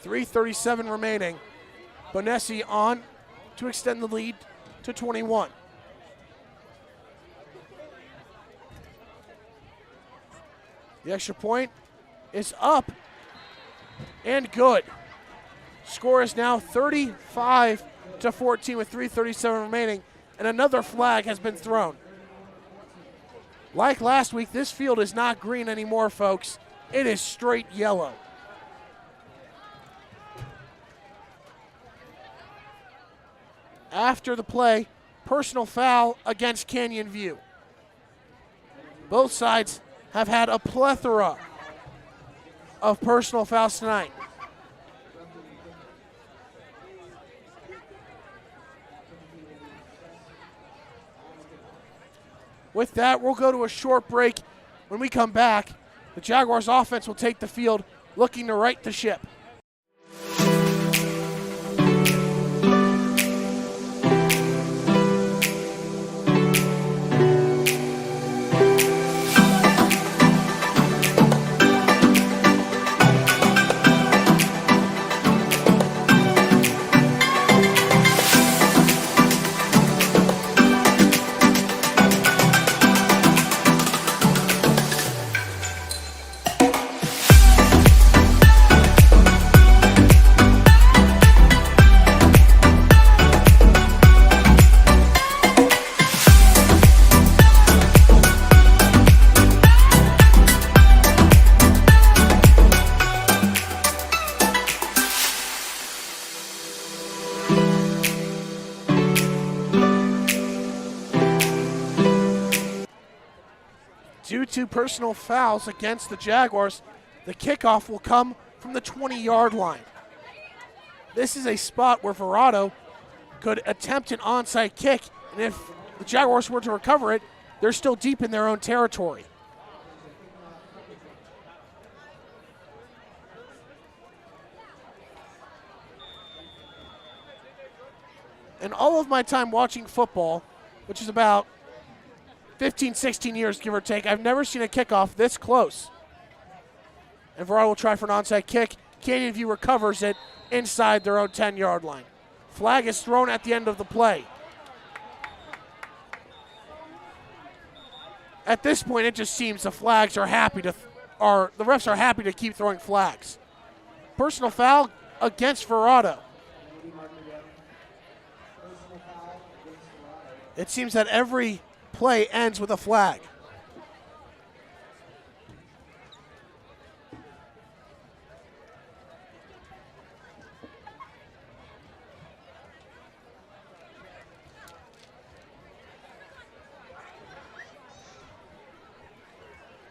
.337 remaining. Bonessi on to extend the lead to 21. The extra point is up and good. Score is now 35-14 with .337 remaining, and another flag has been thrown. Like last week, this field is not green anymore, folks. It is straight yellow. After the play, personal foul against Canyon View. Both sides have had a plethora of personal fouls tonight. With that, we'll go to a short break. When we come back, the Jaguars offense will take the field, looking to right the ship. due to personal fouls against the Jaguars, the kickoff will come from the 20-yard line. This is a spot where Verrado could attempt an onside kick, and if the Jaguars were to recover it, they're still deep in their own territory. In all of my time watching football, which is about 15, 16 years, give or take, I've never seen a kickoff this close. And Verrado will try for an onside kick. Canyon View recovers it inside their own 10-yard line. Flag is thrown at the end of the play. At this point, it just seems the flags are happy to, the refs are happy to keep throwing flags. Personal foul against Verrado. It seems that every play ends with a flag.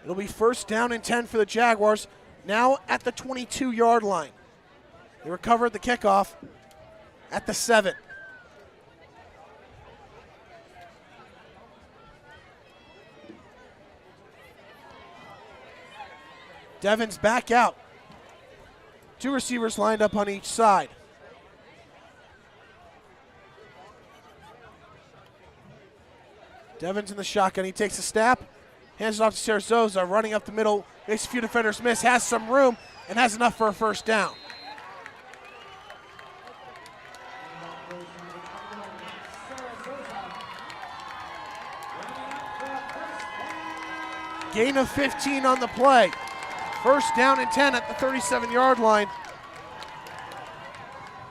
It'll be first down and 10 for the Jaguars, now at the 22-yard line. They recovered the kickoff at the 7. Devins back out. 2 receivers lined up on each side. Devins in the shotgun. He takes a snap, hands it off to Sarazosa, running up the middle, makes a few defenders miss, has some room, and has enough for a first down. Gain of 15 on the play. First down and 10 at the 37-yard line.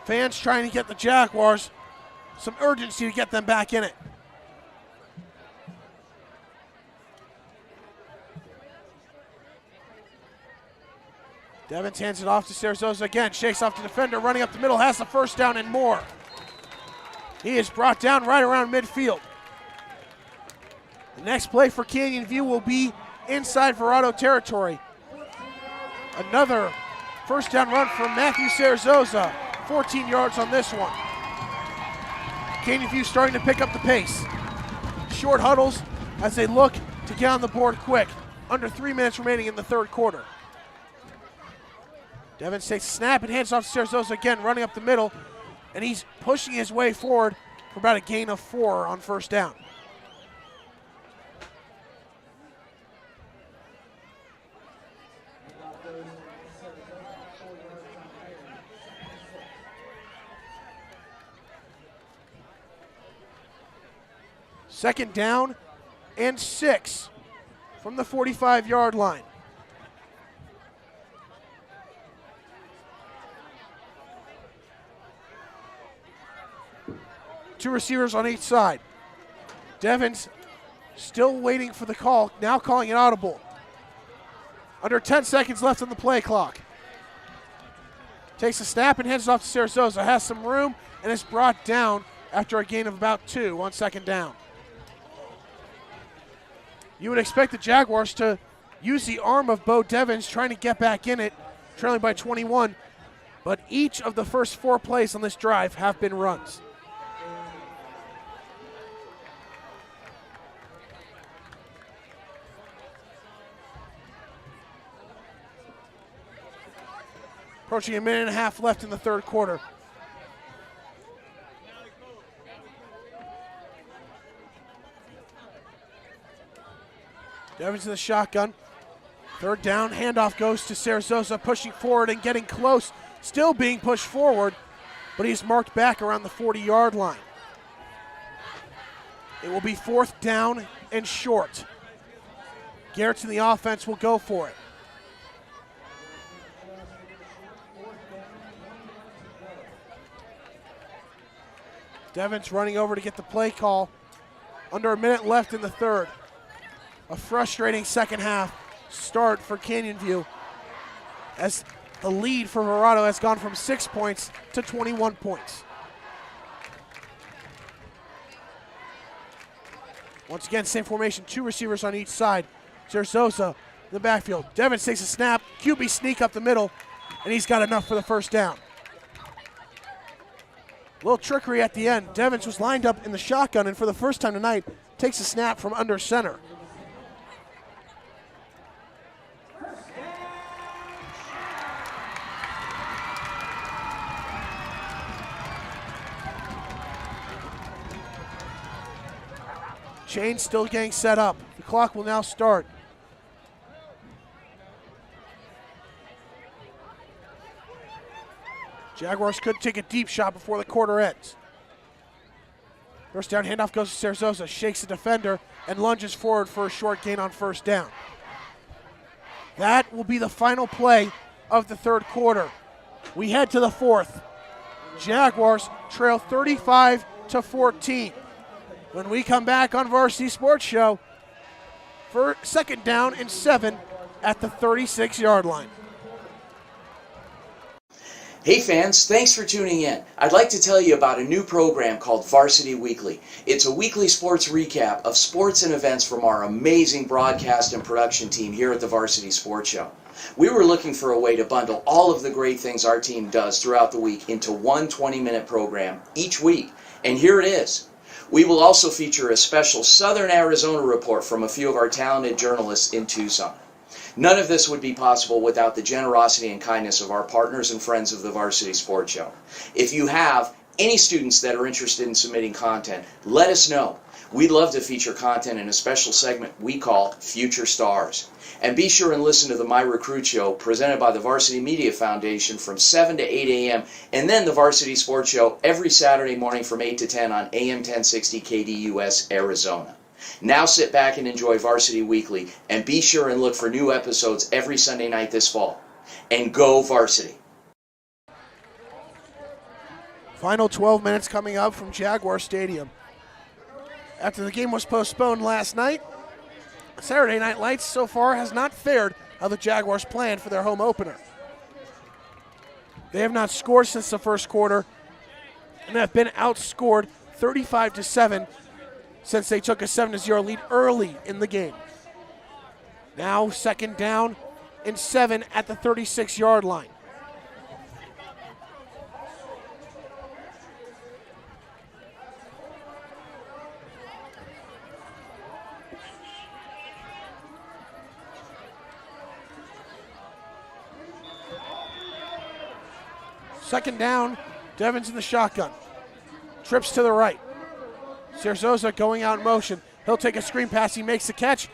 Fans trying to get the Jaguars some urgency to get them back in it. Devins hands it off to Sarazosa again, shakes off the defender, running up the middle, has the first down and more. He is brought down right around midfield. The next play for Canyon View will be inside Verrado territory. Another first down run from Matthew Sarazosa, 14 yards on this one. Canyon View starting to pick up the pace. Short huddles as they look to get on the board quick. Under 3 minutes remaining in the third quarter. Devins takes a snap and hands off to Sarazosa again, running up the middle, and he's pushing his way forward for about a gain of 4 on first down. Second down and 6 from the 45-yard line. Two receivers on each side. Devins still waiting for the call, now calling it audible. Under 10 seconds left on the play clock. Takes a snap and hands it off to Sarazosa. Has some room and is brought down after a gain of about 2 on second down. You would expect the Jaguars to use the arm of Bo Devins trying to get back in it, trailing by 21, but each of the first 4 plays on this drive have been runs. Approaching a minute and a half left in the third quarter. Devins in the shotgun. Third down, handoff goes to Sarazosa, pushing forward and getting close. Still being pushed forward, but he's marked back around the 40-yard line. It will be fourth down and short. Garrett's in the offense will go for it. Devins running over to get the play call. Under a minute left in the third. A frustrating second half start for Canyon View as the lead for Verrado has gone from 6 points to 21 points. Once again, same formation, 2 receivers on each side. Cerzosa in the backfield. Devins takes a snap, QB sneak up the middle, and he's got enough for the first down. A little trickery at the end. Devins was lined up in the shotgun, and for the first time tonight, takes a snap from under center. Chain still getting set up. The clock will now start. Jaguars could take a deep shot before the quarter ends. First down handoff goes to Cerzosa, shakes the defender, and lunges forward for a short gain on first down. That will be the final play of the third quarter. We head to the fourth. Jaguars trail 35-14. When we come back on Varsity Sports Show for second down and 7 at the 36-yard line. Hey fans, thanks for tuning in. I'd like to tell you about a new program called Varsity Weekly. It's a weekly sports recap of sports and events from our amazing broadcast and production team here at the Varsity Sports Show. We were looking for a way to bundle all of the great things our team does throughout the week into one 20-minute program each week, and here it is. We will also feature a special Southern Arizona report from a few of our talented journalists in Tucson. None of this would be possible without the generosity and kindness of our partners and friends of the Varsity Sports Show. If you have any students that are interested in submitting content, let us know. We'd love to feature content in a special segment we call Future Stars. And be sure and listen to the My Recruit Show presented by the Varsity Media Foundation from 7 to 8 a.m. and then the Varsity Sports Show every Saturday morning from 8 to 10 on AM 1060 KDUS Arizona. Now sit back and enjoy Varsity Weekly, and be sure and look for new episodes every Sunday night this fall. And go Varsity! Final 12 minutes coming up from Jaguar Stadium. After the game was postponed last night, Saturday Night Lights so far has not fared how the Jaguars planned for their home opener. They have not scored since the first quarter and have been outscored 35-7 since they took a 7-0 lead early in the game. Now second down and 7 at the 36-yard line. Second down, Devins in the shotgun. Trips to the right. Cerzosa going out in motion. He'll take a screen pass. He makes the catch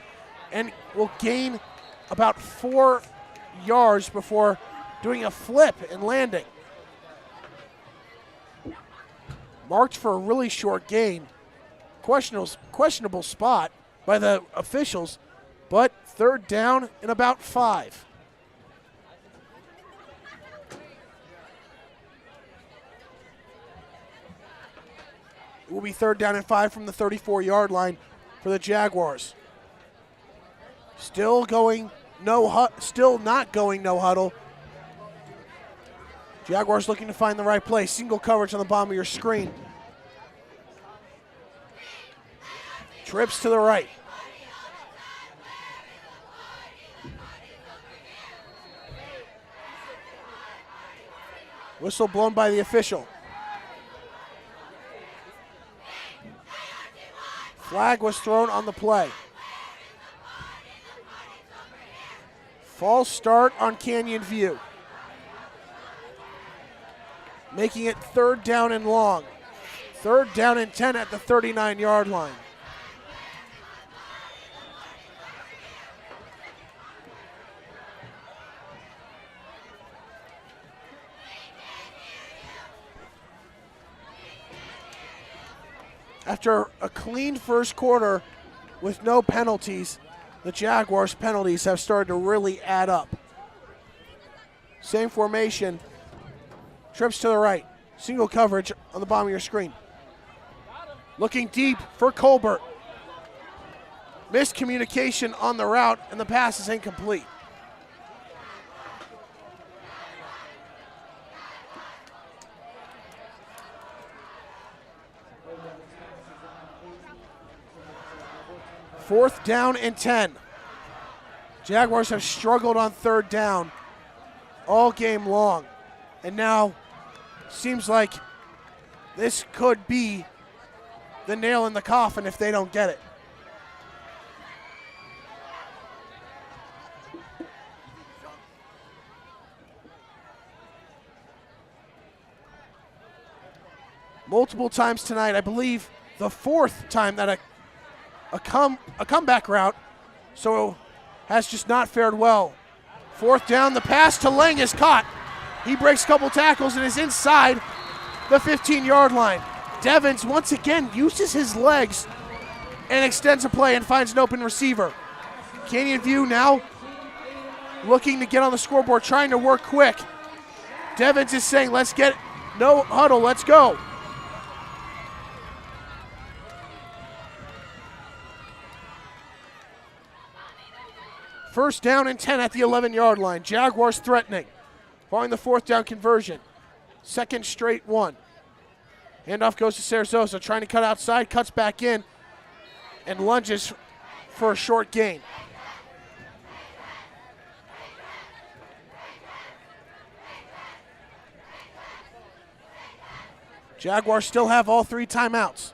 and will gain about 4 yards before doing a flip and landing. Marked for a really short gain. Questionable spot by the officials, but third down and about 5. It will be third down and 5 from the 34-yard line for the Jaguars. Still not going no huddle. Jaguars looking to find the right place. Single coverage on the bottom of your screen. Trips to the right. Whistle blown by the official. Flag was thrown on the play. False start on Canyon View. Making it third down and long. Third down and 10 at the 39-yard line. After a clean first quarter with no penalties, the Jaguars' penalties have started to really add up. Same formation, trips to the right, single coverage on the bottom of your screen. Looking deep for Colbert. Miscommunication on the route, and the pass is incomplete. Fourth down and 10. Jaguars have struggled on third down all game long. And now seems like this could be the nail in the coffin if they don't get it. Multiple times tonight, I believe the fourth time that a comeback route, so has just not fared well. Fourth down, the pass to Lang is caught. He breaks a couple tackles and is inside the 15-yard line. Devins once again uses his legs and extends a play and finds an open receiver. Canyon View now looking to get on the scoreboard, trying to work quick. Devins is saying, let's get it. No huddle, let's go. First down and 10 at the 11-yard line. Jaguars threatening. Following the fourth down conversion. Second straight one. Handoff goes to Sarazosa, trying to cut outside, cuts back in, and lunges for a short gain. Jaguars still have all three timeouts.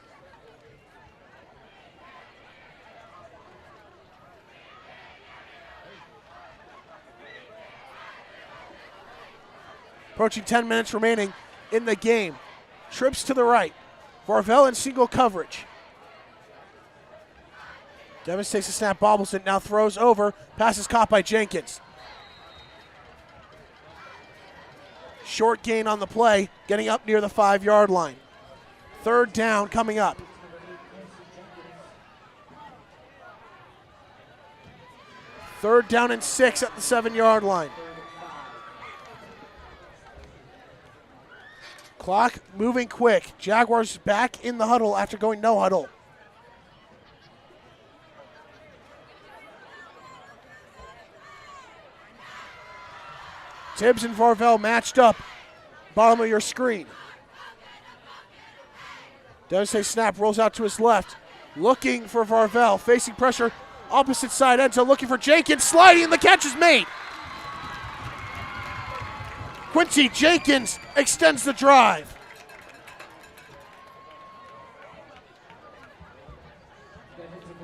Approaching 10 minutes remaining in the game. Trips to the right. Varvel in single coverage. Devins takes a snap, bobbles it, now throws over. Pass is caught by Jenkins. Short gain on the play, getting up near the 5-yard line. Third down coming up. Third down and 6 at the 7-yard line. Clock moving quick. Jaguars back in the huddle after going no huddle. Tibbs and Varvel matched up. Bottom of your screen. Devontae snap, rolls out to his left. Looking for Varvel, facing pressure. Opposite side end zone, looking for Jenkins, sliding, and the catch is made. Quincy Jenkins extends the drive.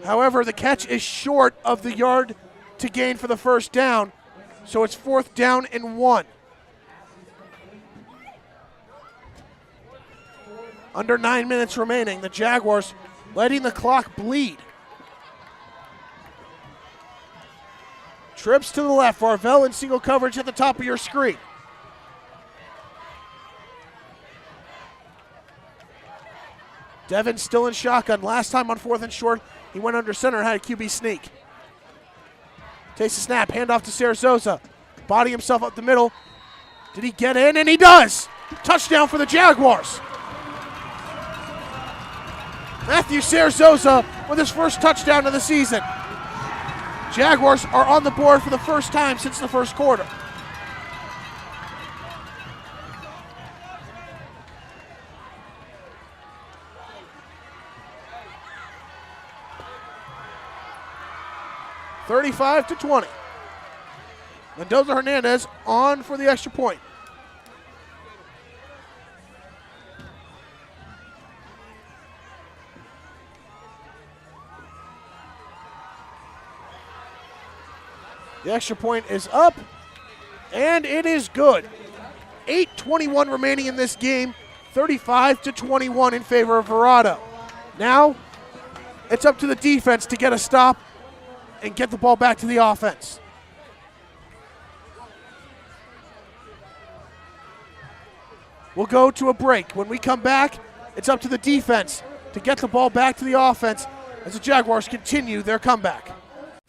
However, the catch is short of the yard to gain for the first down, so it's fourth down and 1. Under 9 minutes remaining, the Jaguars letting the clock bleed. Trips to the left, Varvel in single coverage at the top of your screen. Devin still in shotgun. Last time on 4th and short, he went under center and had a QB sneak. Takes a snap, handoff to Sarazosa. Body himself up the middle. Did he get in? And he does! Touchdown for the Jaguars. Matthew Sarazosa with his first touchdown of the season. Jaguars are on the board for the first time since the first quarter. (35-20). Mendoza Hernandez on for the extra point. The extra point is up, and it is good. 8:21 remaining in this game, 35-21 in favor of Verrado. Now, it's up to the defense to get a stop and get the ball back to the offense. We'll go to a break. When we come back, it's up to the defense to get the ball back to the offense as the Jaguars continue their comeback.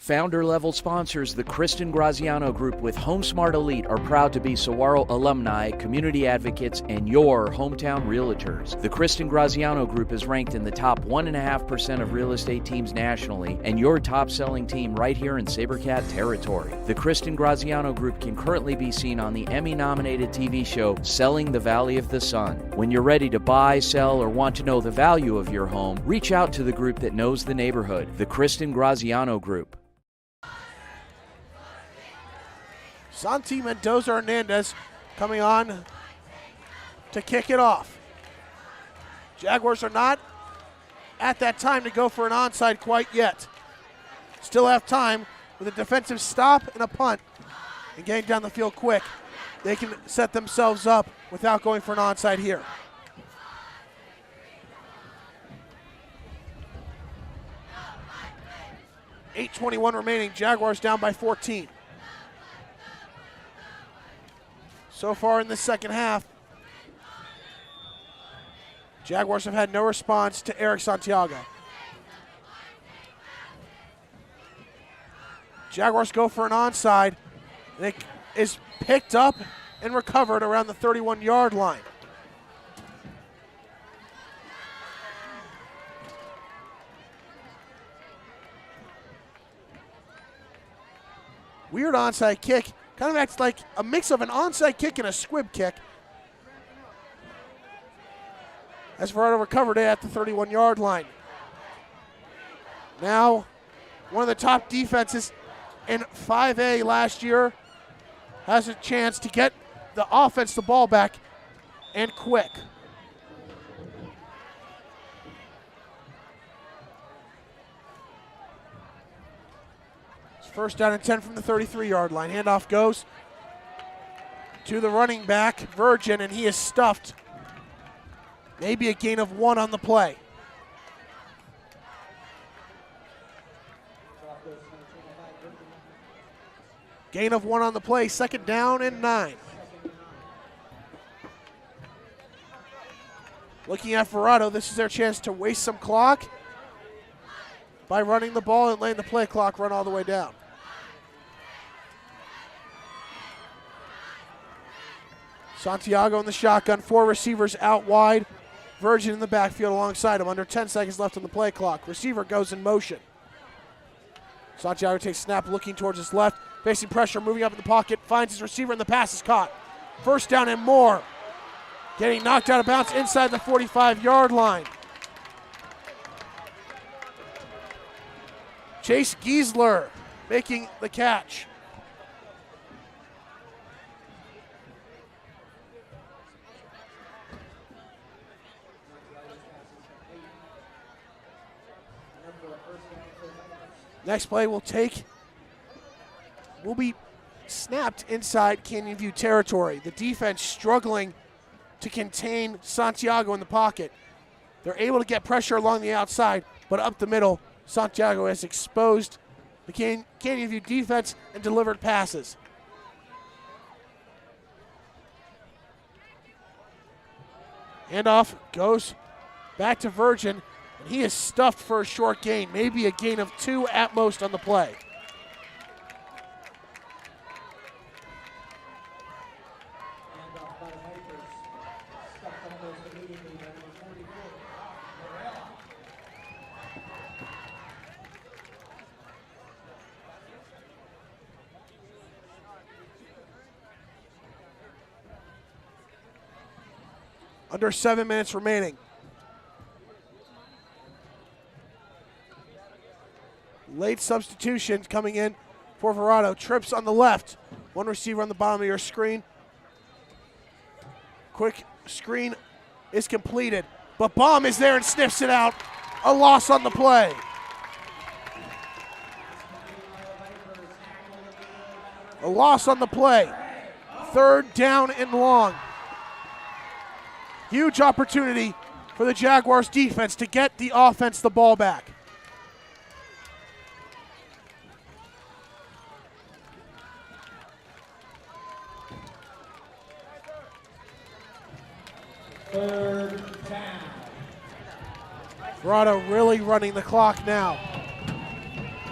Founder-level sponsors, the Kristen Graziano Group with HomeSmart Elite, are proud to be Saguaro alumni, community advocates, and your hometown realtors. The Kristen Graziano Group is ranked in the top 1.5% of real estate teams nationally, and your top-selling team right here in SaberCat territory. The Kristen Graziano Group can currently be seen on the Emmy-nominated TV show Selling the Valley of the Sun. When you're ready to buy, sell, or want to know the value of your home, reach out to the group that knows the neighborhood, the Kristen Graziano Group. Santi Mendoza Hernandez coming on to kick it off. Jaguars are not at that time to go for an onside quite yet. Still have time with a defensive stop and a punt and getting down the field quick. They can set themselves up without going for an onside here. .8:21 remaining, Jaguars down by 14. So far in the second half, Jaguars have had no response to Eric Santiago. Jaguars go for an onside, and it is picked up and recovered around the 31-yard line. Weird onside kick. Kind of acts like a mix of an onside kick and a squib kick. As Verrado recovered it at the 31-yard line. Now, one of the top defenses in 5A last year has a chance to get the offense the ball back and quick. It's first down and 10 from the 33-yard line. Handoff goes to the running back, Virgin, and he is stuffed. Maybe a gain of 1 on the play. Gain of 1 on the play, second down and 9. Looking at Verrado, this is their chance to waste some clock by running the ball and letting the play clock run all the way down. Santiago in the shotgun, 4 receivers out wide. Virgin in the backfield alongside him. Under 10 seconds left on the play clock. Receiver goes in motion. Santiago takes snap, looking towards his left. Facing pressure, moving up in the pocket. Finds his receiver, and the pass is caught. First down and more. Getting knocked out of bounds inside the 45-yard line. Chase Giesler making the catch. Next play will be snapped inside Canyon View territory. The defense struggling to contain Santiago in the pocket. They're able to get pressure along the outside, but up the middle, Santiago has exposed the Canyon View defense and delivered passes. Handoff goes back to Virgin, and he is stuffed for a short gain, maybe a gain of 2 at most on the play. Under 7 minutes remaining. Late substitutions coming in for Verrado. Trips on the left. 1 receiver on the bottom of your screen. Quick screen is completed, but Baum is there and sniffs it out. A loss on the play. A loss on the play. Third down and long. Huge opportunity for the Jaguars defense to get the offense the ball back. Third down. Verrado really running the clock now.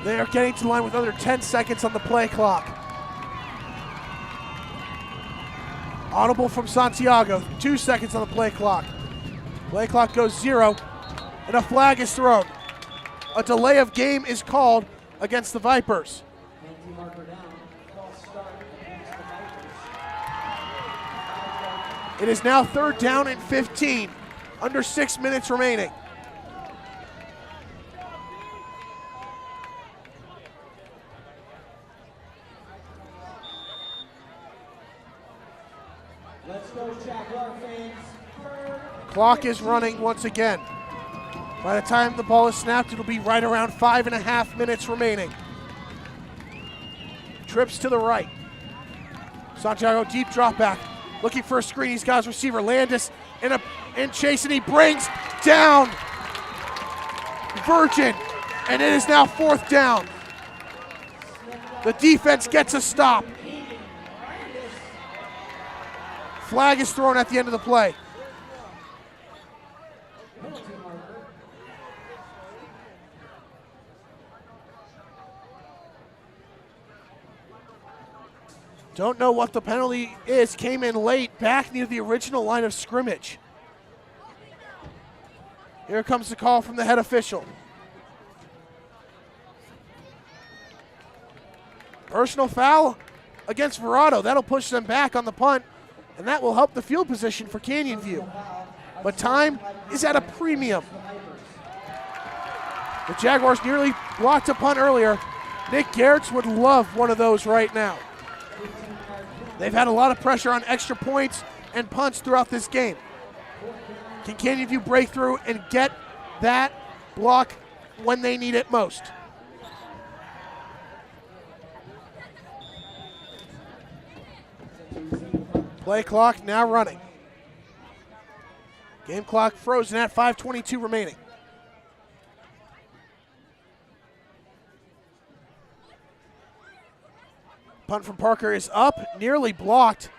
They are getting to the line with under 10 seconds on the play clock. Audible from Santiago, 2 seconds on the play clock. Play clock goes 0, and a flag is thrown. A delay of game is called against the Vipers. It is now third down and 15, under 6 minutes remaining. Let's go, Jaguar fans. Clock is running once again. By the time the ball is snapped, it'll be right around 5.5 minutes remaining. Trips to the right. Santiago, deep drop back. Looking for a screen. He's got his receiver. Landis in chase, and he brings down Virgin. And it is now 4th down. The defense gets a stop. Flag is thrown at the end of the play. Don't know what the penalty is. Came in late, back near the original line of scrimmage. Here comes the call from the head official. Personal foul against Verrado. That'll push them back on the punt, and that will help the field position for Canyon View. But time is at a premium. The Jaguars nearly blocked a punt earlier. Nick Gertz would love one of those right now. They've had a lot of pressure on extra points and punts throughout this game. Can Canyon View break through and get that block when they need it most? Play clock now running. Game clock frozen at 5:22 remaining. Punt from Parker is up, nearly blocked.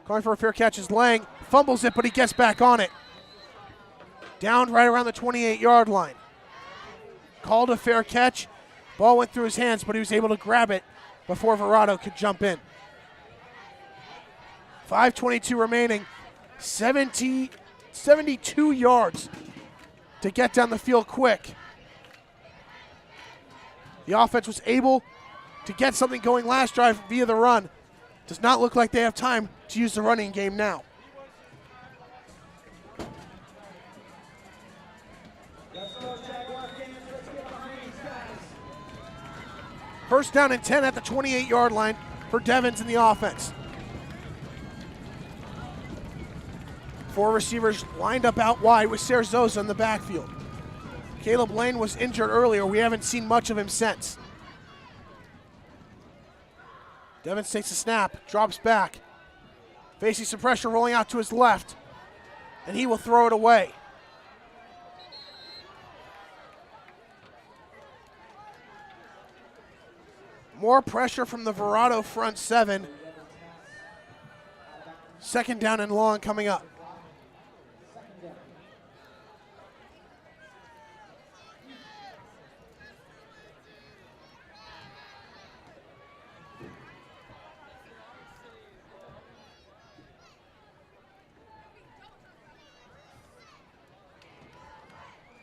Calling for a fair catch is Lang. Fumbles it, but he gets back on it. Down right around the 28-yard line. Called a fair catch. Ball went through his hands, but he was able to grab it before Verrado could jump in. 5:22 remaining. 72 yards to get down the field quick. The offense was able to get something going last drive via the run. Does not look like they have time to use the running game now. First down and 10 at the 28-yard line for Devins in the offense. 4 receivers lined up out wide with Cerzosa in the backfield. Caleb Lane was injured earlier. We haven't seen much of him since. Devins takes a snap, drops back. Facing some pressure, rolling out to his left. And he will throw it away. More pressure from the Verrado front 7. 2nd down and long coming up.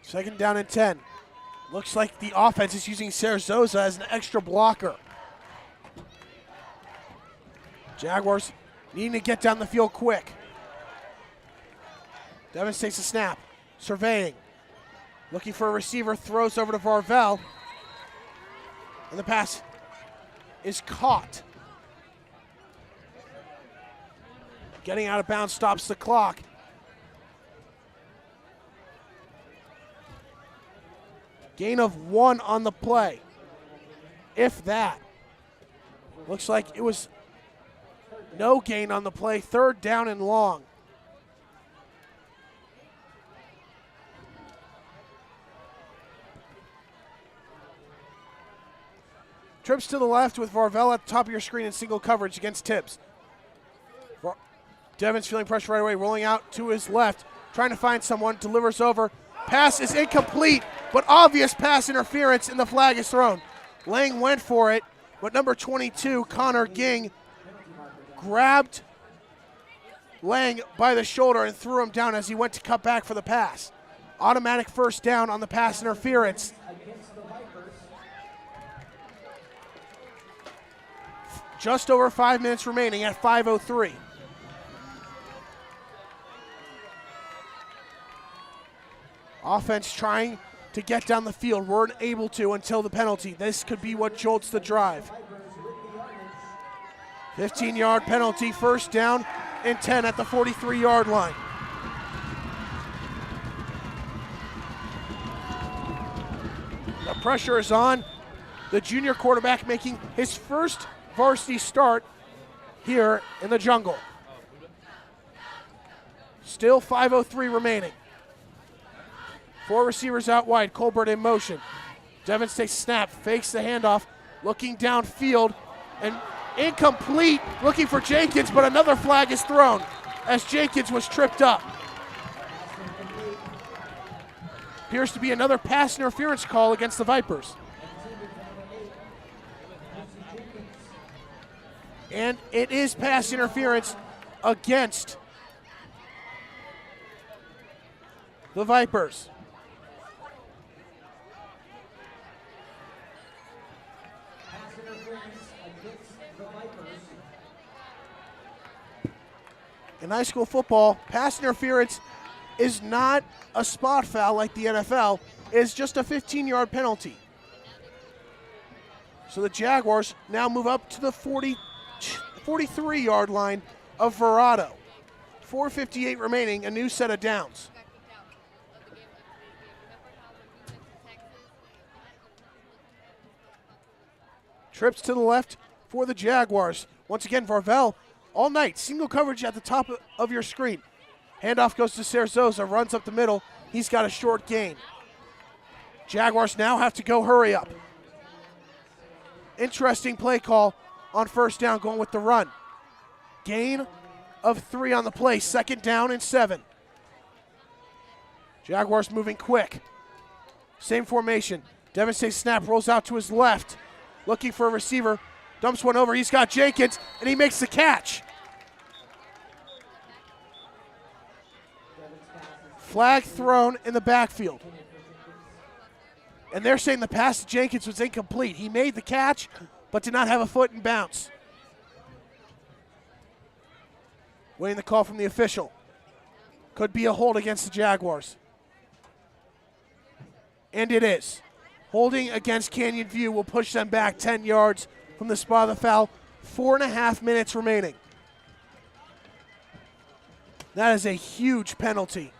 Second down and 10. Looks like the offense is using Cerzosa as an extra blocker. Jaguars needing to get down the field quick. Devins takes a snap, surveying. Looking for a receiver, throws over to Varvel. And the pass is caught. Getting out of bounds stops the clock. Gain of 1 on the play, if that. Looks like it was no gain on the play. 3rd down and long. Trips to the left with Varvel at the top of your screen in single coverage against Tibbs. Devins feeling pressure right away, rolling out to his left, trying to find someone, delivers over. Pass is incomplete, but obvious pass interference, and the flag is thrown. Lang went for it, but number 22, Connor Ging, grabbed Lang by the shoulder and threw him down as he went to cut back for the pass. Automatic 1st down on the pass interference. Just over 5 minutes remaining at 5:03. Offense trying to get down the field. Weren't able to until the penalty. This could be what jolts the drive. 15-yard penalty, 1st down and 10 at the 43-yard line. The pressure is on. The junior quarterback making his first varsity start here in the jungle. Still 5:03 remaining. 4 receivers out wide. Colbert in motion. Devins takes snap, fakes the handoff, looking downfield, and incomplete, looking for Jenkins, but another flag is thrown as Jenkins was tripped up. Appears to be another pass interference call against the Vipers. And it is pass interference against the Vipers. In high school football, pass interference is not a spot foul like the NFL. It's just a 15-yard penalty. So the Jaguars now move up to the 43-yard line of Verrado. 4:58 remaining, a new set of downs. Trips to the left for the Jaguars. Once again, Varvel all night. Single coverage at the top of your screen. Handoff goes to Cerzosa, runs up the middle. He's got a short gain. Jaguars now have to go hurry up. Interesting play call on first down, going with the run. Gain of 3 on the play, 2nd down and 7. Jaguars moving quick. Same formation. Devin takes snap, rolls out to his left. Looking for a receiver, dumps one over. He's got Jenkins, and he makes the catch. Flag thrown in the backfield. And they're saying the pass to Jenkins was incomplete. He made the catch, but did not have a foot in bounds. Waiting the call from the official. Could be a hold against the Jaguars. And it is. Holding against Canyon View will push them back 10 yards from the spot of the foul. 4.5 minutes remaining. That is a huge penalty.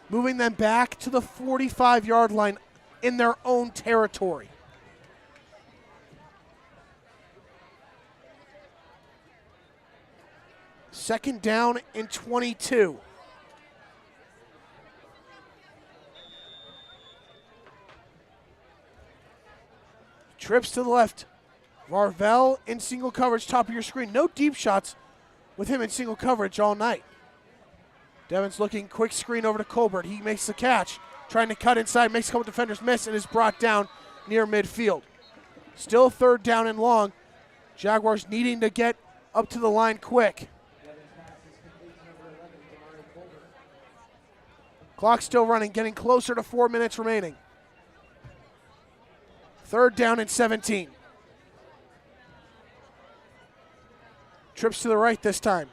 Moving them back to the 45-yard line in their own territory. Second down and 22. Trips to the left. Varvel in single coverage, top of your screen. No deep shots with him in single coverage all night. Devins looking, quick screen over to Colbert. He makes the catch, trying to cut inside, makes a couple defenders miss, and is brought down near midfield. Still 3rd down and long. Jaguars needing to get up to the line quick. Clock still running, getting closer to 4 minutes remaining. 3rd down and 17. Trips to the right this time.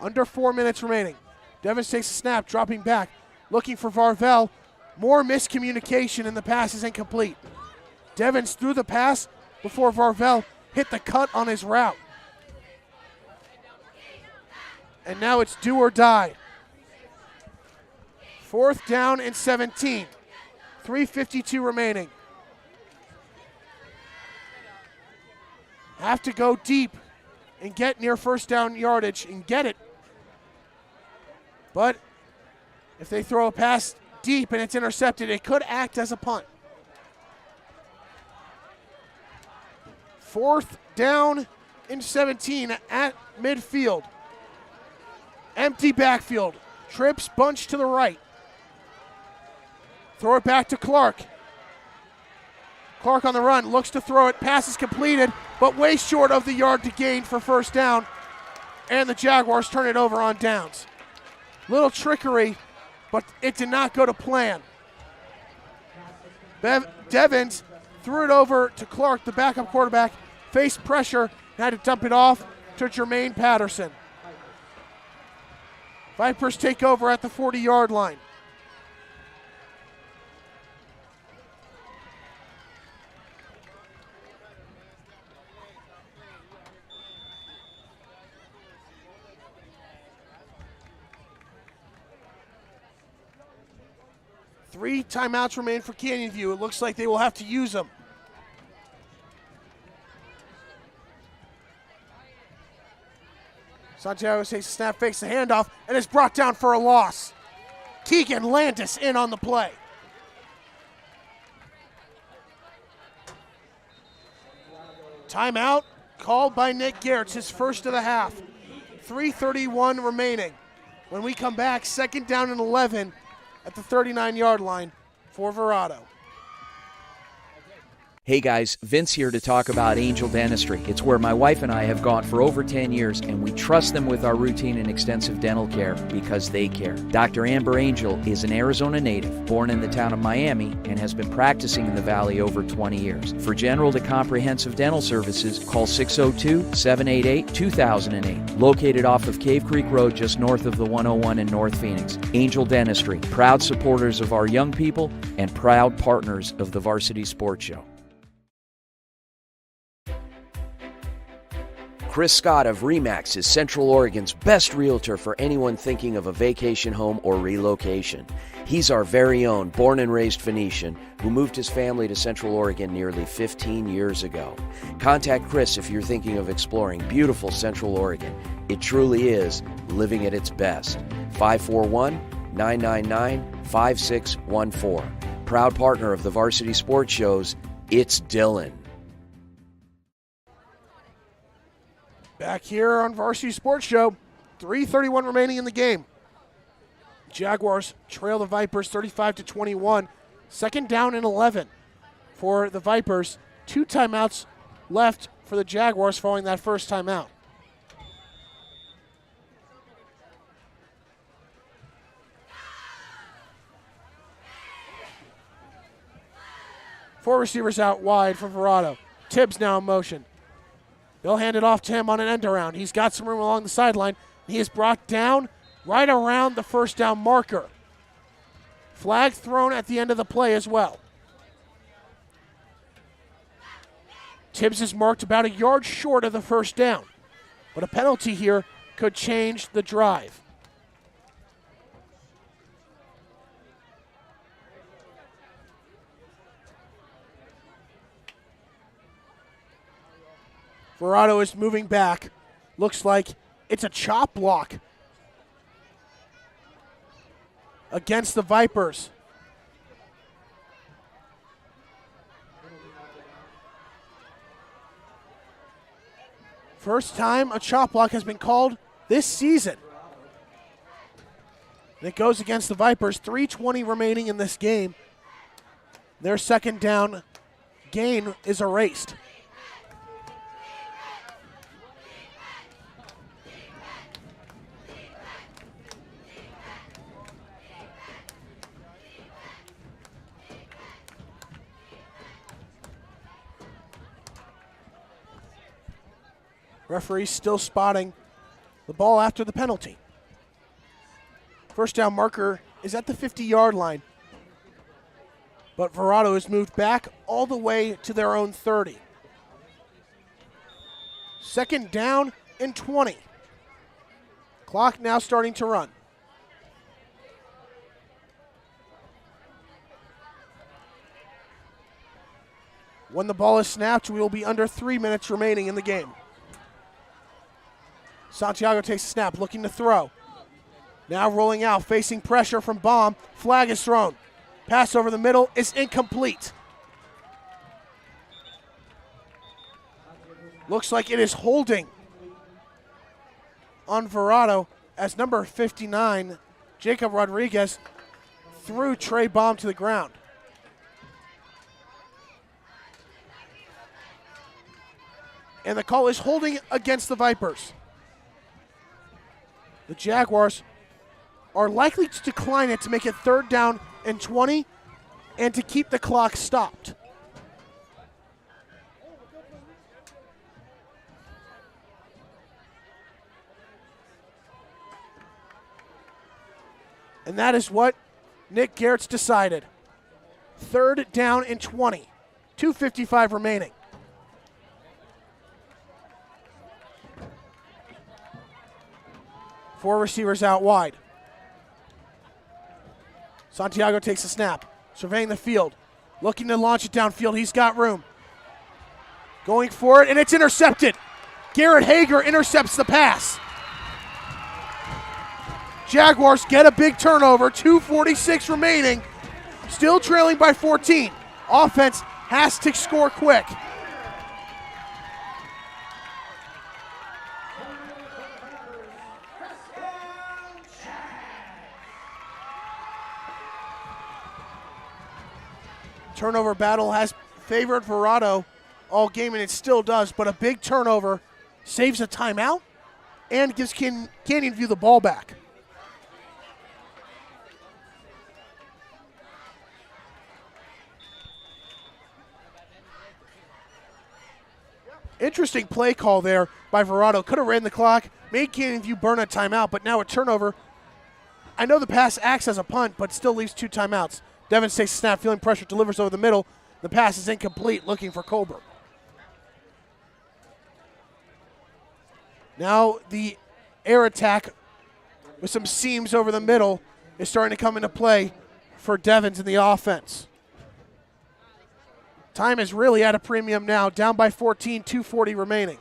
Under 4 minutes remaining. Devins takes a snap, dropping back, looking for Varvel. More miscommunication, and the pass is incomplete. Devins threw the pass before Varvel hit the cut on his route. And now it's do or die. 4th down and 17. 3:52 remaining. Have to go deep and get near first down yardage and get it. But if they throw a pass deep and it's intercepted, it could act as a punt. 4th down and 17 at midfield. Empty backfield. Trips bunch to the right. Throw it back to Clark. Clark on the run, looks to throw it. Pass is completed, but way short of the yard to gain for first down. And the Jaguars turn it over on downs. Little trickery, but it did not go to plan. Devins threw it over to Clark, the backup quarterback, faced pressure, had to dump it off to Jermaine Patterson. Vipers take over at the 40-yard line. 3 timeouts remain for Canyon View. It looks like they will have to use them. Santiago takes a snap, fakes the handoff, and is brought down for a loss. Keegan Landis in on the play. Timeout called by Nick Gertz, his first of the half. 3:31 remaining. When we come back, 2nd down and 11 at the 39-yard line for Verrado. Hey guys, Vince here to talk about Angel Dentistry. It's where my wife and I have gone for over 10 years, and we trust them with our routine and extensive dental care because they care. Dr. Amber Angel is an Arizona native, born in the town of Miami, and has been practicing in the Valley over 20 years. For general to comprehensive dental services, call 602-788-2008. Located off of Cave Creek Road just north of the 101 in North Phoenix. Angel Dentistry, proud supporters of our young people and proud partners of the Varsity Sports Show. Chris Scott of RE/MAX is Central Oregon's best realtor for anyone thinking of a vacation home or relocation. He's our very own born and raised Phoenician who moved his family to Central Oregon nearly 15 years ago. Contact Chris if you're thinking of exploring beautiful Central Oregon. It truly is living at its best. 541-999-5614. Proud partner of the Varsity Sports Shows, it's Dylan. Back here on Varsity Sports Show, 3:31 remaining in the game. Jaguars trail the Vipers 35-21. 2nd down and 11 for the Vipers. 2 timeouts left for the Jaguars following that first timeout. Four receivers out wide for Verrado. Tibbs now in motion. They'll hand it off to him on an end around. He's got some room along the sideline. He is brought down right around the first down marker. Flag thrown at the end of the play as well. Tibbs is marked about a yard short of the first down, but a penalty here could change the drive. Verrado is moving back. Looks like it's a chop block against the Vipers. First time a chop block has been called this season. And it goes against the Vipers. 3:20 remaining in this game. Their 2nd down gain is erased. Referee still spotting the ball after the penalty. First down marker is at the 50-yard line, but Verrado has moved back all the way to their own 30. 2nd down and 20. Clock now starting to run. When the ball is snapped, we will be under 3 minutes remaining in the game. Santiago takes a snap, looking to throw. Now rolling out, facing pressure from Baum. Flag is thrown. Pass over the middle is incomplete. Looks like it is holding on Verrado as number 59, Jacob Rodriguez, threw Trey Baum to the ground. And the call is holding against the Vipers. The Jaguars are likely to decline it to make it 3rd down and 20 and to keep the clock stopped. And that is what Nick Gertz decided. 3rd down and 20. 2:55 remaining. Four receivers out wide. Santiago takes a snap, surveying the field, looking to launch it downfield. He's got room. Going for it, and it's intercepted. Garrett Hager intercepts the pass. Jaguars get a big turnover, 2:46 remaining, still trailing by 14. Offense has to score quick. Turnover battle has favored Verrado all game, and it still does, but a big turnover saves a timeout and gives Canyon View the ball back. Interesting play call there by Verrado. Could have ran the clock, made Canyon View burn a timeout, but now a turnover. I know the pass acts as a punt, but still leaves 2 timeouts. Devins takes a snap, feeling pressure, delivers over the middle. The pass is incomplete, looking for Colbert. Now the air attack with some seams over the middle is starting to come into play for Devins in the offense. Time is really at a premium now, down by 14, 2:40 remaining.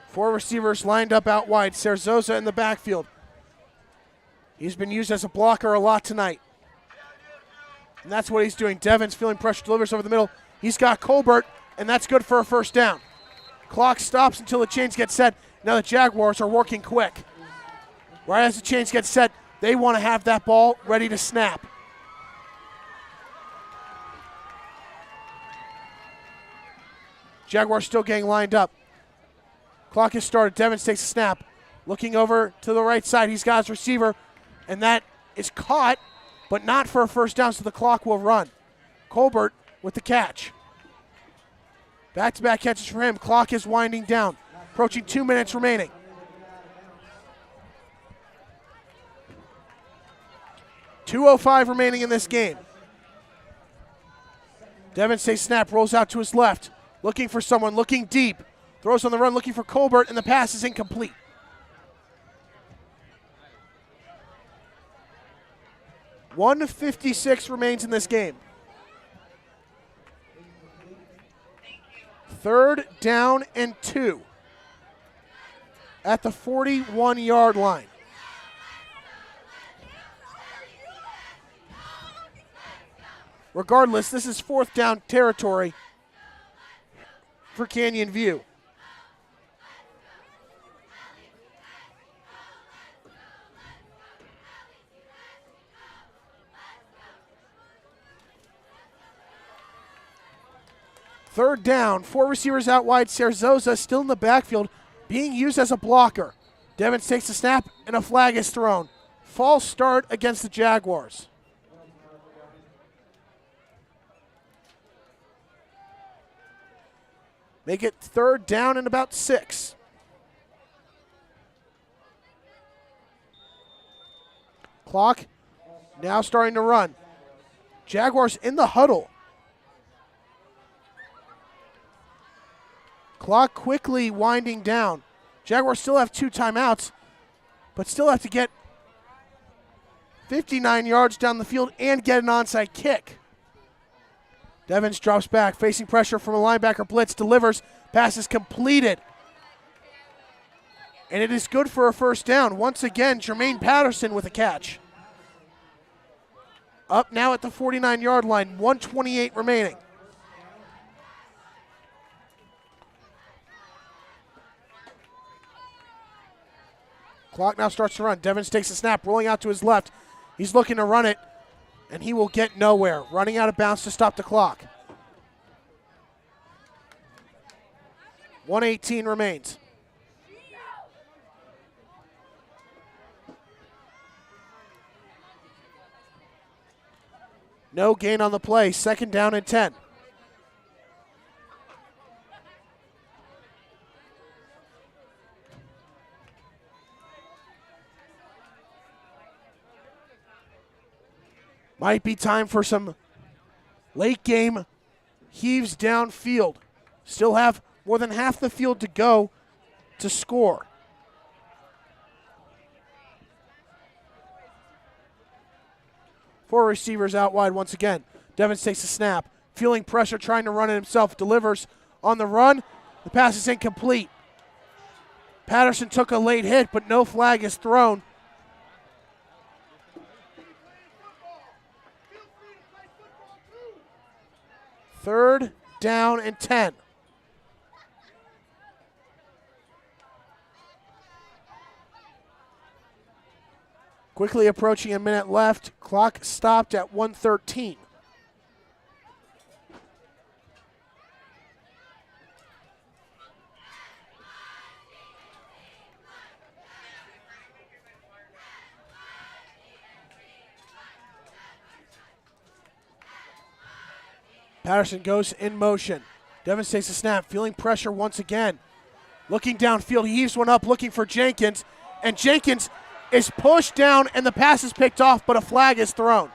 Four receivers lined up out wide. Cerzosa in the backfield. He's been used as a blocker a lot tonight. And that's what he's doing. Devins feeling pressure, delivers over the middle. He's got Colbert, and that's good for a first down. Clock stops until the chains get set. Now the Jaguars are working quick. Right as the chains get set, they want to have that ball ready to snap. Jaguars still getting lined up. Clock is started. Devins takes a snap. Looking over to the right side. He's got his receiver, and that is caught, but not for a first down, so the clock will run. Colbert with the catch. Back-to-back catches for him. Clock is winding down. Approaching 2 minutes remaining. .205 remaining in this game. Devins takes snap, rolls out to his left. Looking for someone, looking deep. Throws on the run, looking for Colbert, and the pass is incomplete. .156 remains in this game. Third down and 2 at the 41-yard line. Regardless, this is 4th down territory for Canyon View. Third down, 4 receivers out wide. Cerzosa still in the backfield, being used as a blocker. Devins takes the snap, and a flag is thrown. False start against the Jaguars. Make it 3rd down and about 6. Clock now starting to run. Jaguars in the huddle. Clock quickly winding down. Jaguars still have 2 timeouts, but still have to get 59 yards down the field and get an onside kick. Devins drops back, facing pressure from a linebacker blitz, delivers, pass is completed. And it is good for a first down. Once again, Jermaine Patterson with a catch. Up now at the 49-yard line, 1:28 remaining. Clock now starts to run. Devins takes a snap, rolling out to his left. He's looking to run it, and he will get nowhere. Running out of bounds to stop the clock. 1:18 remains. No gain on the play. 2nd down and 10. Might be time for some late game heaves downfield. Still have More than half the field to go to score. Four receivers out wide once again. Devins takes a snap, feeling pressure, trying to run it himself, delivers on the run. The pass is incomplete. Patterson took a late hit, but no flag is thrown. Third down and 10. Quickly approaching a minute left. Clock stopped at 1:13. Patterson goes in motion. Devins takes a snap, feeling pressure once again. Looking downfield, he heaves one up, looking for Jenkins, and Jenkins is pushed down and the pass is picked off, but a flag is thrown.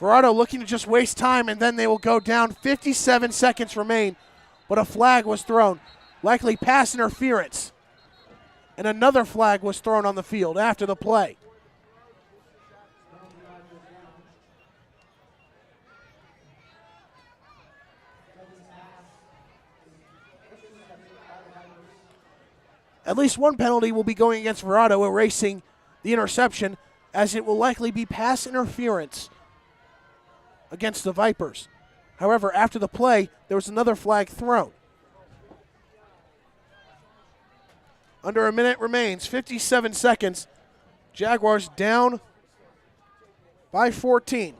Verrado looking to just waste time, and then they will go down. 57 seconds remain, but a flag was thrown, likely pass interference. And another flag was thrown on the field after the play. At least one penalty will be going against Verrado, erasing the interception, as it will likely be pass interference against the Vipers. However, after the play, there was another flag thrown. Under a minute remains, 57 seconds. Jaguars down by 14.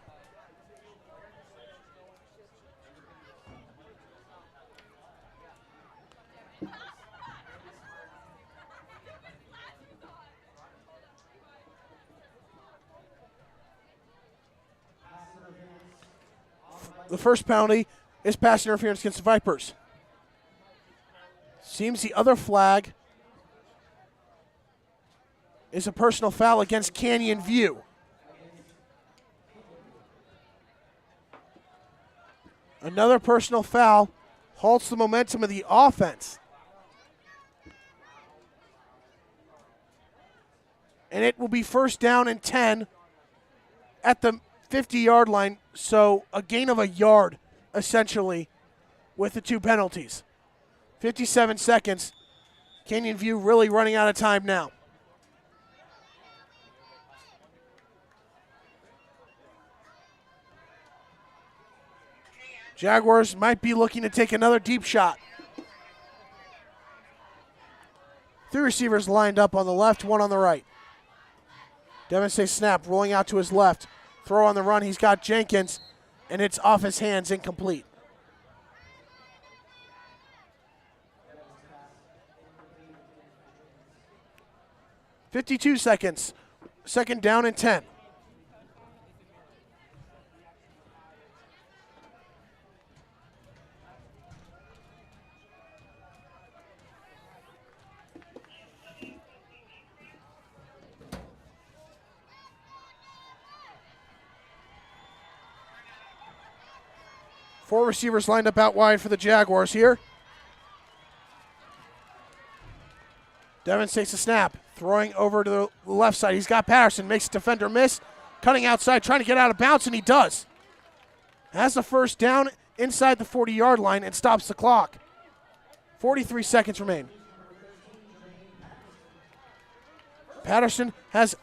The first penalty is pass interference against the Vipers. Seems the other flag is a personal foul against Canyon View. Another personal foul halts the momentum of the offense. And it will be first down and 10 at the 50-yard line, so a gain of a yard, essentially, with the two penalties. 57 seconds. Canyon View really running out of time now. Jaguars might be looking to take another deep shot. Three receivers lined up on the left, one on the right. Devin takes snap, rolling out to his left. Throw on the run, he's got Jenkins, and it's off his hands, incomplete. .52 seconds, second down and 10. Four receivers lined up out wide for the Jaguars here. Devins takes a snap, throwing over to the left side. He's got Patterson, makes a defender miss, cutting outside, trying to get out of bounds, and he does. Has the first down inside the 40-yard line and stops the clock. 43 seconds remain. Patterson has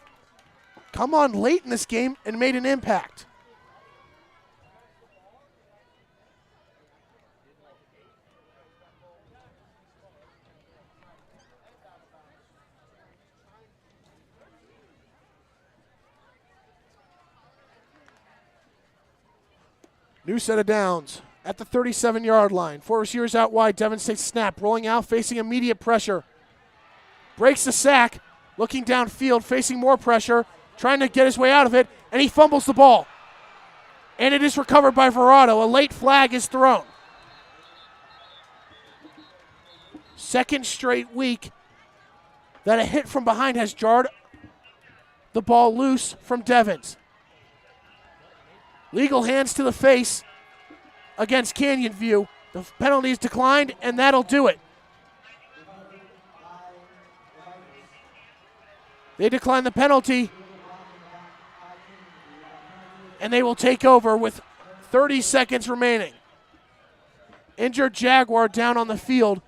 come on late in this game and made an impact. New set of downs at the 37-yard line. Four receivers out wide. Devins takes a snap, rolling out, facing immediate pressure. Breaks the sack, looking downfield, facing more pressure, trying to get his way out of it, and he fumbles the ball. And it is recovered by Verrado. A late flag is thrown. Second straight week that a hit from behind has jarred the ball loose from Devins. Legal hands to the face, against Canyon View. The penalty is declined, and that'll do it. They decline the penalty, and they will take over with 30 seconds remaining. Injured Jaguar down on the field.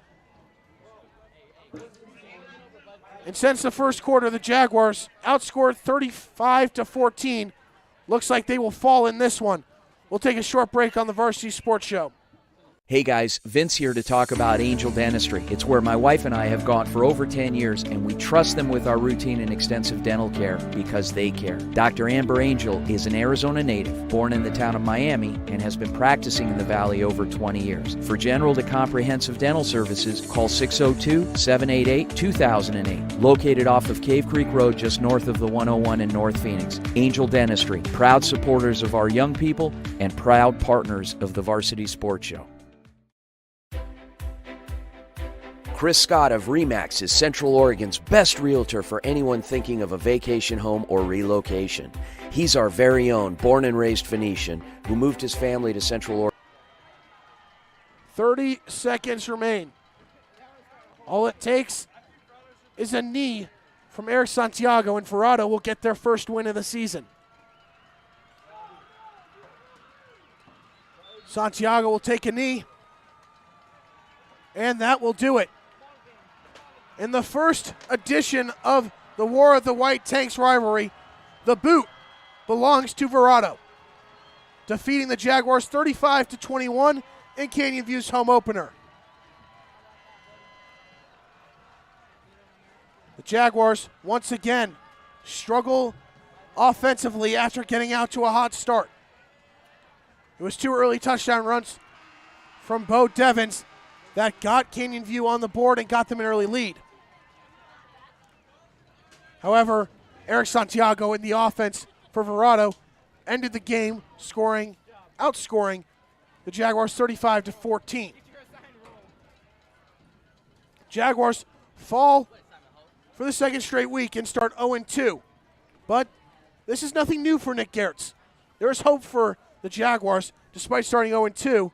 And since the first quarter, the Jaguars outscored 35-14. Looks like they will fall in this one. We'll take a short break on the Varsity Sports Show. Hey guys, Vince here to talk about Angel Dentistry. It's where my wife and I have gone for over 10 years, and we trust them with our routine and extensive dental care because they care. Dr. Amber Angel is an Arizona native, born in the town of Miami, and has been practicing in the Valley over 20 years. For general to comprehensive dental services, call 602-788-2008. Located off of Cave Creek Road just north of the 101 in North Phoenix. Angel Dentistry, proud supporters of our young people and proud partners of the Varsity Sports Show. Chris Scott of RE/MAX is Central Oregon's best realtor for anyone thinking of a vacation home or relocation. He's our very own born and raised Phoenician who moved his family to Central Oregon. 30 seconds remain. All it takes is a knee from Eric Santiago, and Verrado will get their first win of the season. Santiago will take a knee, and that will do it. In the first edition of the War of the White Tanks rivalry, the boot belongs to Verrado, defeating the Jaguars 35-21 in Canyon View's home opener. The Jaguars once again struggle offensively after getting out to a hot start. It was two early touchdown runs from Bo Devins that got Canyon View on the board and got them an early lead. However, Eric Santiago in the offense for Verrado ended the game outscoring the Jaguars 35-14. Jaguars fall for the second straight week and start 0-2. But this is nothing new for Nick Gertz. There is hope for the Jaguars despite starting 0-2.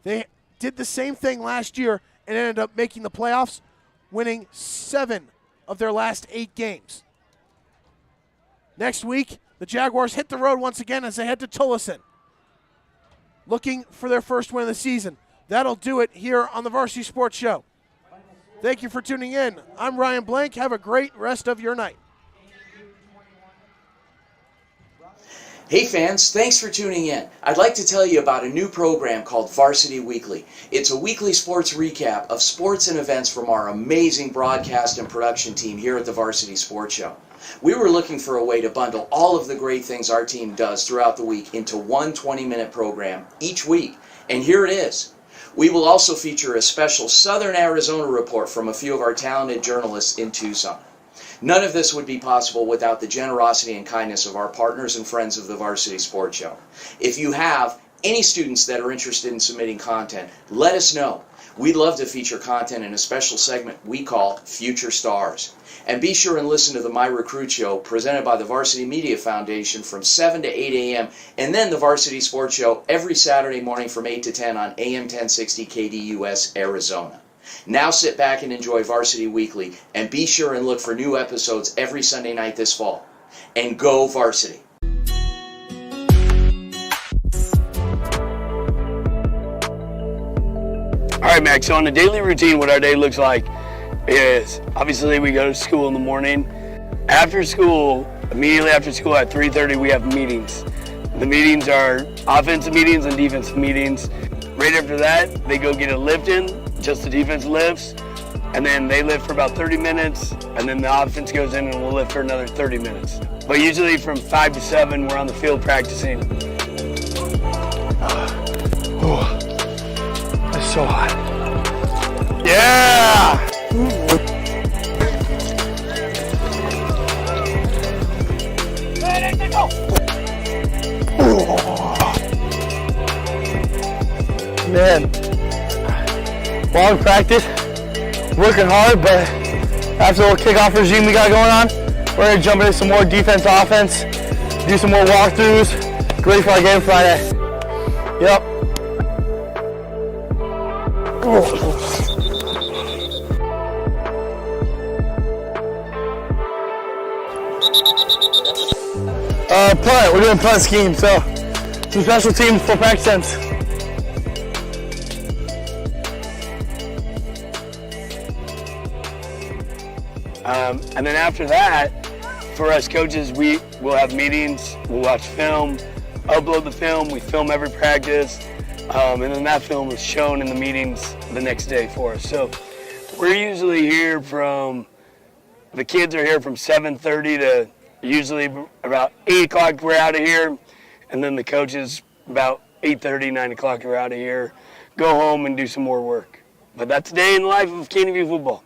They did the same thing last year and ended up making the playoffs, winning 7 of their last 8 games. Next week, the Jaguars hit the road once again as they head to Tullison, looking for their first win of the season. That'll do it here on the Varsity Sports Show. Thank you for tuning in. I'm Ryan Blank. Have a great rest of your night. Hey fans, thanks for tuning in. I'd like to tell you about a new program called Varsity Weekly. It's a weekly sports recap of sports and events from our amazing broadcast and production team here at the Varsity Sports Show. We were looking for a way to bundle all of the great things our team does throughout the week into one 20-minute program each week, and here it is. We will also feature a special Southern Arizona report from a few of our talented journalists in Tucson. None of this would be possible without the generosity and kindness of our partners and friends of the Varsity Sports Show. If you have any students that are interested in submitting content, let us know. We'd love to feature content in a special segment we call Future Stars. And be sure and listen to the My Recruit Show presented by the Varsity Media Foundation from 7 to 8 a.m. and then the Varsity Sports Show every Saturday morning from 8 to 10 on AM 1060 KDUS Arizona. Now sit back and enjoy Varsity Weekly, and be sure and look for new episodes every Sunday night this fall. And go Varsity! All right, Max, so on a daily routine, what our day looks like is obviously we go to school in the morning. After school, immediately after school at 3:30, we have meetings. The meetings are offensive meetings and defensive meetings. Right after that, they go get a lift in. Just the defense lifts, and then they lift for about 30 minutes, and then the offense goes in and we'll lift for another 30 minutes. But usually from 5 to 7, we're on the field practicing. Oh, it's so hot. Yeah! Man. Long practice, working hard, but after the little kickoff regime we got going on, we're going to jump into some more defense, offense, do some more walkthroughs, get ready for our game Friday. Yep. Punt. We're doing punt scheme, so some special teams for practice ends. And then after that, for us coaches, we will have meetings, we'll watch film, upload the film, we film every practice, and then that film is shown in the meetings the next day for us. So we're usually here the kids are here from 7:30 to usually about 8 o'clock we're out of here, and then the coaches about 8:30, 9 o'clock we're out of here, go home and do some more work. But that's a day in the life of Canyon View football.